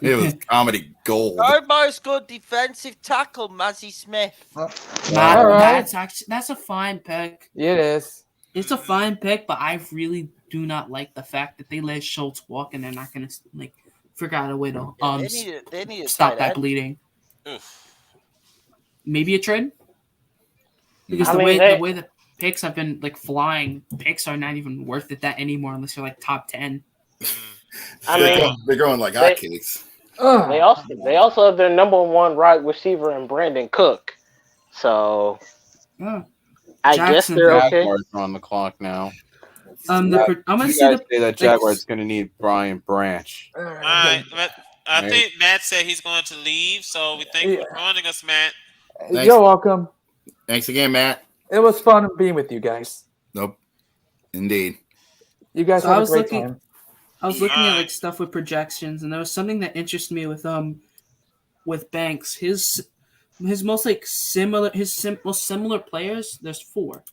It was comedy gold. Cowboys good defensive tackle, Mazzy Smith. That's a fine pick. It is. It's a fine pick, but I really do not like the fact that they let Schultz walk and they're not gonna figure out a way to they need a stop tight that end. bleeding. Oof. Maybe a trade? Because the way the picks have been flying, picks are not even worth it that anymore unless you're top 10. They're going like hotcakes. They also have their number one wide receiver in Brandon Cook. So I guess they're okay. Jaguars are on the clock now. I'm gonna say that Jaguars going to need Brian Branch. All right, but I think Matt said he's going to leave, so we thank you for joining us, Matt. Thanks. You're welcome. Thanks again, Matt. It was fun being with you guys. Nope. Indeed. You guys had a great time. I was looking at stuff with projections, and there was something that interests me with Banks. His most most similar players. There's 4.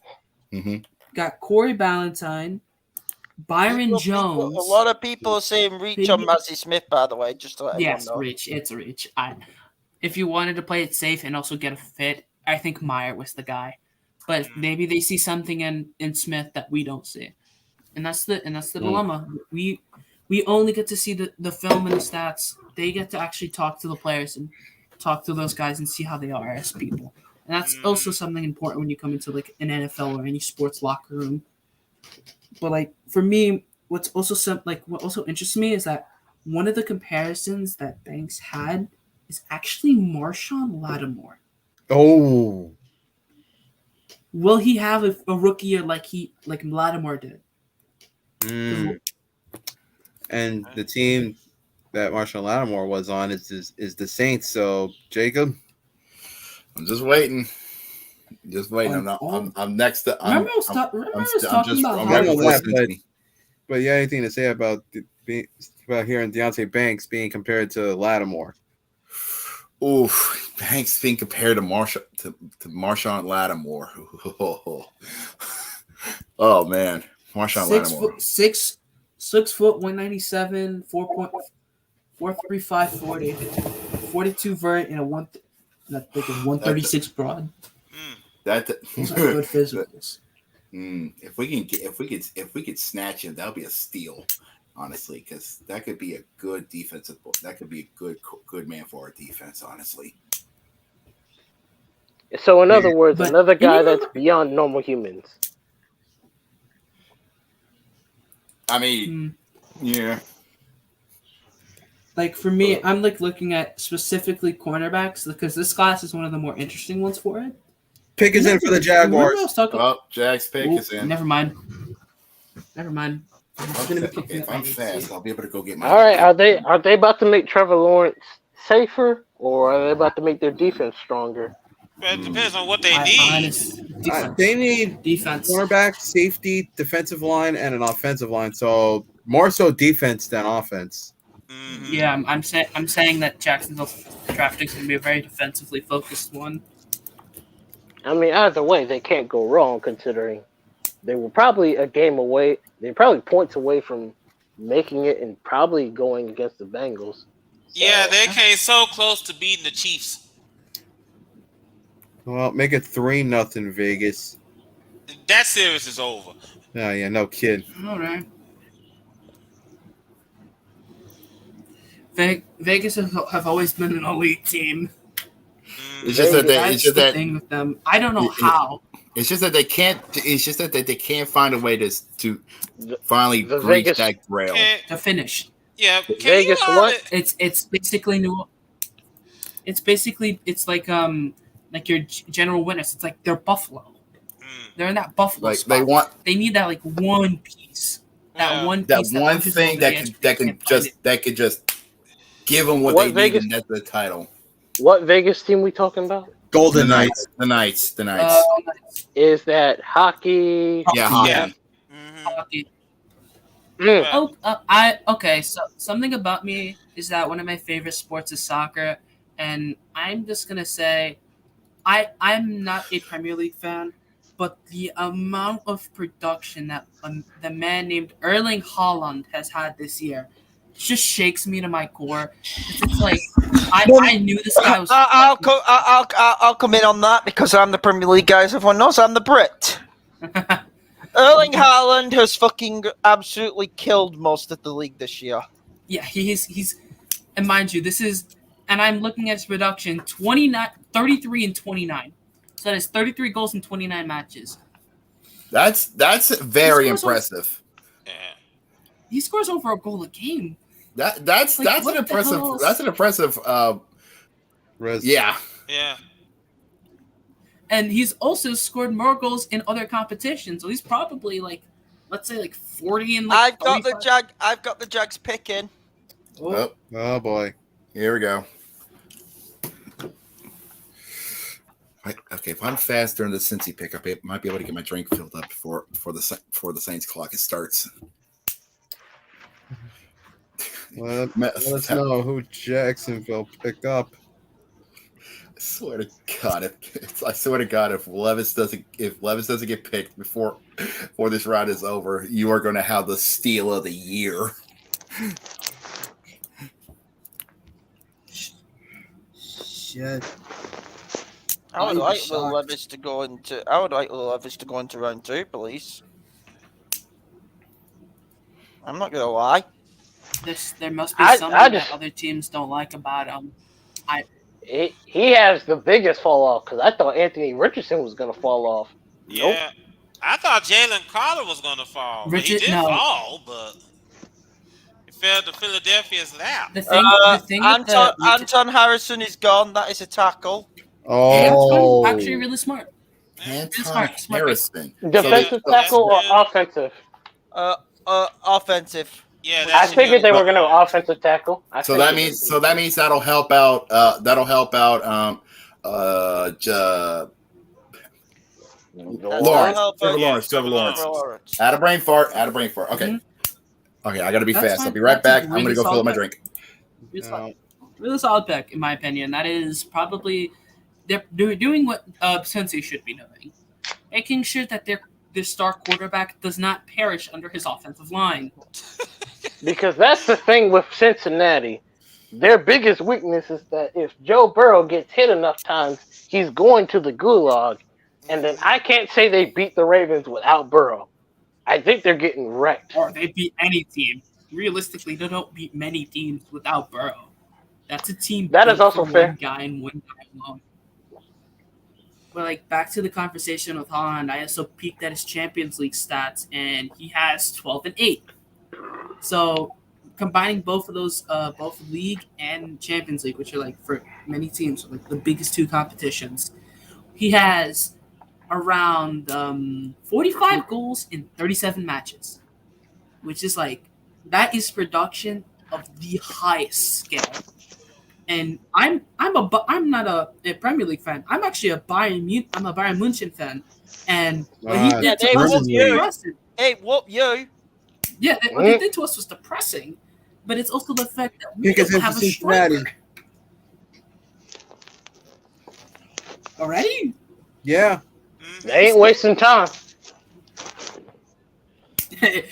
Mm-hmm. Got Corey Ballantyne, Byron Jones. A lot of people are saying reach on Mazzy Smith, by the way, just to let everyone know. Reach. It's a reach. If you wanted to play it safe and also get a fit, I think Meyer was the guy. But maybe they see something in Smith that we don't see. And that's the dilemma. We only get to see the film and the stats. They get to actually talk to the players and talk to those guys and see how they are as people. And that's also something important when you come into an NFL or any sports locker room. But for me, what also interests me is that one of the comparisons that Banks had is actually Marshawn Lattimore. Oh. Will he have a rookie year like Lattimore did? And the team that Marshawn Lattimore was on is the Saints. So Jacob, I'm just waiting. I'm next to. Remember I was talking about but you have anything to say about hearing Deontay Banks being compared to Lattimore? Oof, Banks being compared to Marshawn Lattimore. Oh man, Marshawn Lattimore. 6 foot, 197, 4.435 40, 42 vert, and a 136 broad. Those are good physicals. If we could snatch him, that would be a steal, honestly, because that could be a good defensive. That could be a good man for our defense, honestly. So, in other words, another guy that's beyond normal humans. I mean, yeah. For me, I'm looking at specifically cornerbacks because this class is one of the more interesting ones for it. Pick is in for the Jaguars. Jags pick is in. Never mind. I'm if I'm fast, I'll be able to go get my. All right, are they about to make Trevor Lawrence safer, or are they about to make their defense stronger? It depends on what they need. They need defense, cornerback, safety, defensive line, and an offensive line. So more so defense than offense. Yeah, I'm saying that Jacksonville's drafting is going to be a very defensively focused one. I mean, either way, they can't go wrong considering they were probably a game away. They're probably points away from making it and probably going against the Bengals. So. Yeah, they came so close to beating the Chiefs. Well, make it 3-0 Vegas. That series is over. Oh, yeah, no kid. All right. Vegas have always been an elite team. It's just that That's the thing with them. I don't know how. It's just that they can't. It's just that they can't find a way to finally the reach Vegas- that rail. To finish. Yeah, Vegas what? It's basically new. It's like your general winners. It's like they're Buffalo. They're in that Buffalo Like spot. They need that like one piece. That one piece. That one pushes thing them that over the can edge. that could just give them what they need, and that's the title. What Vegas team we talking about? Golden Knights. The Knights. Is that hockey? Yeah, hockey. Hockey. Mm. Okay. So something about me is that one of my favorite sports is soccer, and I'm just gonna say, I'm not a Premier League fan, but the amount of production that the man named Erling Haaland has had this year just shakes me to my core. It's like I knew this guy was. I'll come in on that because I'm the Premier League guy. As everyone knows, I'm the Brit. Erling Haaland has fucking absolutely killed most of the league this year. Yeah, he's, and mind you, this is, and I'm looking at his production, 33 and 29. So that is 33 goals in 29 matches. That's very impressive. He scores over a goal a game. That's an impressive. That's an impressive. Yeah. Yeah. And he's also scored more goals in other competitions. So he's probably let's say 40 and I've got the Jags pick in. Oh boy. Here we go. Okay, if I'm fast during the Cincy pick, I might be able to get my drink filled up before the Saints clock starts. Let us know who Jacksonville pick up. I swear to God, if Levis doesn't get picked before this round is over, you are going to have the steal of the year. Shit. I would like Will Levis to go into round 2, please. I'm not gonna lie. There must be something that other teams don't like about him. He has the biggest fall off because I thought Anthony Richardson was gonna fall off. Yeah, I thought Jalen Carter was gonna fall. He did fall, but it fell to Philadelphia's lap. The thing Anton Harrison is gone. That is a tackle. Oh, actually, really smart. Anton Harrison. Defensive tackle or offensive? Offensive. Yeah, I figured they were going to offensive tackle. So that means that'll help out. Trevor Lawrence. Add a brain fart. Okay. Mm-hmm. Okay, I got to be fast. I'll be right back. I'm going to go fill up my drink. Really solid pick, in my opinion. That is probably they're doing what Cincy should be doing, making sure that their star quarterback does not perish under his offensive line. Because that's the thing with Cincinnati. Their biggest weakness is that if Joe Burrow gets hit enough times, he's going to the gulag. And then I can't say they beat the Ravens without Burrow. I think they're getting wrecked. Or they beat any team. Realistically, they don't beat many teams without Burrow. That's a team that is also fair. One guy and one guy alone. But back to the conversation with Haaland, I also peeked at his Champions League stats, and he has 12 and 8. So combining both of those, both League and Champions League, which are for many teams, the biggest two competitions, he has around 45 goals in 37 matches, which is that is production of the highest scale. And I'm not a Premier League fan. I'm actually a Bayern München fan. And what he did to us was depressing. Hey, whoop you. Yeah, what he did to us was depressing. But it's also the fact that we don't have a striker. Already? Yeah. They ain't wasting time. Hey,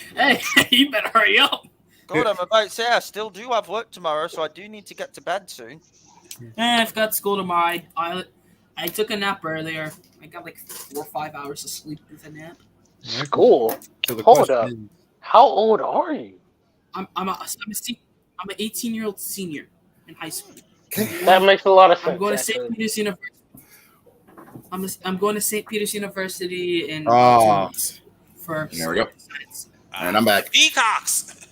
you better hurry up. God, I'm about to say I still do have work tomorrow, so I do need to get to bed soon. I've got school tomorrow. I took a nap earlier. I got 4 or 5 hours of sleep with a nap. School? So Hold up. How old are you? I'm a I'm an 18-year-old senior in high school. That makes a lot of sense. I'm going to actually. St. Peter's University. I'm going to St. Peter's University in 2 Ah. months for There we go. science. And I'm back. Peacocks.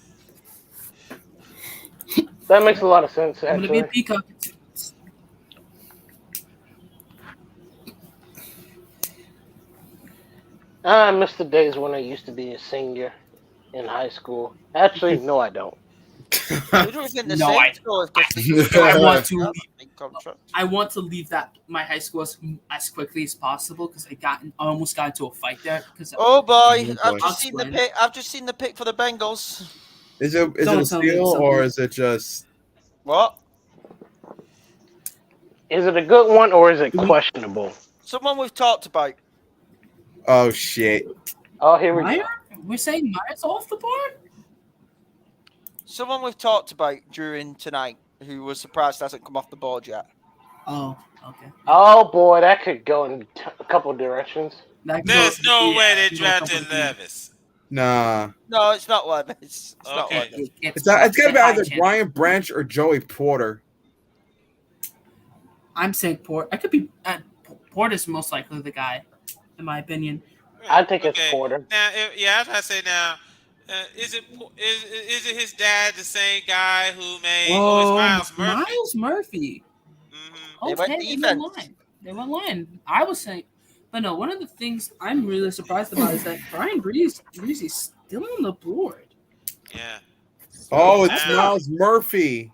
That makes a lot of sense. I'm going to be a Actually, peacock. I miss the days when I used to be a senior in high school. Actually, no, I don't. You don't think the No, same I- school because I want to Yeah, leave. big contract. I want to leave my high school as quickly as possible because I almost got into a fight there. Because Oh boy, Oh, I've boy. just seen the pick. I've just seen the pick for the Bengals. Is it Don't a tell me steal something. or is it just? What? Is it a good one or is it questionable? Someone we've talked about. Oh shit! Oh, here we Meyer? go. We're saying Meyer's off the board? Someone we've talked about during tonight who was surprised hasn't come off the board yet. Oh, okay. Oh boy, that could go in a couple directions. There's no way they drafted Levis. Nah. No, it's not Levis. It's not Okay. Levis. It's got to be either Brian Branch or Joey Porter. I'm saying Port. I could be. Port is most likely the guy, in my opinion. I think it's Porter. Now, I was about to say now, is it his dad the same guy who made? Oh, it's Miles Murphy. Miles Murphy. They went Okay, defense. They went line. I was saying, but no. One of the things I'm really surprised about is that Brian Breeze is still on the board. Yeah. Oh, it's Miles Murphy.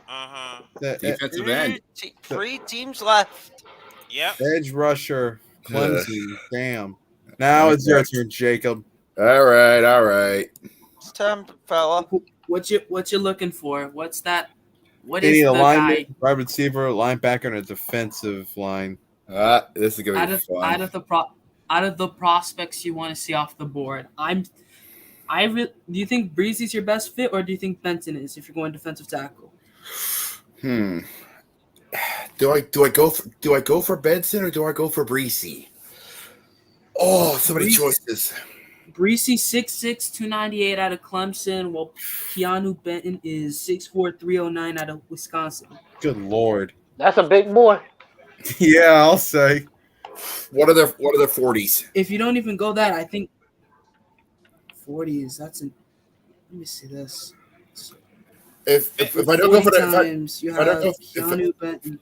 Uh-huh. Defensive end. Three teams left. Yep. Edge rusher, Clemson. Damn. Now it's your turn, Jacob. All right. It's time, fella. What you looking for? What's that? What They is need the a lineman, guy wide receiver, linebacker, and a defensive line. This is gonna out be of fun. out of the prospects you want to see off the board? Do you think Breezy's your best fit, or do you think Benton is if you're going defensive tackle? Do I go for Benson or do I go for Breesy? Oh, so many choices. Breesy 6'6", 298 out of Clemson, while Keanu Benton is 6'4", 309 out of Wisconsin. Good lord. That's a big boy. Yeah, I'll say. What are their 40s? If you don't even go that, I think 40s. Let me see this. If I don't go for that, Keanu Benton.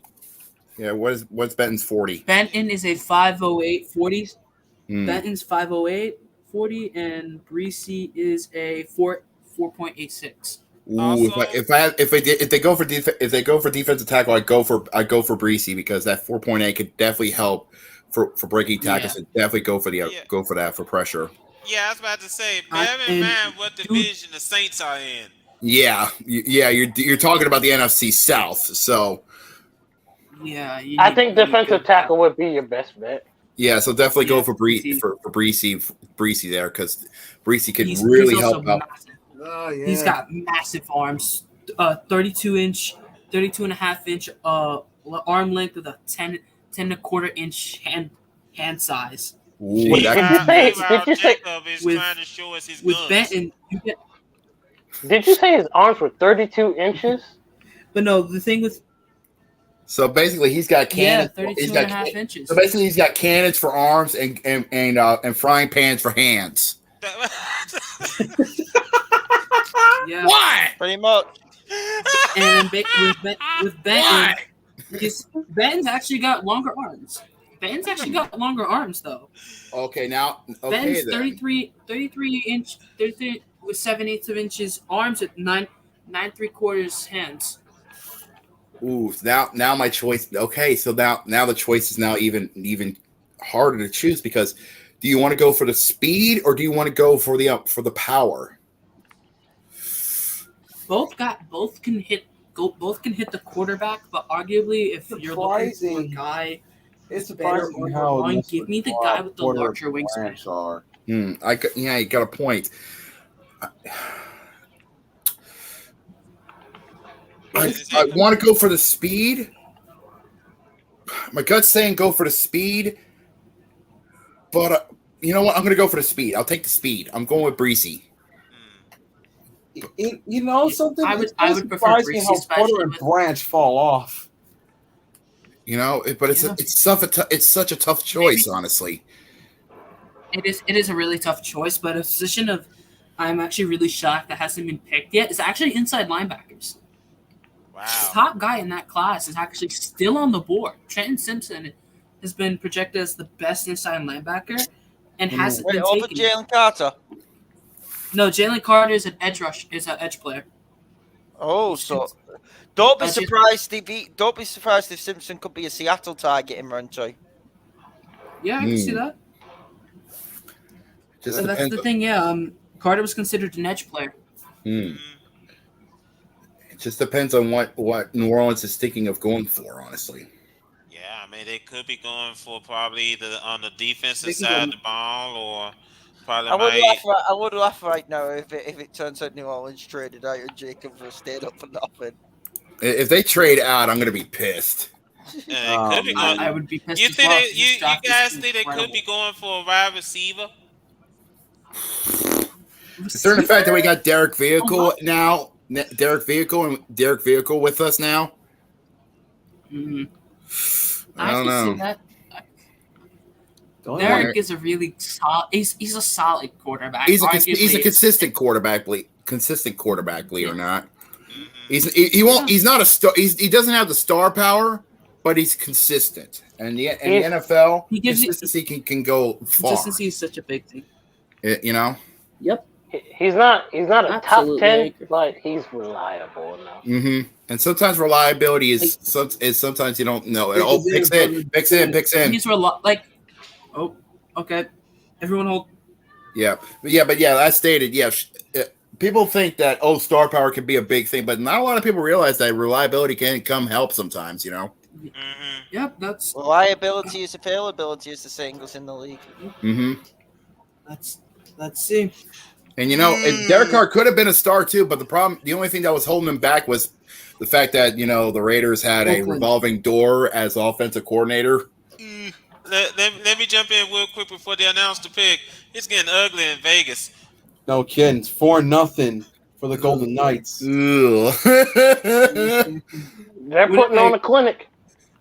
Yeah, what's Benton's 40? Benton is a 5'08", 40. Hmm. Benton's 5'08", 40, and Breesy is a 4.86. Ooh, if they go for defensive tackle, I go for Breesy because that 4.8 could definitely help for breaking tackles. And definitely go for that for pressure. Yeah, I was about to say, bear in mind what division the Saints are in. Yeah, you're talking about the NFC South, so yeah. I think defensive tackle would be your best bet. Yeah, so definitely go for Breesy there because Breesy can really help out. Oh, yeah. He's got massive arms, 32 and a half inch arm length with a 10 and a quarter inch hand size. Ooh, Did you say with Benton? Did you say his arms were 32 inches? But no, the thing with so basically he's got cannons. 32 and a half inches. So basically he's got cannons for arms and frying pans for hands. Yeah. Why? Pretty much. And with Benton, Benton's actually got longer arms. Benton's actually got longer arms though. Okay, now Benton's 33 with 7/8 of inches arms with 9 3/4 hands. Ooh, now my choice. Okay, so now the choice is now even harder to choose because do you want to go for the speed or do you want to go for the power? Both can hit the quarterback, but arguably if you're looking for a guy, it's surprising how line, give me the guy with the larger wingspan. Are. You got a point. I want to go for the speed. My gut's saying go for the speed, but you know what? I'm going to go for the speed. I'll take the speed. I'm going with Breesy. You know something? I would It does prefer surprise me Breezy, how especially Porter and with Branch fall off. You know, but it's such a tough choice, honestly. it is a really tough choice, but a position of I'm actually really shocked that hasn't been picked yet is actually inside linebackers. Wow. The top guy in that class is actually still on the board. Trenton Simpson has been projected as the best inside linebacker and hasn't been over taken. Jalen Carter. No, Jalen Carter is an edge player. Oh, so don't be surprised if Simpson could be a Seattle target in round 2. Yeah, I can see that. Just That's the thing. Yeah, Carter was considered an edge player. It just depends on what New Orleans is thinking of going for, honestly. Yeah, I mean they could be going for probably either on the defensive side of the ball or probably I would laugh right now if it turns out New Orleans traded out and Jacobs was stayed up for nothing. If they trade out, I'm going to be pissed. It could be going. I would be pissed You as think well. you guys think they could be going for a wide receiver? Considering the fact that we got Derek Vehicle now, Derek Vehicle with us now. I don't know. See that. Derek is a really solid. He's a solid quarterback. He's a consistent quarterback. Consistent quarterback, believe it or not. He won't. He's not a star. He doesn't have the star power, but he's consistent. And the NFL, consistency can go far. Consistency is such a big thing. You know. Yep. He's not a Absolutely, top 10, but he's reliable enough. Mm-hmm. And sometimes reliability is sometimes you don't know. Oh, picks in. He's oh, okay. Everyone hold. Yeah, but as stated, people think that star power can be a big thing, but not a lot of people realize that reliability can come help sometimes. You know. Yep, that's reliability is availability, as the saying goes in the league. Mm-hmm. Let's see. And Derek Carr could have been a star too, but the only thing that was holding him back was the fact that the Raiders had a revolving door as offensive coordinator. Let me jump in real quick before they announce the pick. It's getting ugly in Vegas. No kidding. 4-0 for the Golden Knights. They're putting on a clinic.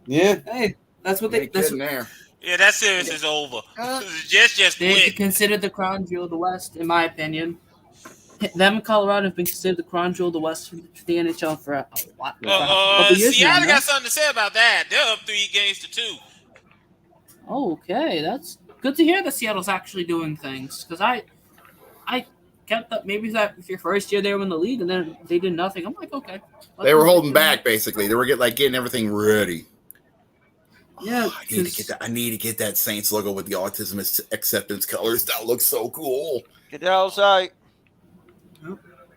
Yeah. Hey, that's what they. That's there. Yeah, that series is over. Just they quit. consider the crown jewel of the West, in my opinion. Them and Colorado have been considered the crown jewel of the West for the NHL for a couple years Seattle now. got something to say about that. They're up 3-2. Okay, that's good to hear that Seattle's actually doing things. Because I kept up. Maybe that was your first year they were in the league, and then they did nothing. I'm like, okay. They were holding back basically. They were getting everything ready. Yeah, I need to get that Saints logo with the autism acceptance colors. That looks so cool. Get outside.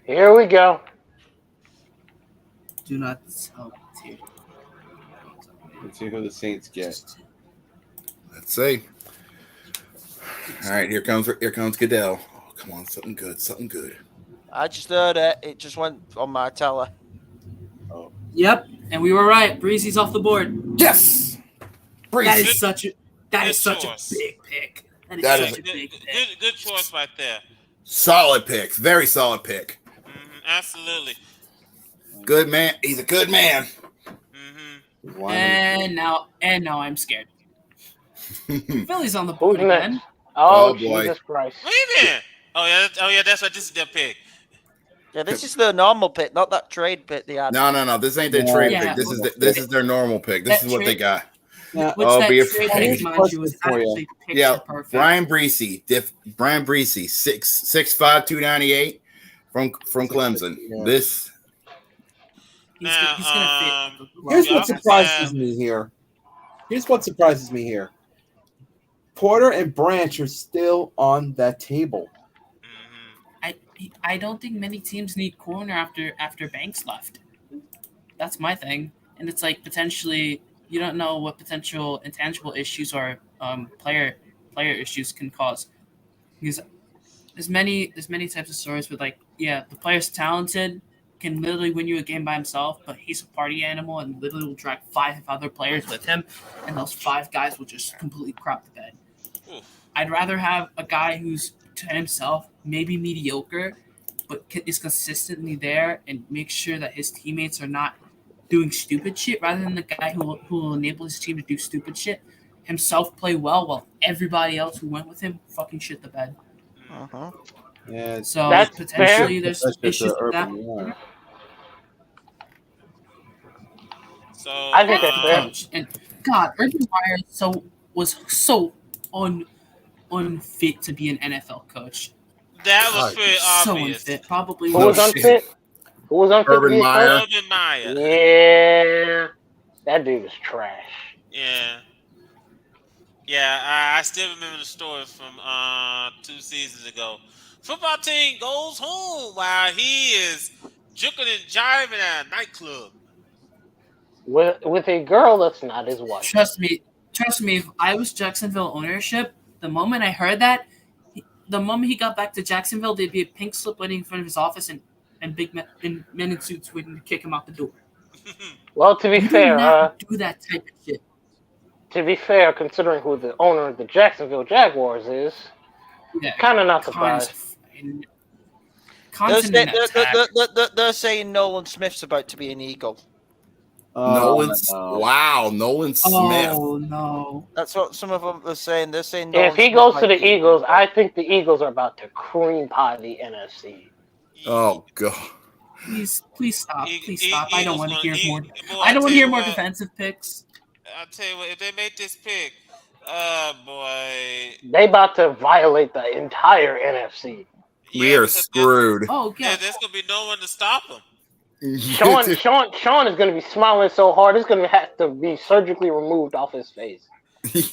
Here we go. Do not tell me. Let's see who the Saints get. Let's see. All right, here comes Goodell. Oh, come on, something good. I just heard it. It just went on my teller. Oh. Yep, and we were right. Breezy's off the board. Yes. Breezy. That is such a big pick. That is such a big pick. Good choice right there. Solid pick. Very solid pick. Absolutely. Good man. He's a good man. And now I'm scared. Philly's on the board Who's next? again. Oh, boy. Jesus Christ. What do you mean? Oh yeah, that's right. This is their pick. Yeah, this is the normal pick, not that trade pick they had. No. This ain't their trade pick. This is their normal pick. This is what they got. Yeah. Be afraid. Yeah, Brian Breesy, 6'5", 298 from Clemson. Yeah. This. He's gonna fit. Here's what surprises me here. Porter and Branch are still on that table. I don't think many teams need corner after Banks left. That's my thing, and it's like potentially you don't know what potential intangible issues or player issues can cause. Because there's many types of stories with the player's talented, can literally win you a game by himself, but he's a party animal and literally will drag 5 other players with him, and those 5 guys will just completely crap the bed. I'd rather have a guy who's to himself maybe mediocre, but is consistently there and makes sure that his teammates are not doing stupid shit, rather than the guy who will enable his team to do stupid shit, himself play well while everybody else who went with him fucking shit the bed. Uh-huh. Yeah, So That's potentially fair. there's Especially issues to with that. Urban Meyer. So I think Fuck that's the fair. coach. And God, Urban Meyer was so unfit to be an NFL coach. that was God. pretty So obvious. unfit. Probably Who No was shit. unfit? Who was unfit to Urban be a Meyer. coach? Urban Meyer. Yeah, that dude was trash. Yeah. Yeah, I still remember the story from 2 seasons ago. Football team goes home while he is juking and jiving at a nightclub. With a girl that's not his wife. Trust me. If I was Jacksonville ownership, the moment I heard that, the moment he got back to Jacksonville, there'd be a pink slip waiting in front of his office, and big men in suits waiting to kick him out the door. Well, to be You do fair, not do that type of shit. considering who the owner of the Jacksonville Jaguars is, Yeah, kind of not Khan is surprised. constant attack. They're saying Nolan Smith's about to be an Eagle. Nolan Smith. Oh no! That's what some of them are saying. They're saying If Nolan he Smith goes might to the be an Eagles, Eagle. I think the Eagles are about to cream pie the NFC. Oh god. Please stop. Please stop. I don't Eagles want to gonna hear more. boy, I don't want to hear more what, defensive picks. I'll tell you what, if they make this pick, boy. They about to violate the entire NFC. We are screwed. Oh yeah. There's gonna be no one to stop them. Sean is going to be smiling so hard, it's going to have to be surgically removed off his face.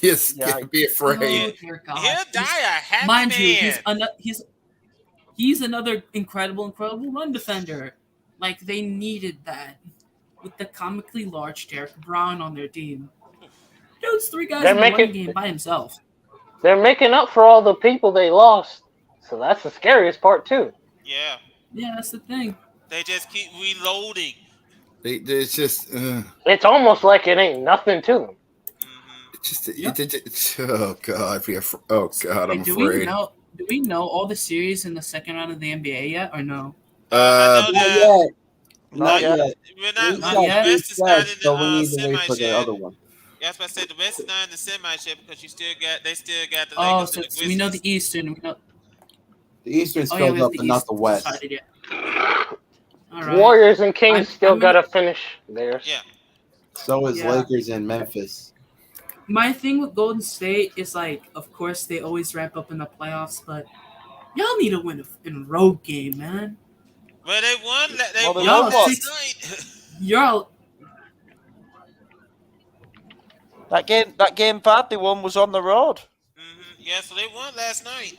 Yes, can't be afraid. Oh dear God. He'll die a happy Mind man. you, he's another incredible run defender. Like they needed that with the comically large Derek Brown on their team. Dude's 3 guys in the running game by himself. They're making up for all the people they lost, so that's the scariest part too. Yeah. Yeah, that's the thing. They just keep reloading. It's just. It's almost like it ain't nothing to them. Oh god, oh god, I'm afraid. Do we know all the series in the second round of the NBA yet, or no? Not yet. Not yet. Not yet. The rest is not in So we the need to wait for semis the yet. other one. Yeah, that's what I said. The rest is not in the semis yet because they still got the Lakers Oh, and so the Grizzlies. we know the Eastern. We know. The Eastern's Oh, filled we have up, the but not East the West. decided yet. All right. Warriors and Kings still I'm got gonna- to finish theirs. Yeah. So is Yeah. Lakers and Memphis. My thing with Golden State is like, of course, they always ramp up in the playoffs, but y'all need to win in a road game, man. Well, they won. They Well, won they won last what? night. Y'all. That game 5 they won was on the road. Yeah, so they won last night.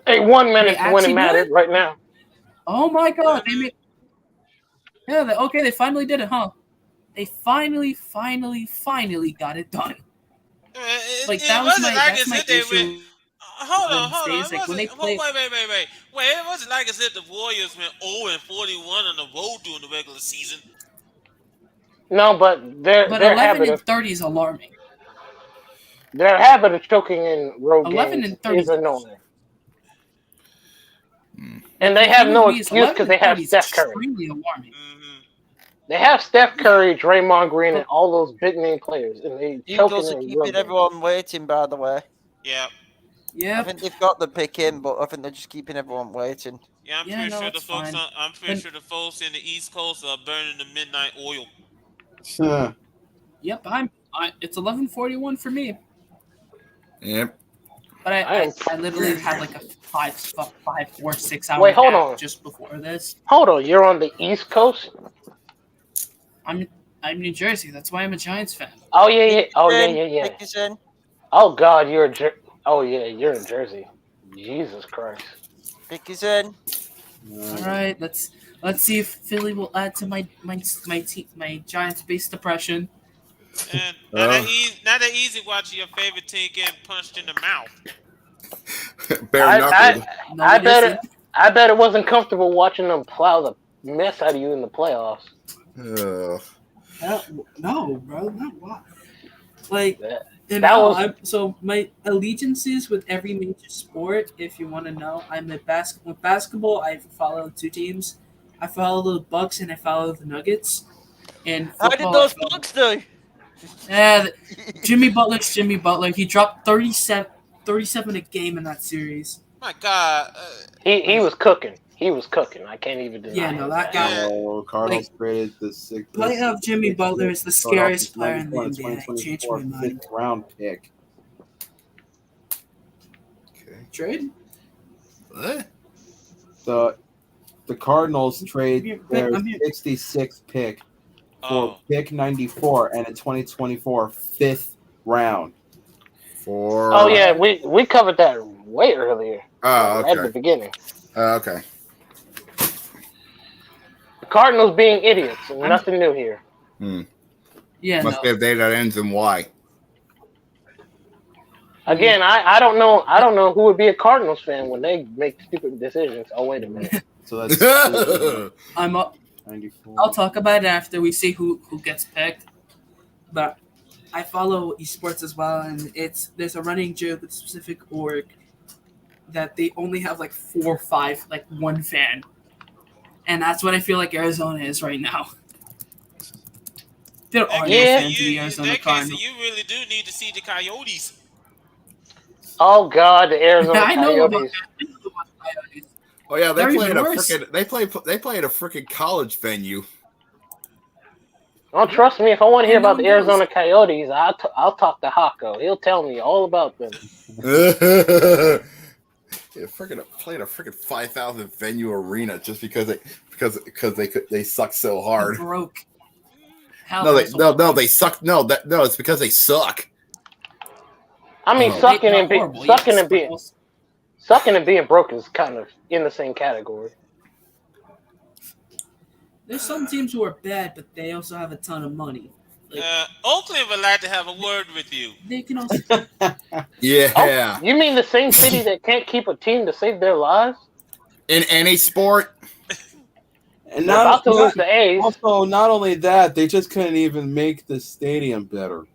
Hey, 1 minute They when it actually mattered won? right now. Oh my God! They made. Yeah. They finally did it, huh? They finally got it done. Like that was my that's my issue. Hold on. Stays, like, when they play- Wait, it wasn't like as if the Warriors went 0-41 on the road during the regular season. No, but their 11 and 30 is alarming. Their habit of choking in road 11 games and 30 is annoying. And they have no excuse because they have Steph Curry. Extremely alarming. They have Steph Curry, Draymond Green, and all those big name players, and they choking Eagles are in road keeping games. everyone waiting, by the way. Yeah. Yeah. I think they've got the pick in, but I think they're just keeping everyone waiting. Yeah, I'm pretty sure the folks in the East Coast are burning the midnight oil. Yep, it's 11:41 for me. Yep. But I literally had like a 4 6 hour Wait, hold nap on. just before this. Hold on, you're on the East Coast? I'm New Jersey. That's why I'm a Giants fan. Oh yeah. Oh God, you're you're in Jersey. Jesus Christ. Pick is in. All right, let's see if Philly will add to my Giants base depression. And not that easy watching your favorite team getting punched in the mouth. I bet it wasn't comfortable watching them plow the mess out of you in the playoffs. No, bro, not why. Like And That now, was so my allegiances with every major sport, if you want to know, I'm a basketball. I follow 2 teams. I follow the Bucks and I follow the Nuggets. And How did football, I those follow. Bucks do? Jimmy Butler's Jimmy Butler. He dropped 37 a game in that series. My God. he was cooking. He was cooking. I can't even deny Yeah, no, his that ass. guy. So Cardinals traded the six. Play of Jimmy Butler is the scariest player in the NBA. He changed my mind. 5th-round pick. Trade? What? The Cardinals trade their I'm here. 66th pick for pick 94 and a 2024 5th round. For yeah, we covered that way earlier. Oh, At the okay. beginning. Okay. The Cardinals being idiots. Nothing new here. Yeah, Must be a day that ends in Y. Again, I don't know. I don't know who would be a Cardinals fan when they make stupid decisions. Oh, wait a minute. So that's I'm up. 94. I'll talk about it after we see who gets picked. But I follow esports as well, and there's a running joke with a specific org that they only have like 4 or 5, like one fan, and that's what I feel like Arizona is right now. There are no fans in the Arizona Cardinals. You really do need to see the Coyotes. Oh God, the Arizona I know about Coyotes. Coyotes. Oh yeah, they They're play at even a worse. freaking they play at a freaking college venue. Don't trust me. If I want to hear And no about the one knows. Arizona Coyotes, I'll talk to Hako. He'll tell me all about them. Yeah, freaking playing a freaking 5,000 venue arena just because they suck so hard. Broke. No, they suck. No, it's because they suck. I mean, Oh. sucking They're and horrible, sucking and being broke is kind of in the same category. There's some teams who are bad, but they also have a ton of money. Like, Oakland would like to have a word with you. they can also. Yeah. Oh, you mean the same city that can't keep a team to save their lives? In any sport. And They're about to lose the A's. Also, not only that, they just couldn't even make the stadium better.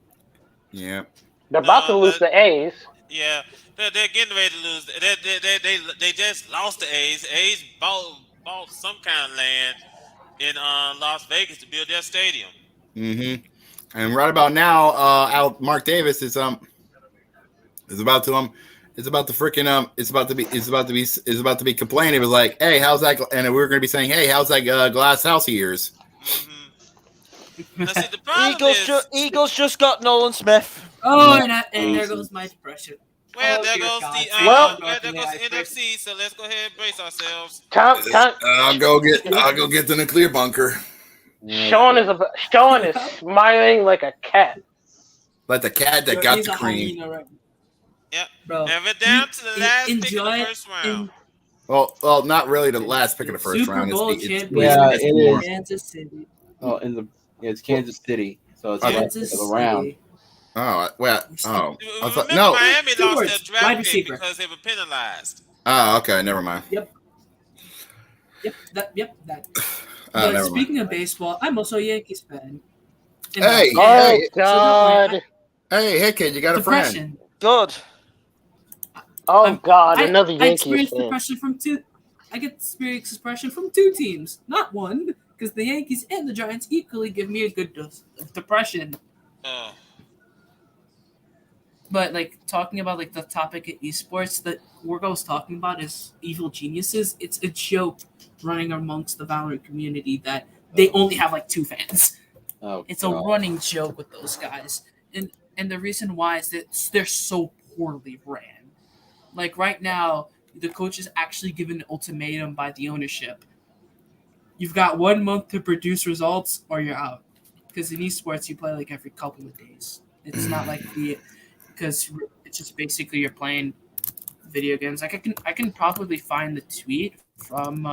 Yeah. They're about to lose the A's. Yeah, they're getting ready to lose. They just lost the A's. A's bought some kind of land in Las Vegas to build their stadium. Mm-hmm. And right about now, Mark Davis is about to be complaining. It was like, hey, how's that? And we were going to be saying, hey, how's that glass house of yours? Now, see, the problem Eagles just got Nolan Smith. Oh, and there goes my depression. Well, Oh, there dear goes God. the NFC. So let's go ahead and brace ourselves. I'll go get the nuclear bunker. Sean is smiling like a cat. Like the cat that got He's the a cream. hyena right now. Yep. Bro, And we're down to the last pick of the enjoy first round. Well, not really the last pick of the first Super round. Bowl It's champion it is. Kansas City. Oh, it's Kansas City, so it's Kansas the round. City. Oh, well, oh. I thought, Remember, no. Miami lost their Wide draft pick receiver. because they were penalized. Oh, okay, never mind. Yep. That. Never But mind. speaking of baseball, I'm also a Yankees fan. Hey, Oh God! Hey, kid, you got a friend. Depression. Good. Oh God! Another I Yankees experienced fan. depression from two. I get experience depression from 2 teams, not one, because the Yankees and the Giants equally give me a good dose of depression. But like talking about like the topic of esports that Wargo was talking about is evil geniuses. It's a joke running amongst the Valorant community that they only have like 2 fans. It's a running joke with those guys, and the reason why is that they're so poorly ran. Like right now, the coach is actually given an ultimatum by the ownership. You've got 1 month to produce results, or you're out. Because in esports, you play like every couple of days. It's not like because it's just basically you're playing video games. Like I can probably find the tweet from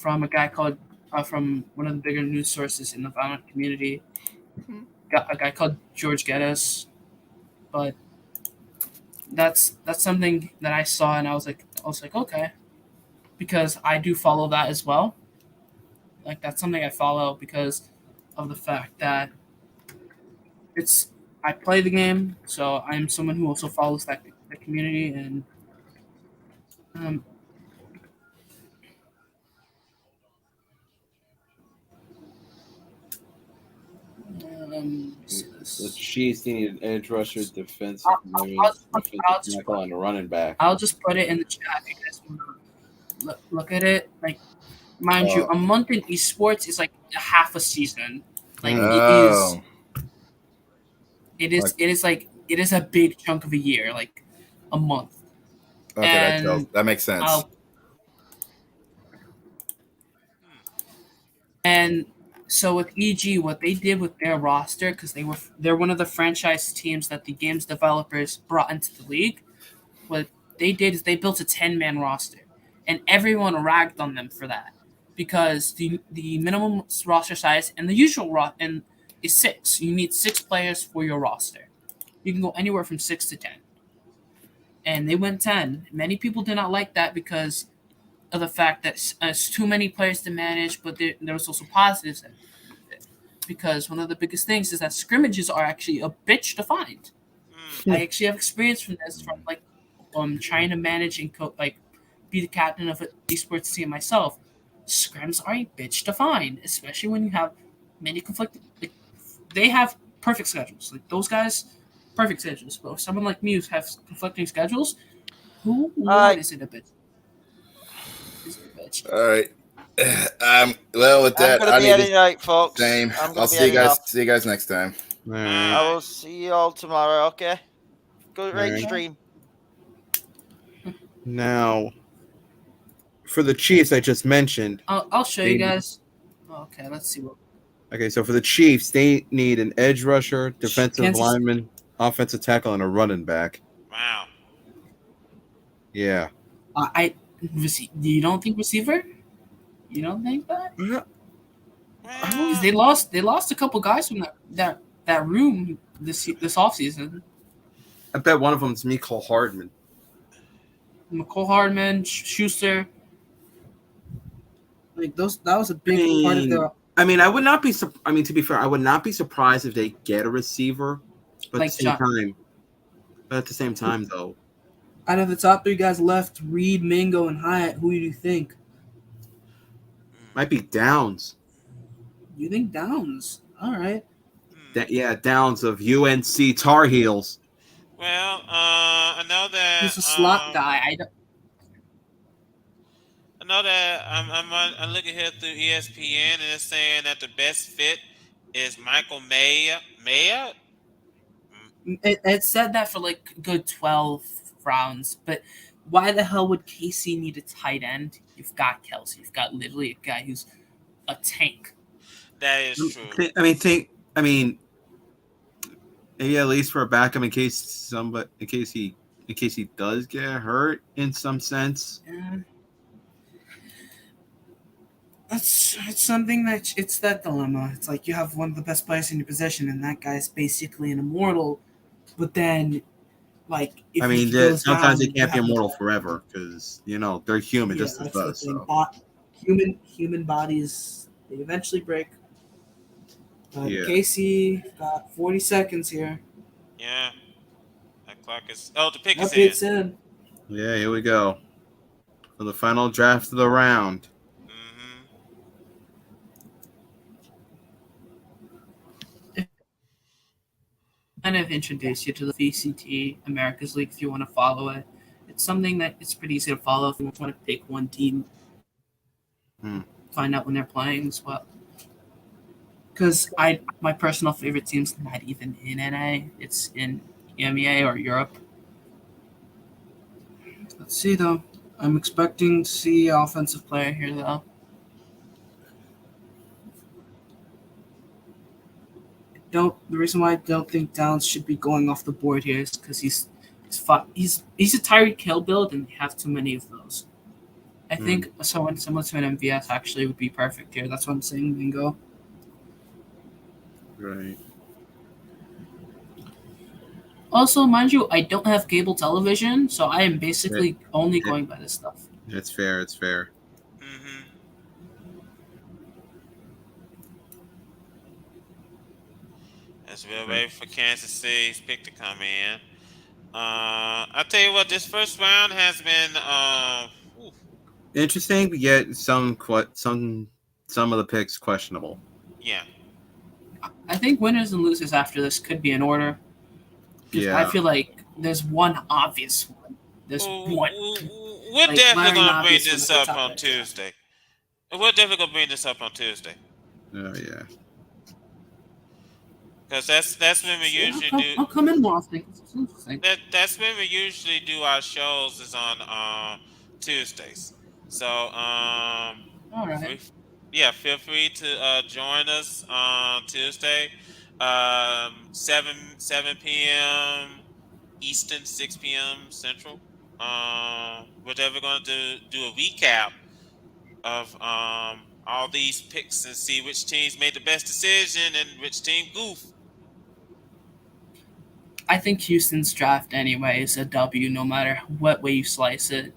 a guy called from one of the bigger news sources in the Valorant community. Got a guy called George Geddes, but that's something that I saw and I was like okay, because I do follow that as well. Like that's something I follow because of the fact that I play the game, so I'm someone who also follows that community, and um, The Chiefs need an edge rusher, defensive I'll just tackle, and a running back. I'll just put it in the chat if you guys want to look at it. Like, mind you, a month in esports is like half a season. Like Oh. it is a big chunk of a year, like a month. Okay, that makes sense. And so with EG, what they did with their roster, because they're one of the franchise teams that the games developers brought into the league. What they did is they built a 10-man roster, and everyone ragged on them for that because the minimum roster size and the usual is 6. You need 6 players for your roster. You can go anywhere from 6 to 10, and they went 10. Many people did not like that because of the fact that it's too many players to manage, but there was also positives because one of the biggest things is that scrimmages are actually a bitch to find. I actually have experience from this, from like trying to manage and be the captain of an esports team myself. Scrims are a bitch to find, especially when you have many conflicting. Like, they have perfect schedules. Like those guys, perfect schedules. But if someone like me who has conflicting schedules, what is it a bitch? All right. Well, with I'm that, gonna I be need heading to. out, folks. Same. I'm gonna I'll be see you heading guys. off. See you guys next time. I will see you all tomorrow. Okay. Great Alright. stream. Now, for the Chiefs, I just mentioned. I'll show you guys. Okay, let's see what. Okay, so for the Chiefs, they need an edge rusher, defensive Kansas- lineman, offensive tackle, and a running back. Wow. Yeah. You don't think receiver? You don't think that? Yeah. Because they lost a couple guys from that room this offseason. I bet one of them is Mecole Hardman. McCole Hardman, Schuster. Like that was a big part of their. I mean, I would not be. I mean, to be fair, I would not be surprised if they get a receiver. But Like at the same time, though, out of the top 3 guys left, Reed, Mingo, and Hyatt, who do you think? might be Downs. You think Downs? All right. Downs of UNC Tar Heels. Well, I know that He's a slot guy. I know that I'm looking here through ESPN and it's saying that the best fit is Michael Mayer. It said that for like good 12 rounds, but why the hell would KC need a tight end? You've got Kelsey. You've got literally a guy who's a tank. That is true. I mean, maybe at least for a backup in case he does get hurt in some sense. Yeah. It's something that it's that dilemma. It's like you have one of the best players in your possession, and that guy's basically an immortal. But then, like, if he goes sometimes down, they can't be immortal forever because they're human just as us. So. Human bodies, they eventually break. Casey got 40 seconds here. Yeah. That clock is. Oh, the pick is in. in. Yeah, here we go for the final draft of the round. Kind of introduce you to the VCT America's League if you want to follow it. It's something that it's pretty easy to follow if you want to pick one team. Find out when they're playing as well. Because my personal favorite team's not even in NA. It's in EMEA or Europe. Let's see though. I'm expecting to see an offensive player here though. The reason why I don't think Downs should be going off the board here is because he's a Tyreek Hill build and they have too many of those. I think someone similar to an MVS actually would be perfect here. That's what I'm saying, Mingo. Right. Also, mind you, I don't have cable television, so I am basically only going by this stuff. It's fair. It's fair. As we're waiting for Kansas City's pick to come in. I'll tell you what, this first round has been interesting, but yet some of the picks questionable. Yeah. I think winners and losers after this could be in order. Because I Yeah. feel like there's one obvious one. There's one. We're definitely going to bring obvious this one at up the top on right. Tuesday. We're definitely going to bring this up on Tuesday. Oh yeah. Because that's when we usually do. I'll come in more often. It's interesting. That's when we usually do our shows is on Tuesdays. So All right. feel free to join us on Tuesday, 7 p.m. Eastern, 6 p.m. Central. We're definitely going to do a recap of all these picks and see which teams made the best decision and which team goofed. I think Houston's draft anyway is a W no matter what way you slice it.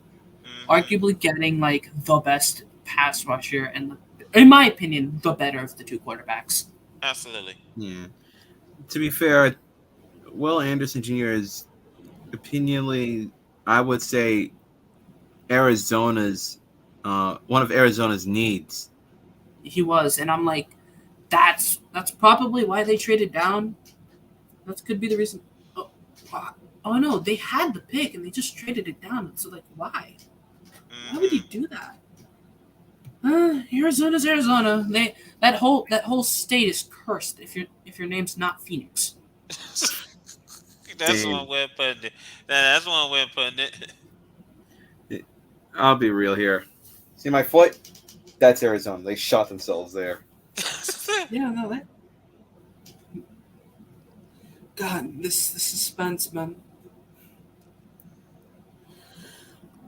Arguably getting like the best pass rusher and, in my opinion, the better of the two quarterbacks. Absolutely. Yeah. To be fair, Will Anderson Jr. is opinionally, I would say, Arizona's one of Arizona's needs. He was, and I'm like, that's probably why they traded down. That could be the reason. Oh no, they had the pick and they just traded it down. So like, why? Why would you do that? Arizona's Arizona. That whole state is cursed if your name's not Phoenix. That's one way of putting it. That's one way of putting it. I'll be real here. See my foot? That's Arizona. They shot themselves there. Yeah, no, that. God, this suspense, man.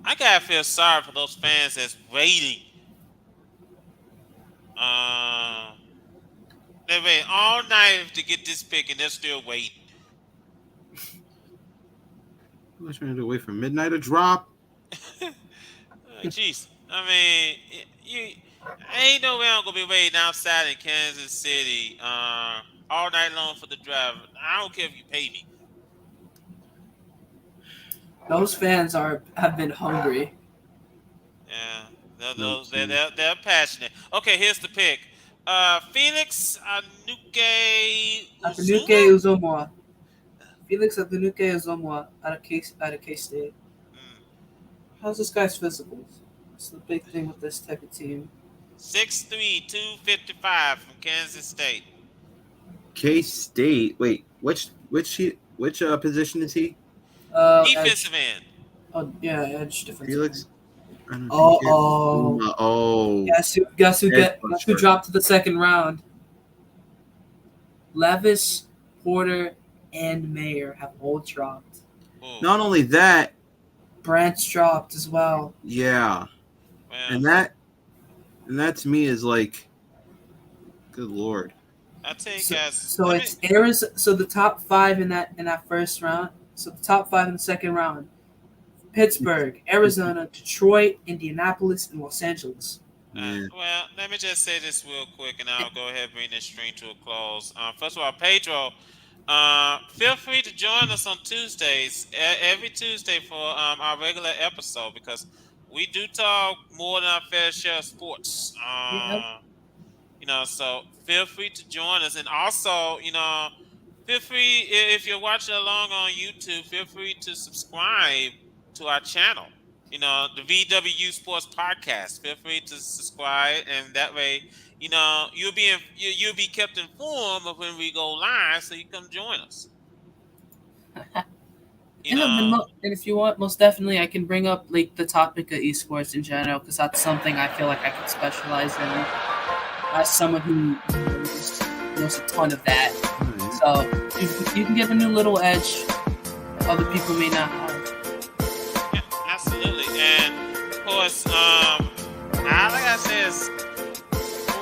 I gotta feel sorry for those fans that's waiting. They wait all night to get this pick, and they're still waiting. I'm trying to wait for midnight to drop. Jeez, I mean, ain't no way I'm gonna be waiting outside in Kansas City all night long for the drive. I don't care if you pay me. Those fans have been hungry. Yeah, they're passionate. Okay, here's the pick. Felix Uzomwa. Felix Anuke Uzomwa out of K-State. How's this guy's physicals? That's the big thing with this type of team. 6'3", 255 from Kansas State. K-State. Wait, which position is he? Defensive end. Oh yeah, edge defensive. Felix. Oh. Guess who dropped to the second round? Levis, Porter, and Mayer have all dropped. Not only that, Branch dropped as well. Yeah. And that to me is like, good Lord. I think so it's Arizona. So the top 5 in that first round. So the top 5 in the second round: Pittsburgh, Arizona, Detroit, Indianapolis, and Los Angeles. Well, let me just say this real quick, and I'll go ahead and bring this stream to a close. First of all, Pedro, feel free to join us on Tuesdays, every Tuesday for our regular episode, because we do talk more than our fair share of sports. So feel free to join us, and also, feel free, if you're watching along on YouTube, feel free to subscribe to our channel. The VWU Sports Podcast. Feel free to subscribe, and that way, you'll be kept informed of when we go live, so you come join us. And if you want, most definitely, I can bring up like the topic of esports in general, because that's something I feel like I could specialize in as someone who knows a ton of that. So you can give a new little edge other people may not have. Yeah, absolutely. And of course, all I gotta say is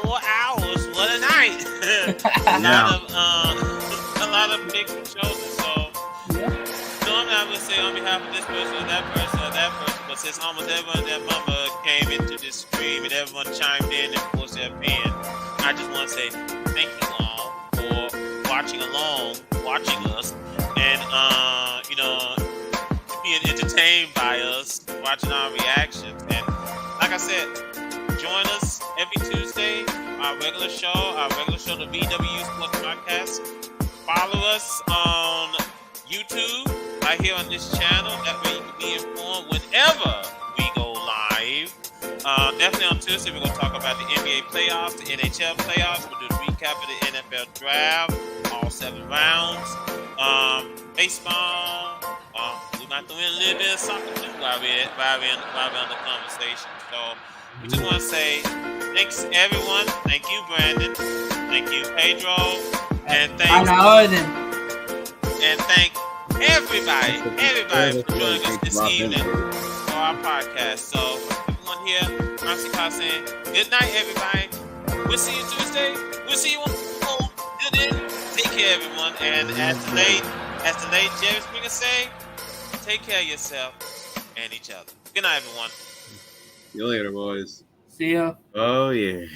4 hours, what a night. a lot of big shows. So normally I would say on behalf of this person or that person or that person, but since almost everyone and their mama came into this stream and everyone chimed in and voiced their opinion, I just want to say thank you all for watching watching us, and being entertained by us, watching our reactions. And like I said, join us every Tuesday, our regular show, the VWU Sports Podcast. Follow us on YouTube right here on this channel. That way you can be informed whenever we go live. Definitely on Tuesday, we're going to talk about the NBA playoffs, the NHL playoffs. We'll do a recap of the NFL draft, all 7 rounds. Baseball. We might throw in a little bit of soccer too while we're on the conversation. So we just want to say thanks everyone. Thank you, Brandon. Thank you, Pedro. And thank everybody for joining us this evening for our podcast. So everyone here, I'm Sika saying good night, everybody. We'll see you Tuesday. We'll see you on good day. Take care, everyone. And as the late Jerry Springer say, take care of yourself and each other. Good night, everyone. See you later, boys. See ya. Oh yeah.